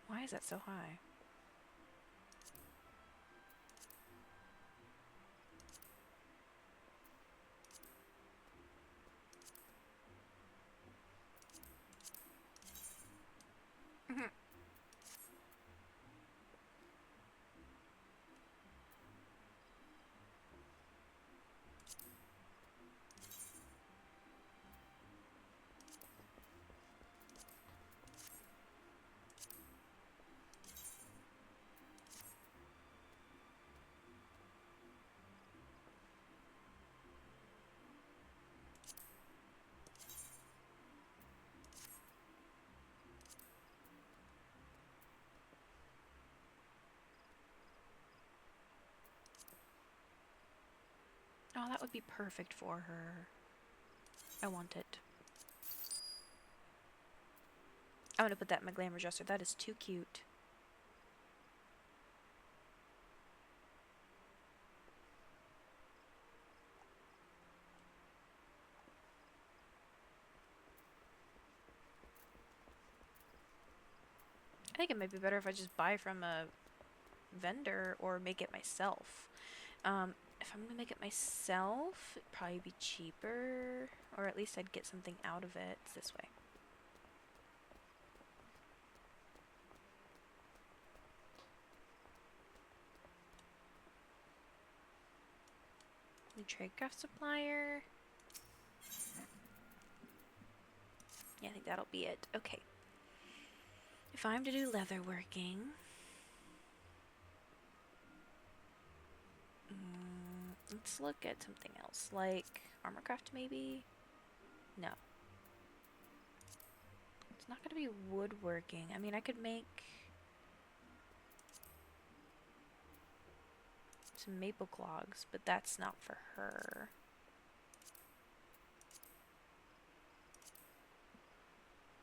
Why is that so high? Oh, that would be perfect for her. I want it. I'm gonna put that in my glamour dresser. That is too cute. I think it might be better if I just buy from a vendor or make it myself. If I'm gonna make it myself, it'd probably be cheaper, or at least I'd get something out of it. It's this way. New tradecraft supplier. Yeah, I think that'll be it. Okay. If I'm to do leather working, let's look at something else, like armorcraft maybe? No. It's not gonna be woodworking. I mean, I could make some maple clogs, but that's not for her.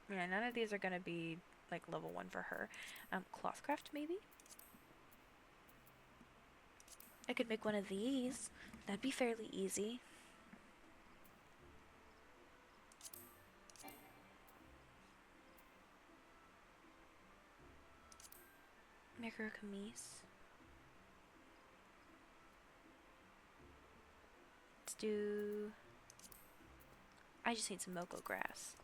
Yeah, none of these are gonna be like level 1 for her. Clothcraft maybe? I could make one of these. That'd be fairly easy. Make her a camise. Let's do... I just need some mocha grass.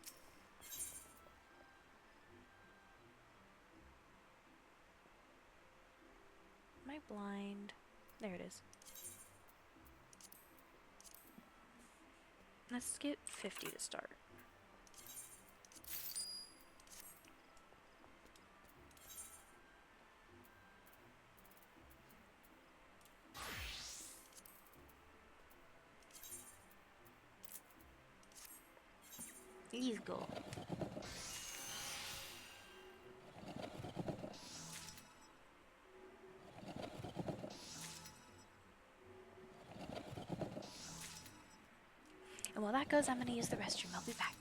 Am I blind? There it is. Let's get 50 to start. Let's go. And while that goes, I'm gonna use the restroom. I'll be back.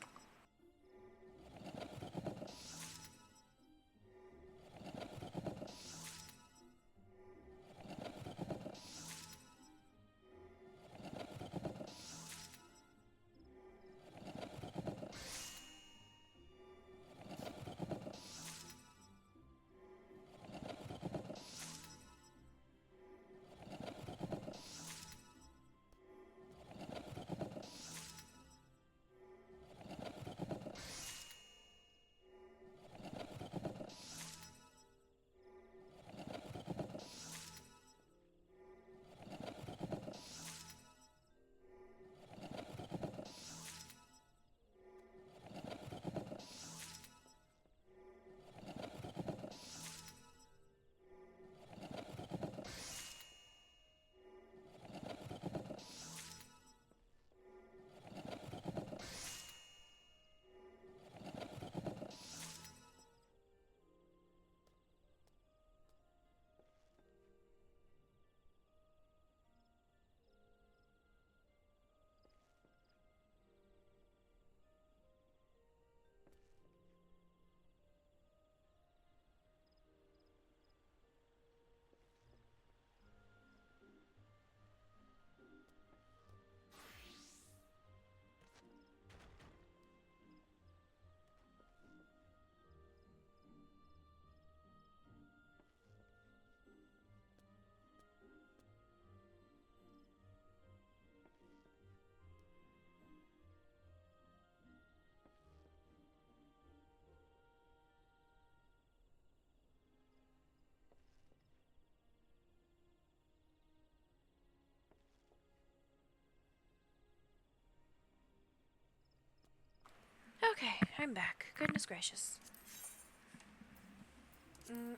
Okay, I'm back. Goodness gracious.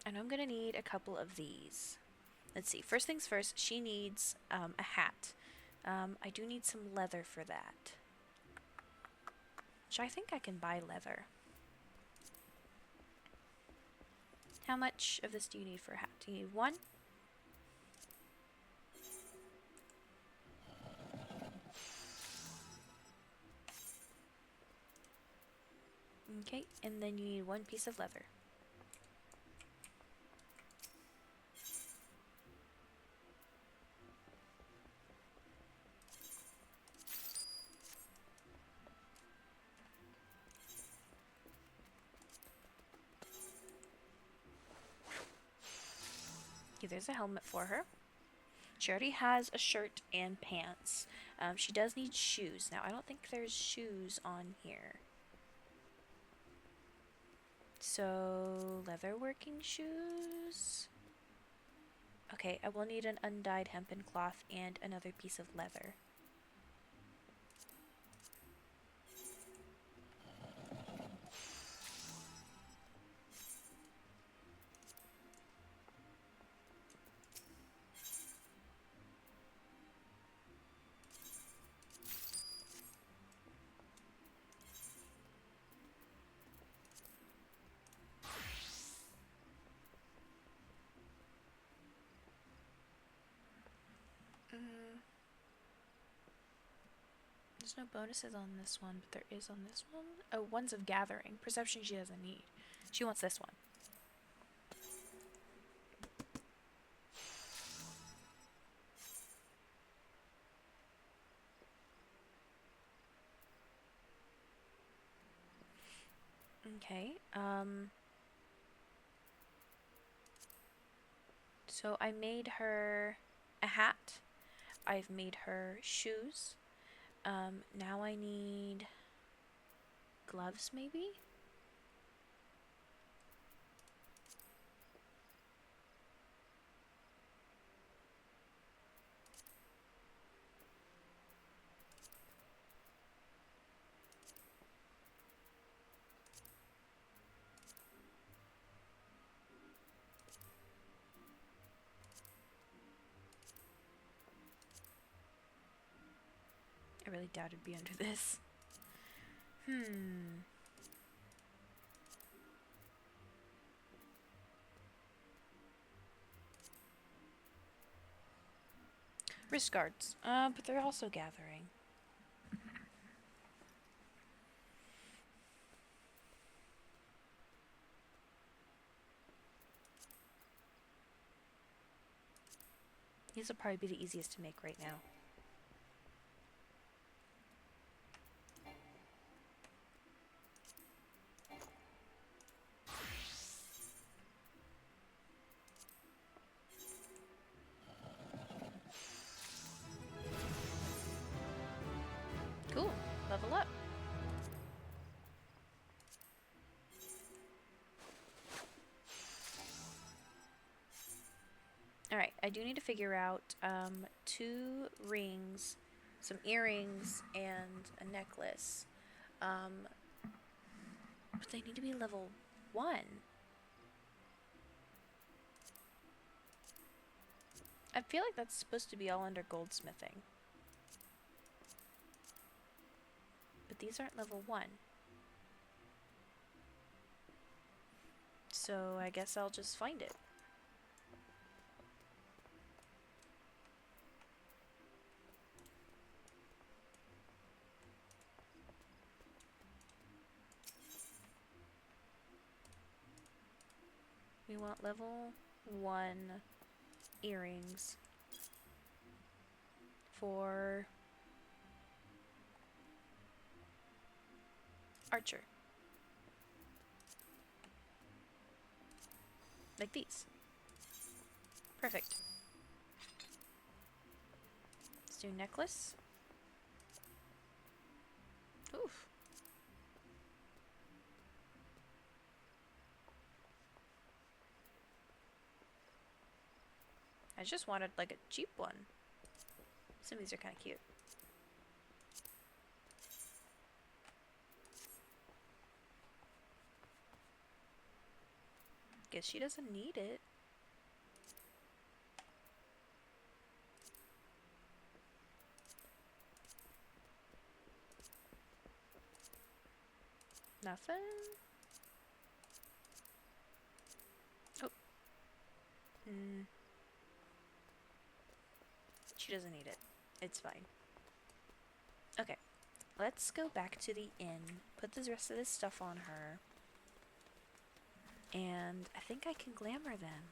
I know I'm gonna need a couple of these. Let's see. First things first, she needs a hat. I do need some leather for that. Which I think I can buy leather. How much of this do you need for a hat? Do you need one? Okay, and then you need one piece of leather. Okay, there's a helmet for her. She already has a shirt and pants. She does need shoes. Now, I don't think there's shoes on here. So, leather working shoes? Okay, I will need an undyed hempen cloth and another piece of leather. There's no bonuses on this one, but there is on this one. Oh, one's of gathering. Perception she doesn't need. She wants this one. Okay, so I made her a hat. I've made her shoes. Now I need gloves, maybe? I really doubt it'd be under this. Wrist guards. But they're also gathering. These will probably be the easiest to make right now. Cool. Level up. Alright, I do need to figure out 2 rings, some earrings, and a necklace. But they need to be level 1. I feel like that's supposed to be all under goldsmithing. But these aren't level 1. So I guess I'll just find it. We want level 1 earrings for Archer. Like these. Perfect. Let's do necklace. Oof. I just wanted like a cheap one. Some of these are kind of cute. Guess she doesn't need it. Nothing? Oh. She doesn't need it. It's fine. Okay. Let's go back to the inn. Put the rest of this stuff on her. And I think I can glamour them.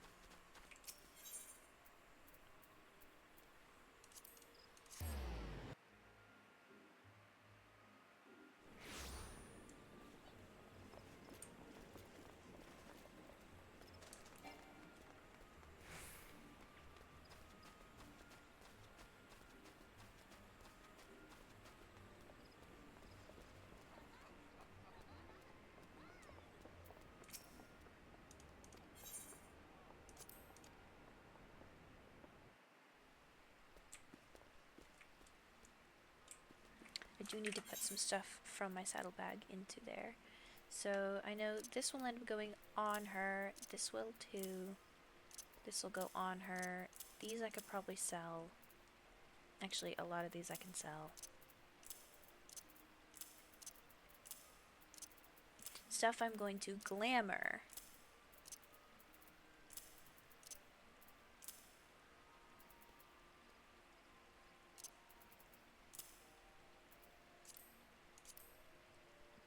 I do need to put some stuff from my saddlebag into there. So I know this will end up going on her. This will too. This will go on her. These I could probably sell. Actually, a lot of these I can sell. Stuff I'm going to glamour.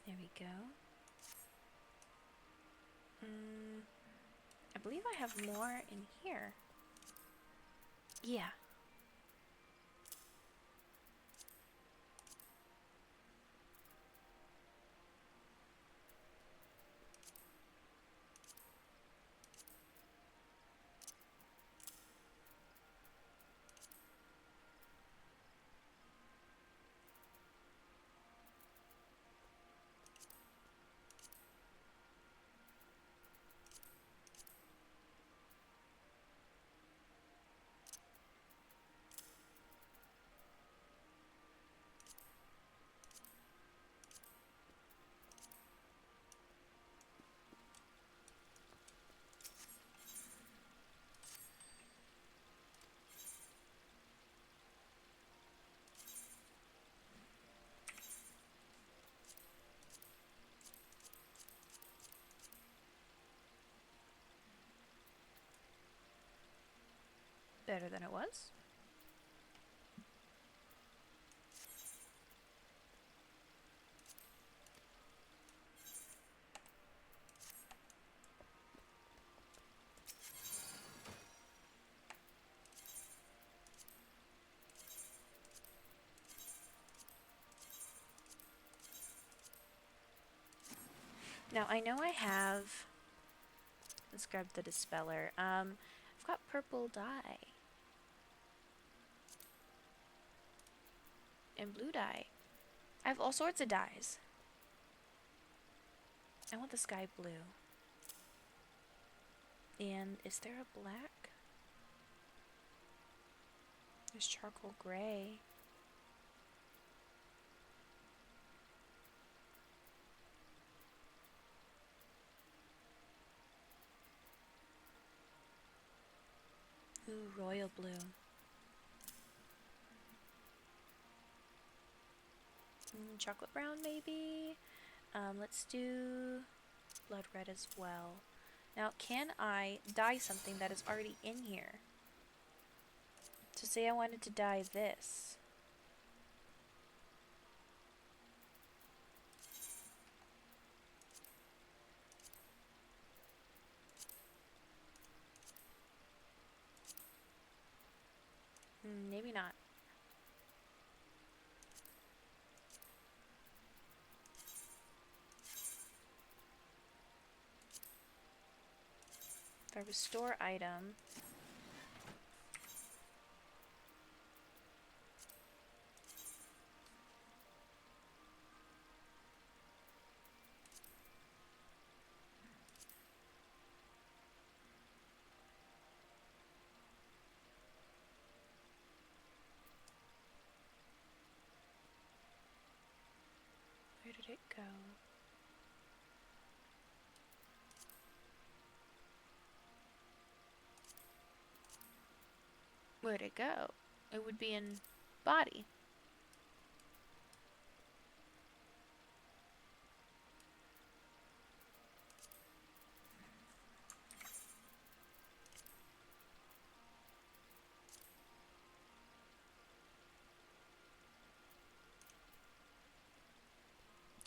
There we go. I believe I have more in here. Yeah. Better than it was. Now I know I have. Let's grab the dispeller. I've got purple dye and blue dye. I have all sorts of dyes. I want the sky blue. And is there a black? There's charcoal gray. Ooh, royal blue. Chocolate brown maybe? Let's do blood red as well. Now, can I dye something that is already in here? So say I wanted to dye this. Maybe not. If I restore item. Where did it go? Where'd it go? It would be in body.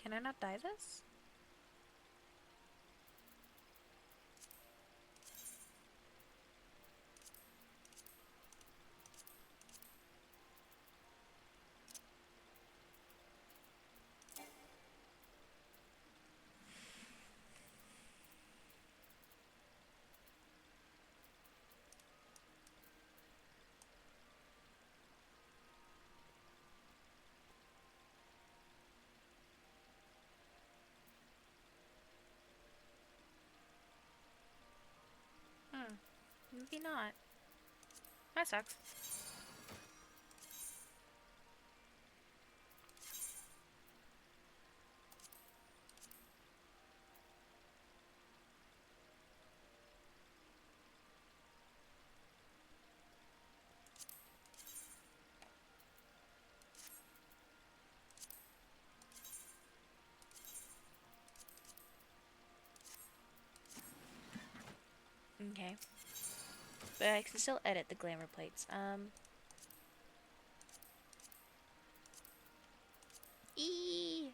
Can I not dye this? Maybe not. That sucks. Okay. But I can still edit the glamour plates. Eee!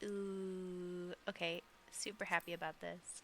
Ooh, okay. Super happy about this.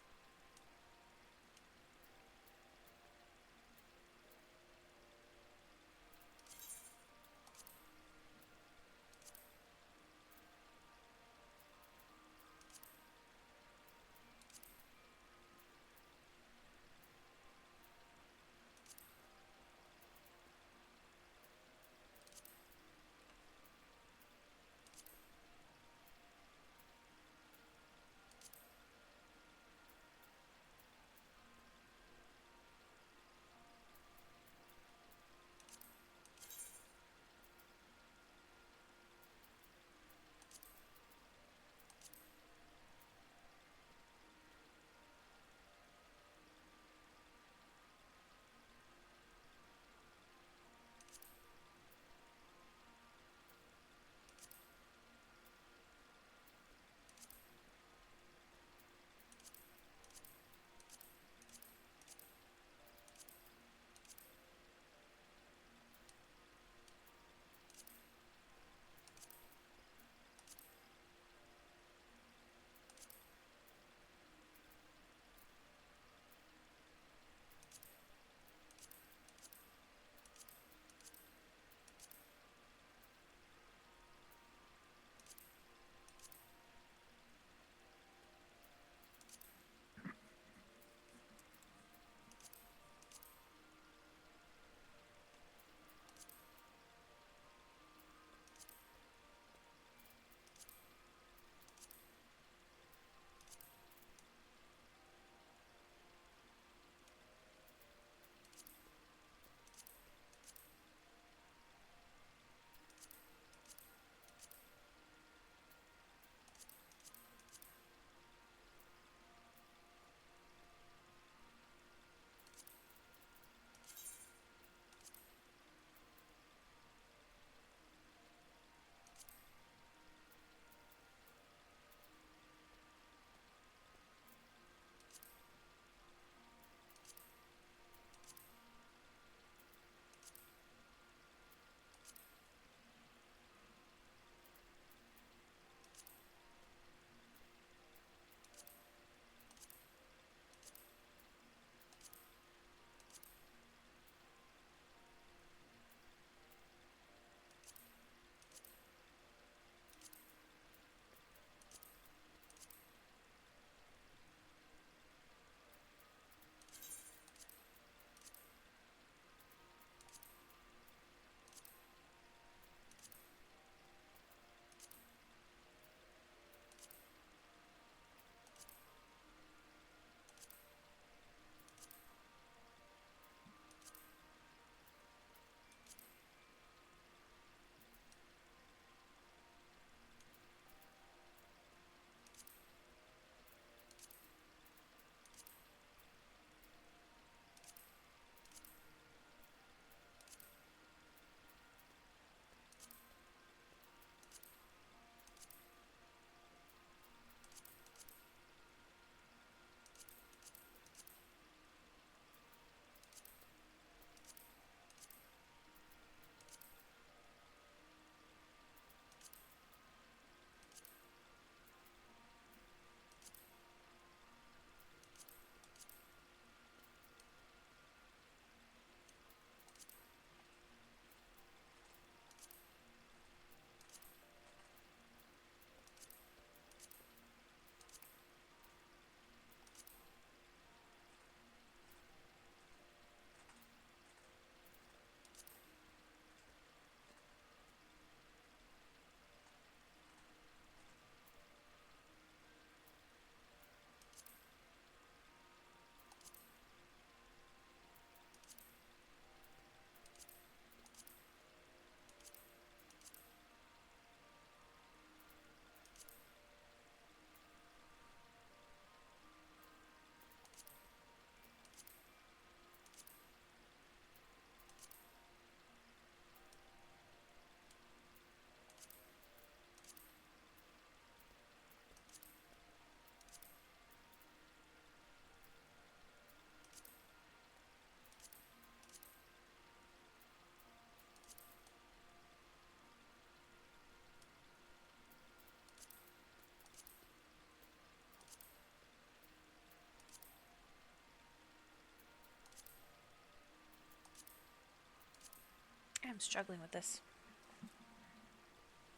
I'm struggling with this.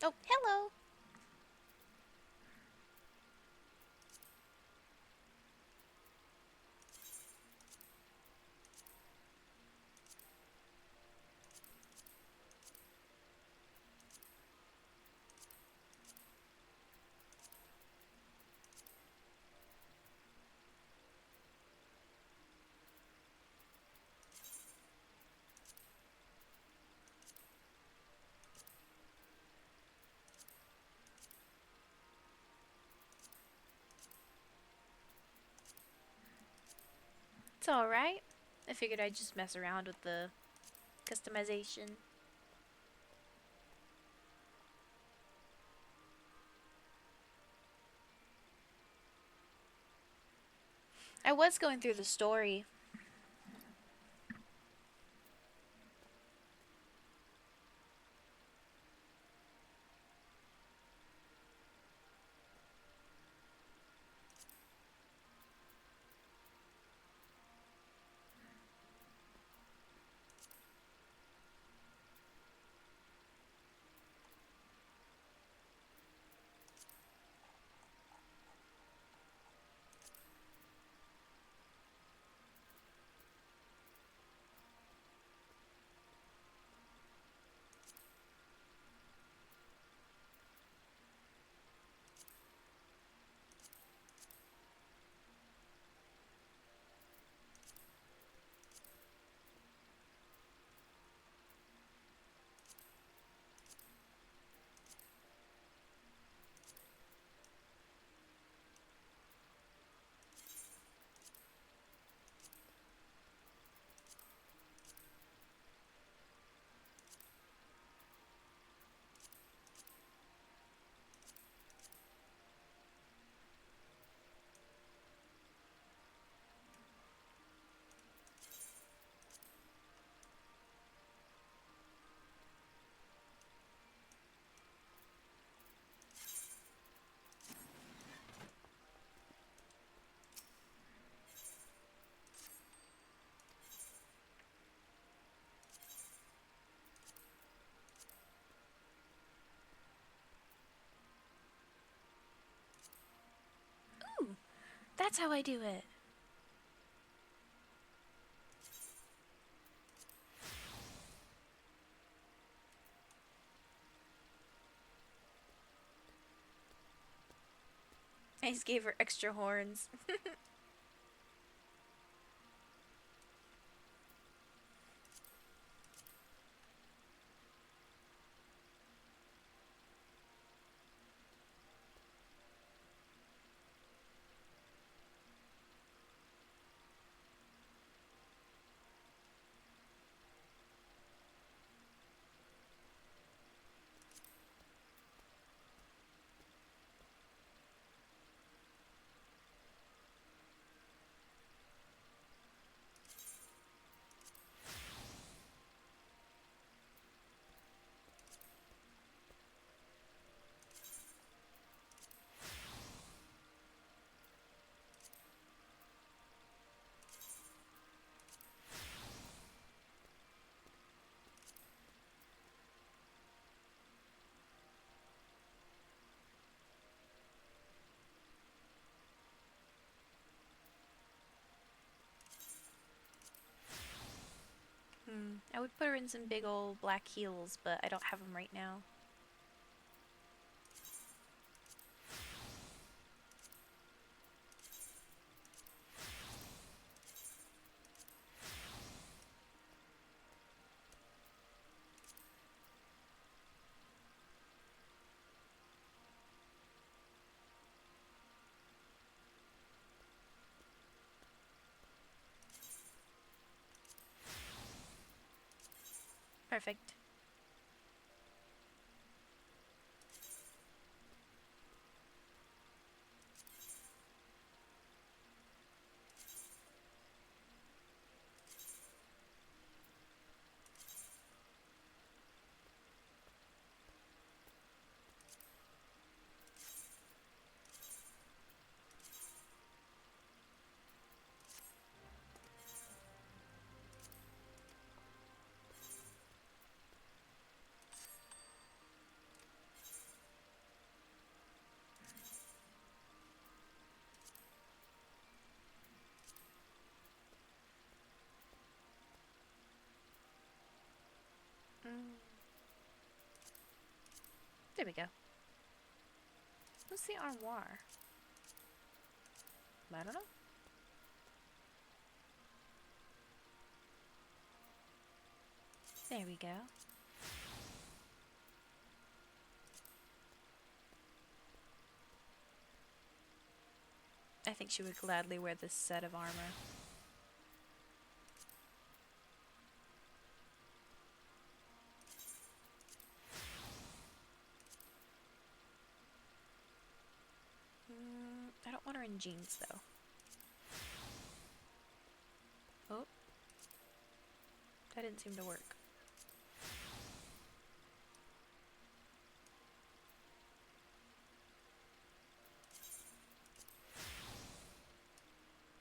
Oh, hello! It's alright. I figured I'd just mess around with the customization. I was going through the story. Ooh, that's how I do it. I just gave her extra horns. I would put her in some big old black heels, but I don't have them right now. Perfect. There we go. What's the armoire? I don't know. There we go. I think she would gladly wear this set of armor. I don't want her in jeans though. Oh. That didn't seem to work.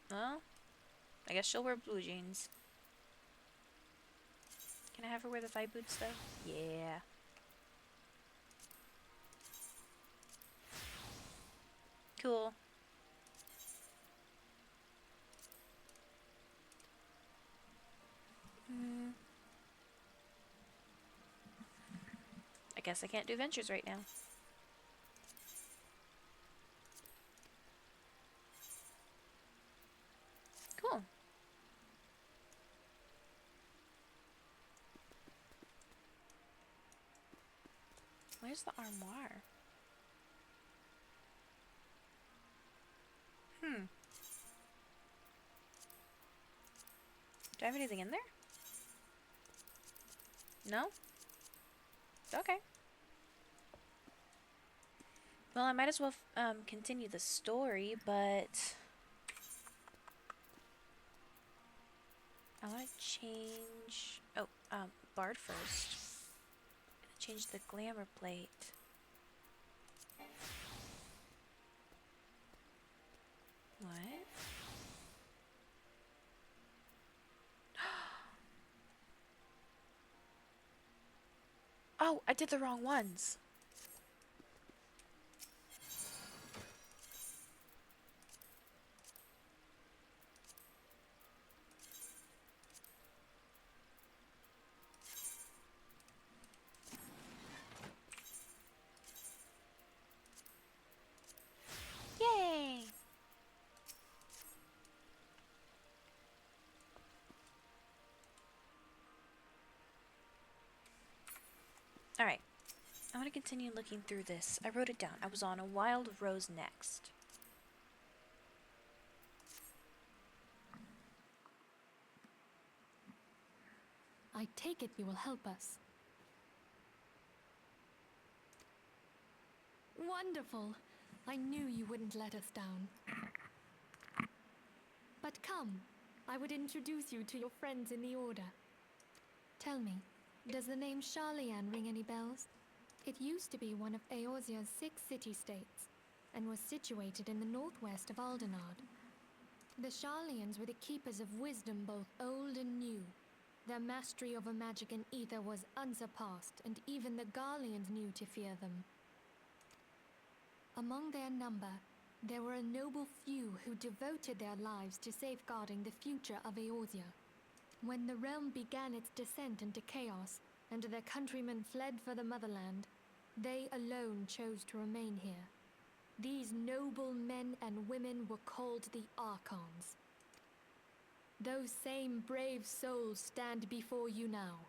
Well, I guess she'll wear blue jeans. Can I have her wear the thigh boots though? Yeah. Cool. I guess I can't do ventures right now. Cool. Where's the armoire? Do I have anything in there? No? Okay. Well, I might as well continue the story, but I want to change. Oh, Bard first. Change the glamour plate. What? Oh, I did the wrong ones. Yay! Alright. I want to continue looking through this. I wrote it down. I was on a wild rose next. I take it you will help us. Wonderful! I knew you wouldn't let us down. But come, I would introduce you to your friends in the Order. Tell me, does the name Sharlayan ring any bells? It used to be one of Eorzea's 6 city-states, and was situated in the northwest of Aldenard. The Sharlayans were the keepers of wisdom both old and new. Their mastery over magic and ether was unsurpassed, and even the Garleans knew to fear them. Among their number, there were a noble few who devoted their lives to safeguarding the future of Eorzea. When the realm began its descent into chaos, and their countrymen fled for the motherland, they alone chose to remain here. These noble men and women were called the Archons. Those same brave souls stand before you now.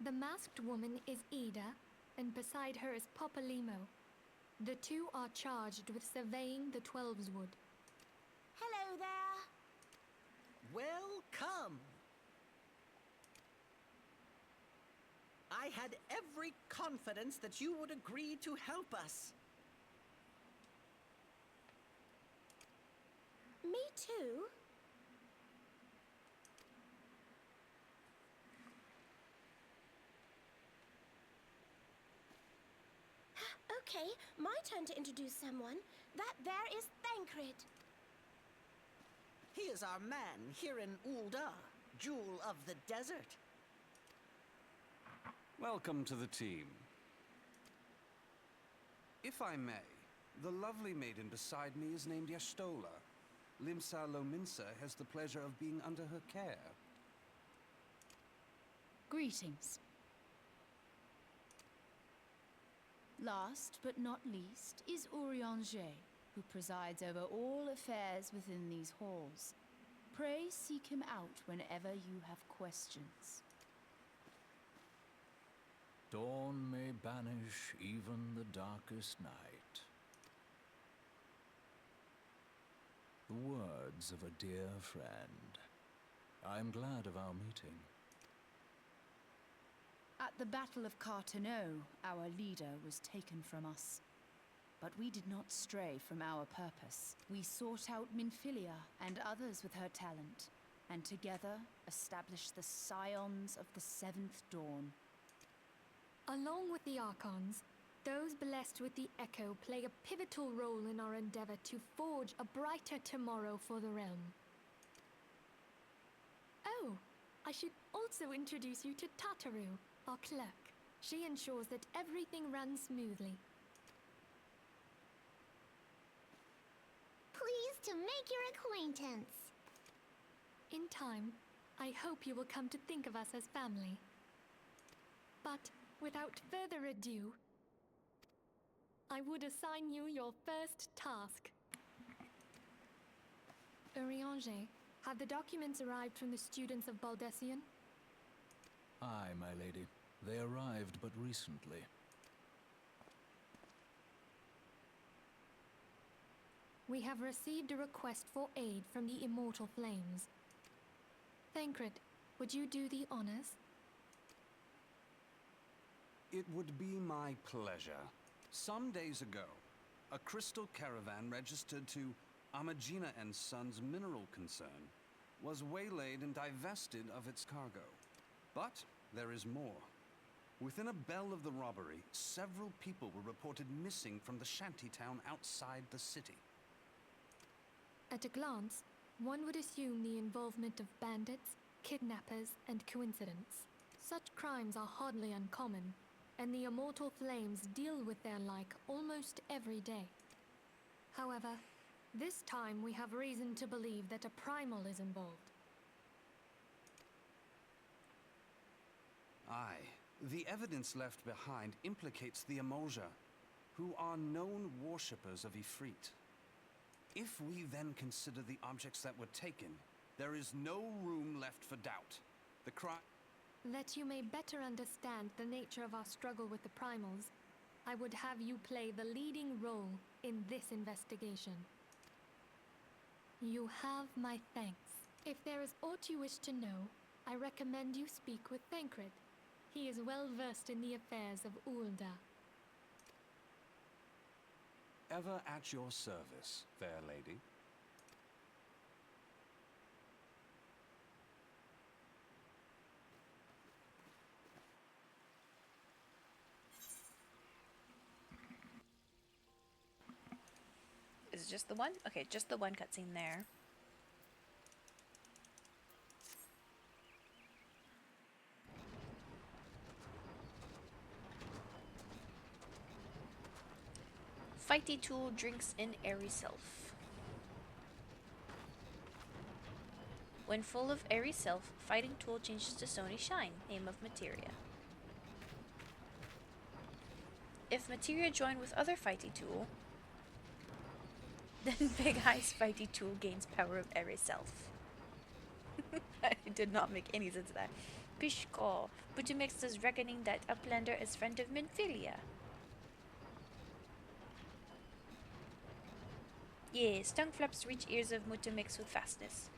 The masked woman is Ida, and beside her is Popolimo. The two are charged with surveying the Twelveswood. Hello there. Welcome. I had every confidence that you would agree to help us. Me too. Okay, my turn to introduce someone. That there is Thancred. He is our man here in Ul'dah, Jewel of the Desert. Welcome to the team. If I may, the lovely maiden beside me is named Y'shtola. Limsa Lominsa has the pleasure of being under her care. Greetings. Last but not least is Urianger, who presides over all affairs within these halls. Pray seek him out whenever you have questions. Dawn may banish even the darkest night. The words of a dear friend. I'm glad of our meeting. At the Battle of Carteneau, our leader was taken from us. But we did not stray from our purpose. We sought out Minfilia and others with her talent, and together established the Scions of the Seventh Dawn. Along with the Archons, those blessed with the Echo play a pivotal role in our endeavor to forge a brighter tomorrow for the realm. Oh, I should also introduce you to Tataru, our clerk. She ensures that everything runs smoothly. Pleased to make your acquaintance. In time, I hope you will come to think of us as family. But without further ado, I would assign you your first task. Urianger, have the documents arrived from the students of Baldessian? Aye, my lady. They arrived but recently. We have received a request for aid from the Immortal Flames. Thancred, would you do the honors? It would be my pleasure. Some days ago, a crystal caravan registered to Amagina and Sons mineral concern was waylaid and divested of its cargo. But there is more. Within a bell of the robbery, several people were reported missing from the shantytown outside the city. At a glance, one would assume the involvement of bandits, kidnappers, and coincidence. Such crimes are hardly uncommon, and the Immortal Flames deal with their like almost every day. However, this time we have reason to believe that a primal is involved. Aye, the evidence left behind implicates the Emolja, who are known worshippers of Ifrit. If we then consider the objects that were taken, there is no room left for doubt. The That you may better understand the nature of our struggle with the primals, I would have you play the leading role in this investigation. You have my thanks. If there is aught you wish to know, I recommend you speak with Thancred. He is well versed in the affairs of Ulda. Ever at your service, fair lady. Is it just the one? Okay, just the one cutscene there. Fighty Tool drinks in airy self. When full of airy self, Fighting Tool changes to Sony Shine, name of materia. If materia join with other Fighty Tool, then Big Eye's Fighty Tool gains power of airy self. I did not make any sense of that. Pishko, Butimix is reckoning that Uplander is friend of Minfilia. Yes, tongue flaps reach ears of Mutamix with fastness.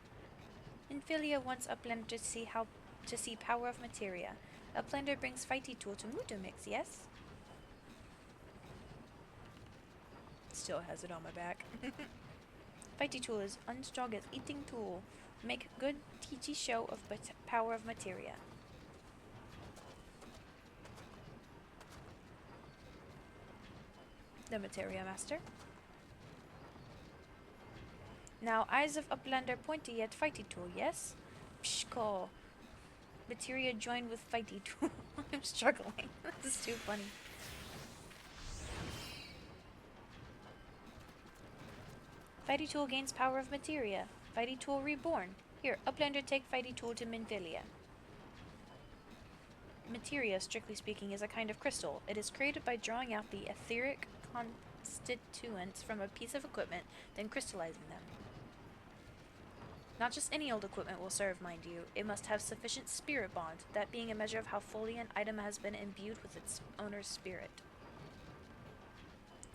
Minfilia wants Uplander to see power of materia. Uplander brings Fighty Tool to Mutamix, yes? Still has it on my back. Fighty Tool is unstrong as eating tool. Make good teachy show of power of materia. The Materia Master. Now, eyes of Uplander pointy at Fighty Tool, yes? Pshko. Materia join with Fighty Tool. I'm struggling. This is too funny. Fighty Tool gains power of materia. Fighty Tool reborn. Here, Uplander take Fighty Tool to Minfilia. materia, strictly speaking, is a kind of crystal. It is created by drawing out the etheric constituents from a piece of equipment, then crystallizing them. Not just any old equipment will serve, mind you. It must have sufficient spirit bond, that being a measure of how fully an item has been imbued with its owner's spirit.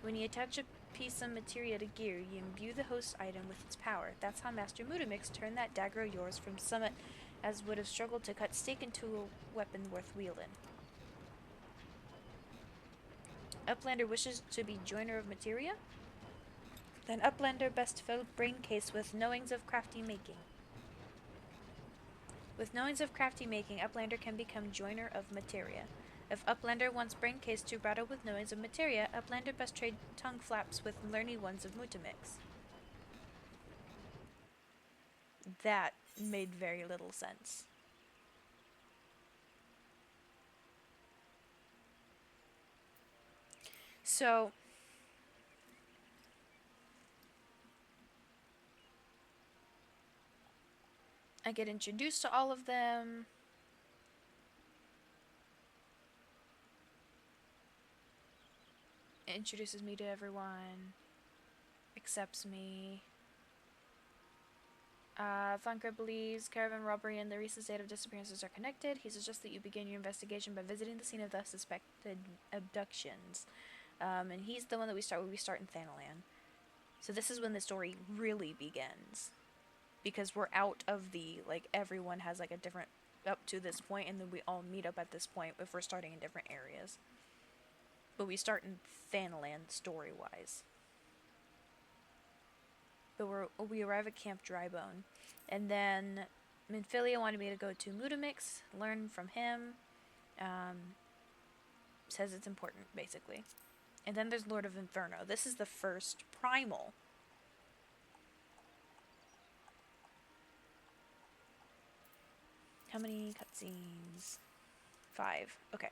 When you attach a piece of materia to gear, you imbue the host item with its power. That's how Master Mutamix turned that dagger of yours from summit as would have struggled to cut steak into a weapon worth wielding. Uplander wishes to be joiner of materia? Then Uplander best filled brain case with knowings of crafty making. With knowings of crafty making, Uplander can become joiner of materia. If Uplander wants brain case to rattle with knowings of materia, Uplander best trade tongue flaps with learny ones of Mutamix. That made very little sense. So, I get introduced to all of them. It introduces me to everyone. Accepts me. Funker believes caravan robbery and the recent state of disappearances are connected. He suggests that you begin your investigation by visiting the scene of the suspected abductions. And he's the one that we start in Thanalan. So this is when the story really begins. Because we're out of the, like, everyone has, like, a different, up to this point, and then we all meet up at this point if we're starting in different areas. But we start in Thanalan, story-wise. But we arrive at Camp Drybone. And then Minfilia wanted me to go to Mutamix, learn from him. Says it's important, basically. And then there's Lord of Inferno. This is the first primal. How many cutscenes? 5. Okay.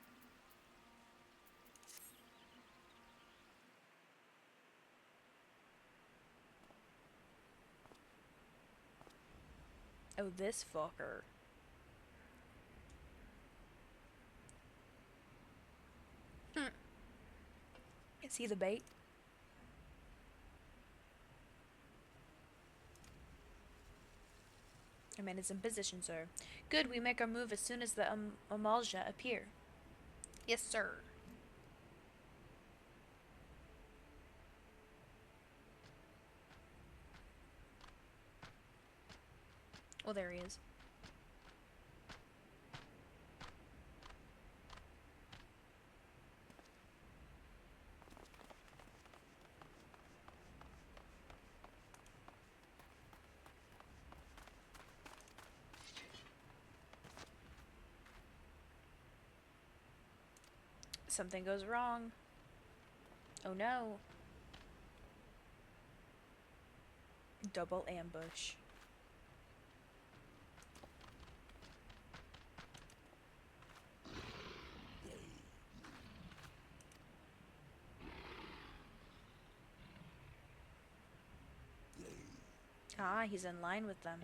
Oh, this fucker. Is he the bait? Our man is in position, sir. Good, we make our move as soon as the Amalja appear. Yes, sir. Well, there he is. Something goes wrong. Oh no. Double ambush. Ah, he's in line with them.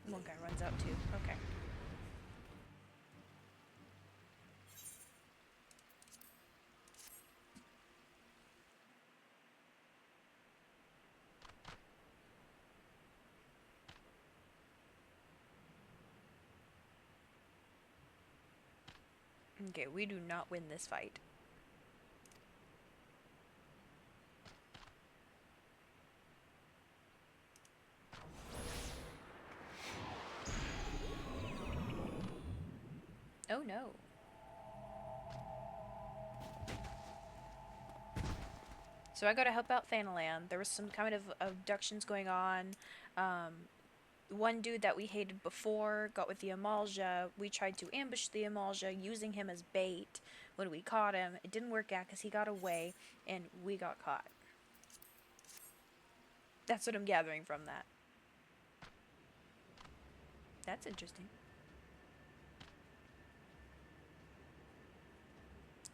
One guy runs out too. Okay. Okay, we do not win this fight. Oh no. So I go to help out Thanalan. There was some kind of abductions going on. One dude that we hated before got with the Amalja. We tried to ambush the Amalja using him as bait. When we caught him, it didn't work out because he got away and we got caught. That's what I'm gathering from that. That's interesting.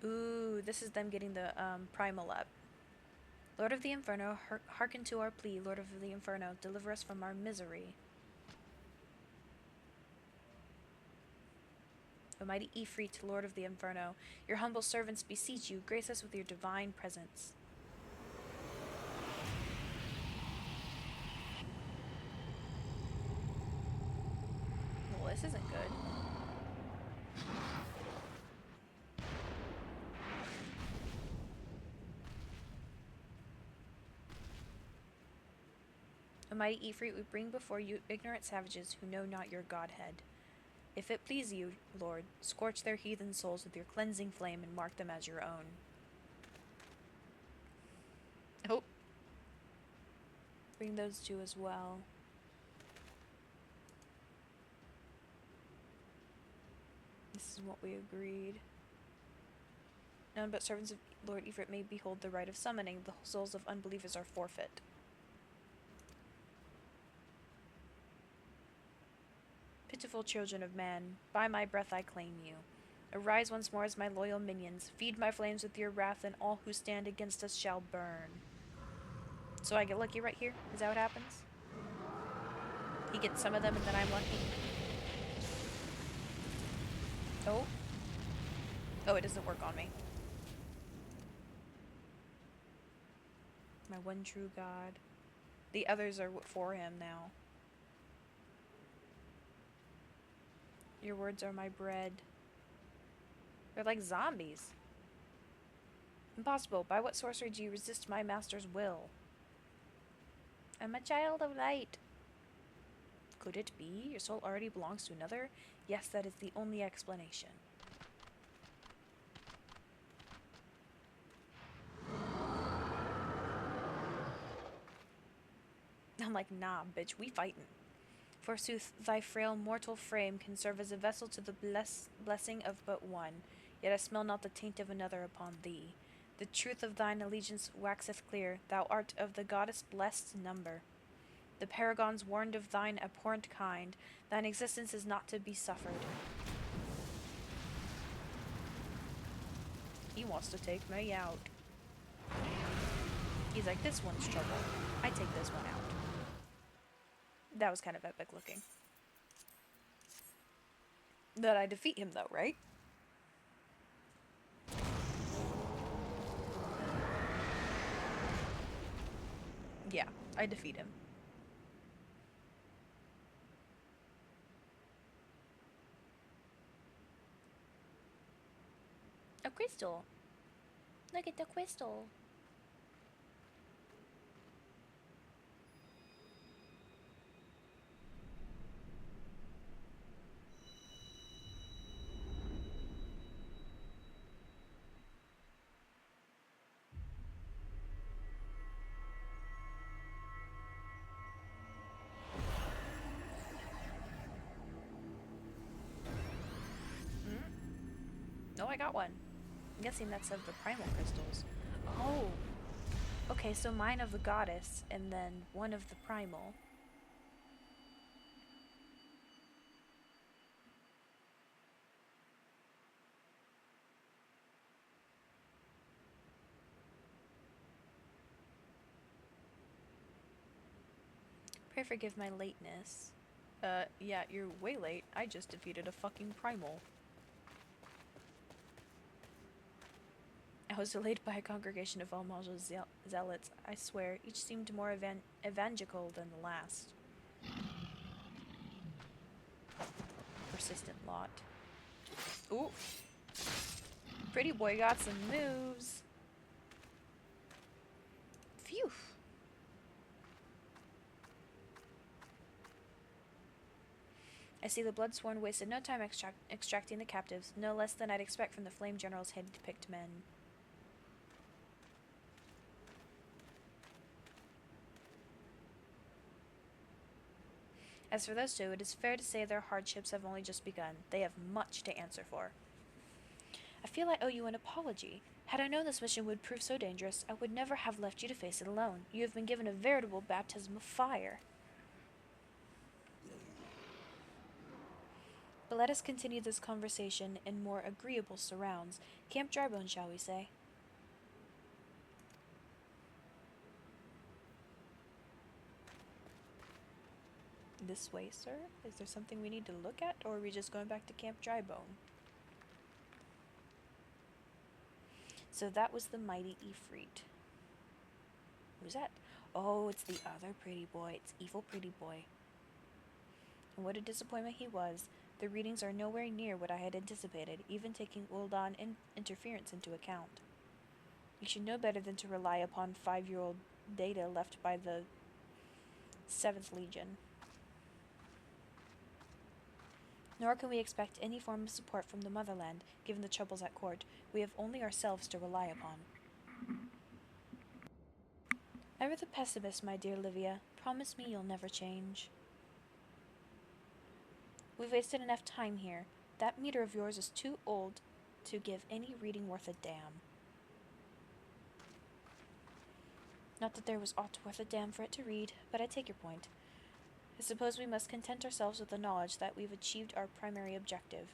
Ooh, this is them getting the primal up. Lord of the Inferno, hearken to our plea. Lord of the Inferno, deliver us from our misery. O mighty Ifrit, Lord of the Inferno, your humble servants beseech you, grace us with your divine presence. Well, this isn't good. O mighty Ifrit, we bring before you ignorant savages who know not your Godhead. If it please you, Lord, scorch their heathen souls with your cleansing flame and mark them as your own. Oh. Bring those two as well. This is what we agreed. None but servants of Lord Ifrit may behold the rite of summoning. The souls of unbelievers are forfeit. Pitiful children of man, by my breath I claim you. Arise once more as my loyal minions. Feed my flames with your wrath, and all who stand against us shall burn. So I get lucky right here? Is that what happens? He gets some of them and then I'm lucky? Oh. Oh, it doesn't work on me. My one true God. The others are for him now. Your words are my bread. They're like zombies. Impossible. By what sorcery do you resist my master's will? I'm a child of light. Could it be? Your soul already belongs to another? Yes, that is the only explanation. I'm like, nah, bitch, we fightin'. Forsooth, thy frail mortal frame can serve as a vessel to the blessing of but one, yet I smell not the taint of another upon thee. The truth of thine allegiance waxeth clear, thou art of the goddess blessed number. The paragons warned of thine abhorrent kind, thine existence is not to be suffered. He wants to take me out. He's like, this one's trouble. I take this one out. That was kind of epic looking. That I defeat him though, right? Yeah, I defeat him. A crystal. Look at the crystal. Oh, I got one. I'm guessing that's of the primal crystals. Oh. Okay, so mine of the goddess, and then one of the primal. Pray forgive my lateness. Yeah, you're way late. I just defeated a fucking primal. I was delayed by a congregation of Almaja zealots. I swear, each seemed more evangelical than the last. Persistent lot. Ooh. Pretty boy got some moves. Phew. I see the Bloodsworn wasted no time extracting the captives, no less than I'd expect from the Flame General's hand-picked men. As for those two, it is fair to say their hardships have only just begun. They have much to answer for. I feel I owe you an apology. Had I known this mission would prove so dangerous, I would never have left you to face it alone. You have been given a veritable baptism of fire. But let us continue this conversation in more agreeable surrounds. Camp Drybone, shall we say? This way, sir? Is there something we need to look at, or are we just going back to Camp Drybone? So that was the mighty Ifrit. Who's that? Oh, it's the other pretty boy. It's evil pretty boy. And what a disappointment he was. The readings are nowhere near what I had anticipated, even taking Uldan interference into account. You should know better than to rely upon 5-year-old data left by the 7th Legion. Nor can we expect any form of support from the motherland, given the troubles at court. We have only ourselves to rely upon. Ever the pessimist, my dear Livia. Promise me you'll never change. We've wasted enough time here. That meter of yours is too old to give any reading worth a damn. Not that there was aught worth a damn for it to read, but I take your point. I suppose we must content ourselves with the knowledge that we've achieved our primary objective.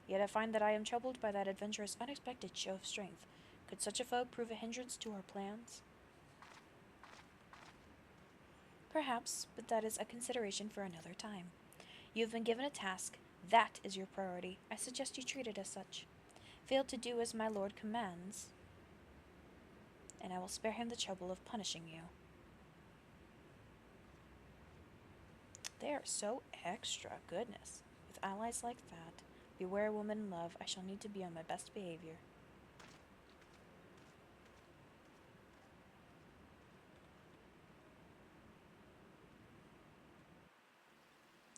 Yet I find that I am troubled by that adventurer's unexpected show of strength. Could such a foe prove a hindrance to our plans? Perhaps, but that is a consideration for another time. You have been given a task. That is your priority. I suggest you treat it as such. Fail to do as my lord commands, and I will spare him the trouble of punishing you. They are so extra. Goodness. With allies like that, beware woman in love. I shall need to be on my best behavior.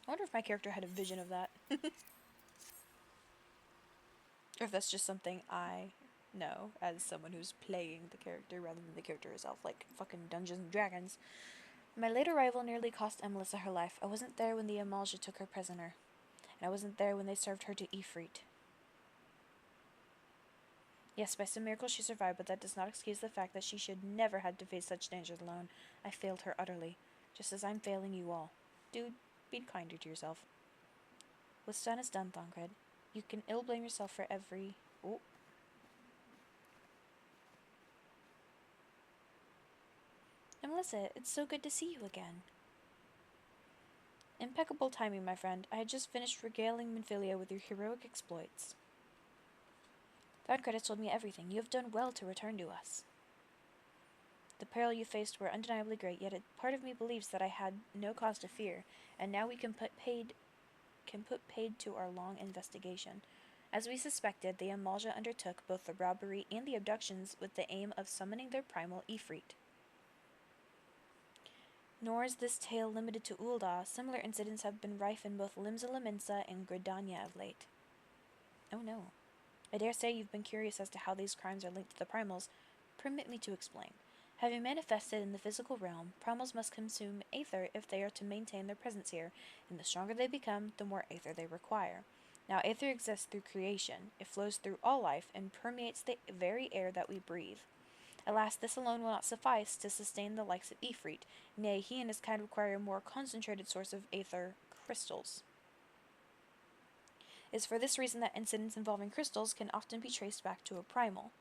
I wonder if my character had a vision of that. Or if that's just something I know as someone who's playing the character rather than the character herself, like fucking Dungeons and Dragons. My late arrival nearly cost Emelissa her life. I wasn't there when the Amalja took her prisoner, and I wasn't there when they served her to Ifrit. Yes, by some miracle she survived, but that does not excuse the fact that she should never had to face such dangers alone. I failed her utterly, just as I'm failing you all. Dude, be kinder to yourself. What's done is done, Thancred. You can ill blame yourself for every... Oh. And Melissa, it's so good to see you again. Impeccable timing, my friend. I had just finished regaling Minfilia with your heroic exploits. Thancred has told me everything. You have done well to return to us. The peril you faced were undeniably great, yet part of me believes that I had no cause to fear, and now we can put paid to our long investigation. As we suspected, the Amalja undertook both the robbery and the abductions with the aim of summoning their primal Ifrit. Nor is this tale limited to Ul'dah. Similar incidents have been rife in both Limsa Lominsa and Gridania of late. Oh no. I dare say you've been curious as to how these crimes are linked to the primals. Permit me to explain. Having manifested in the physical realm, primals must consume aether if they are to maintain their presence here, and the stronger they become, the more aether they require. Now, aether exists through creation. It flows through all life and permeates the very air that we breathe. Alas, this alone will not suffice to sustain the likes of Ifrit. Nay, he and his kind require a more concentrated source of aether, crystals. It is for this reason that incidents involving crystals can often be traced back to a primal.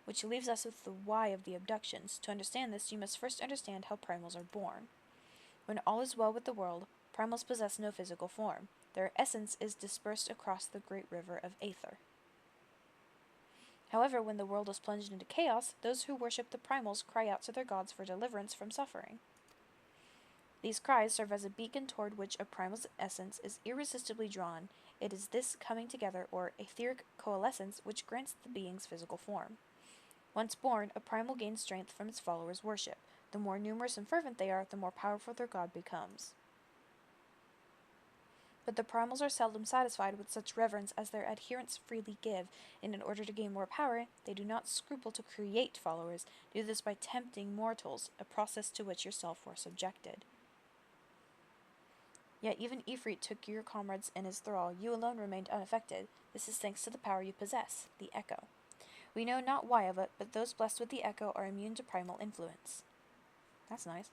Which leaves us with the why of the abductions. To understand this, you must first understand how primals are born. When all is well with the world, primals possess no physical form. Their essence is dispersed across the great river of aether. However, when the world is plunged into chaos, those who worship the primals cry out to their gods for deliverance from suffering. These cries serve as a beacon toward which a primal's essence is irresistibly drawn. It is this coming together, or etheric coalescence, which grants the being's physical form. Once born, a primal gains strength from its followers' worship. The more numerous and fervent they are, the more powerful their god becomes. But the primals are seldom satisfied with such reverence as their adherents freely give, and in order to gain more power, they do not scruple to create followers. Do this by tempting mortals, a process to which yourself were subjected. Yet even Ifrit took your comrades in his thrall. You alone remained unaffected. This is thanks to the power you possess, the Echo. We know not why of it, but those blessed with the echo are immune to primal influence. That's nice.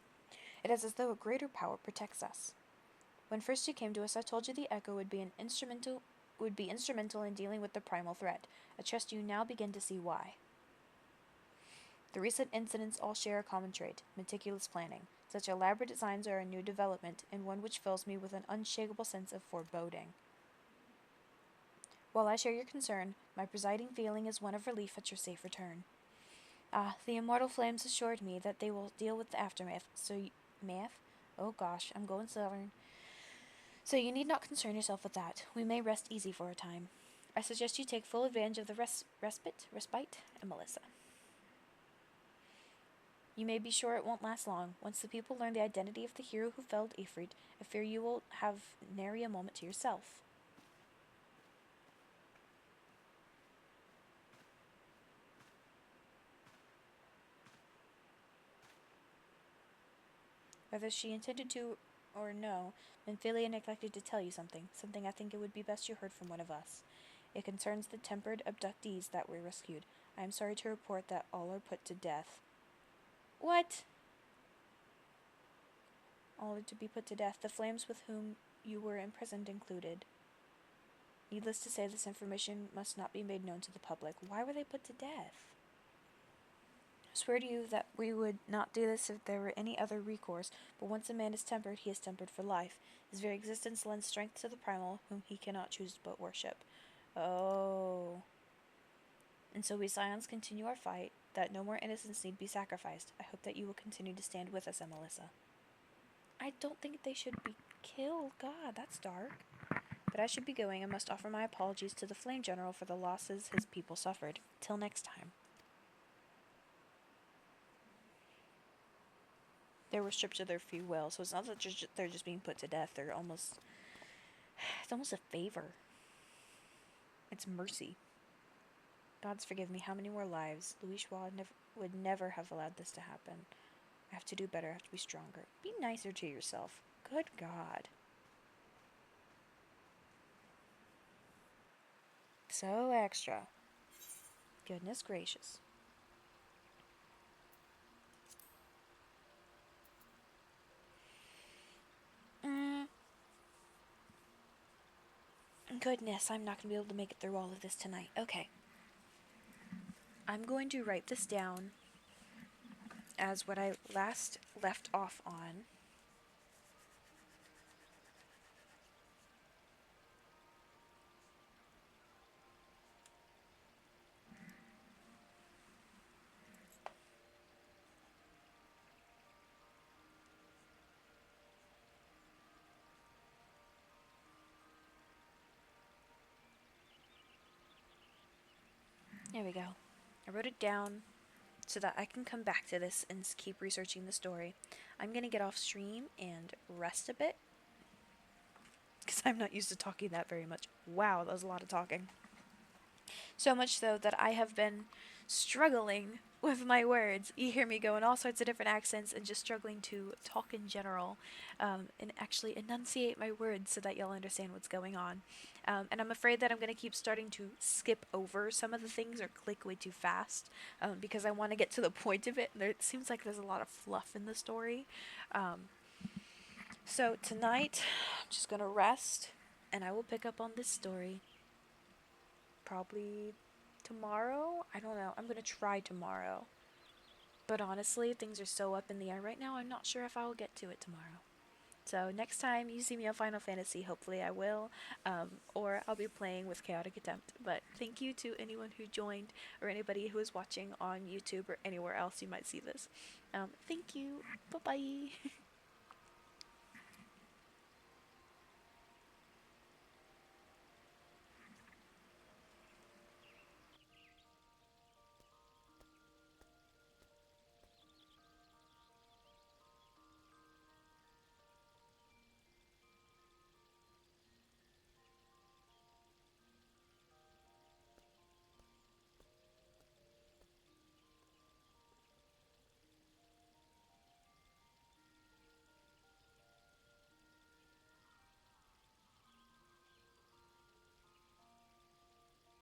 It is as though a greater power protects us. When first you came to us, I told you the echo would be instrumental in dealing with the primal threat. I trust you now begin to see why. The recent incidents all share a common trait: meticulous planning. Such elaborate designs are a new development, and one which fills me with an unshakable sense of foreboding. While I share your concern, my presiding feeling is one of relief at your safe return. The immortal flames assured me that they will deal with the aftermath, math? Oh gosh, I'm going southern. So you need not concern yourself with that. We may rest easy for a time. I suggest you take full advantage of the respite, and Melissa. You may be sure it won't last long. Once the people learn the identity of the hero who felled Ifrit, I fear you will have nary a moment to yourself. Whether she intended to or no, Minfilia neglected to tell you something I think it would be best you heard from one of us. It concerns the tempered abductees that were rescued. I am sorry to report that all are put to death. What? All are to be put to death, the flames with whom you were imprisoned included. Needless to say, this information must not be made known to the public. Why were they put to death? I swear to you that we would not do this if there were any other recourse, but once a man is tempered, he is tempered for life. His very existence lends strength to the primal, whom he cannot choose but worship. Oh. And so we Scions continue our fight, that no more innocents need be sacrificed. I hope that you will continue to stand with us, Emelissa. I don't think they should be killed. God, that's dark. But I should be going. I must offer my apologies to the Flame General for the losses his people suffered. Till next time. They were stripped of their free will, so it's not that they're just being put to death. It's almost a favor. It's mercy. Gods forgive me. How many more lives? Louis Schwa would never have allowed this to happen. I have to do better. I have to be stronger. Be nicer to yourself. Good God. So extra. Goodness gracious. Goodness, I'm not going to be able to make it through all of this tonight. Okay. I'm going to write this down as what I last left off on. There we go. I wrote it down so that I can come back to this and keep researching the story. I'm going to get off stream and rest a bit, because I'm not used to talking that very much. Wow, that was a lot of talking. So much so that I have been struggling with my words. You hear me go in all sorts of different accents and just struggling to talk in general, and actually enunciate my words so that you'll understand what's going on. And I'm afraid that I'm going to keep starting to skip over some of the things or click way too fast, because I want to get to the point of it. It seems like there's a lot of fluff in the story. So tonight, I'm just going to rest, and I will pick up on this story probably tomorrow. I don't know. I'm going to try tomorrow. But honestly, things are so up in the air right now, I'm not sure if I will get to it tomorrow. So next time you see me on Final Fantasy, hopefully I will, or I'll be playing with Chaotic Attempt. But thank you to anyone who joined, or anybody who is watching on YouTube or anywhere else you might see this. Thank you. Bye-bye.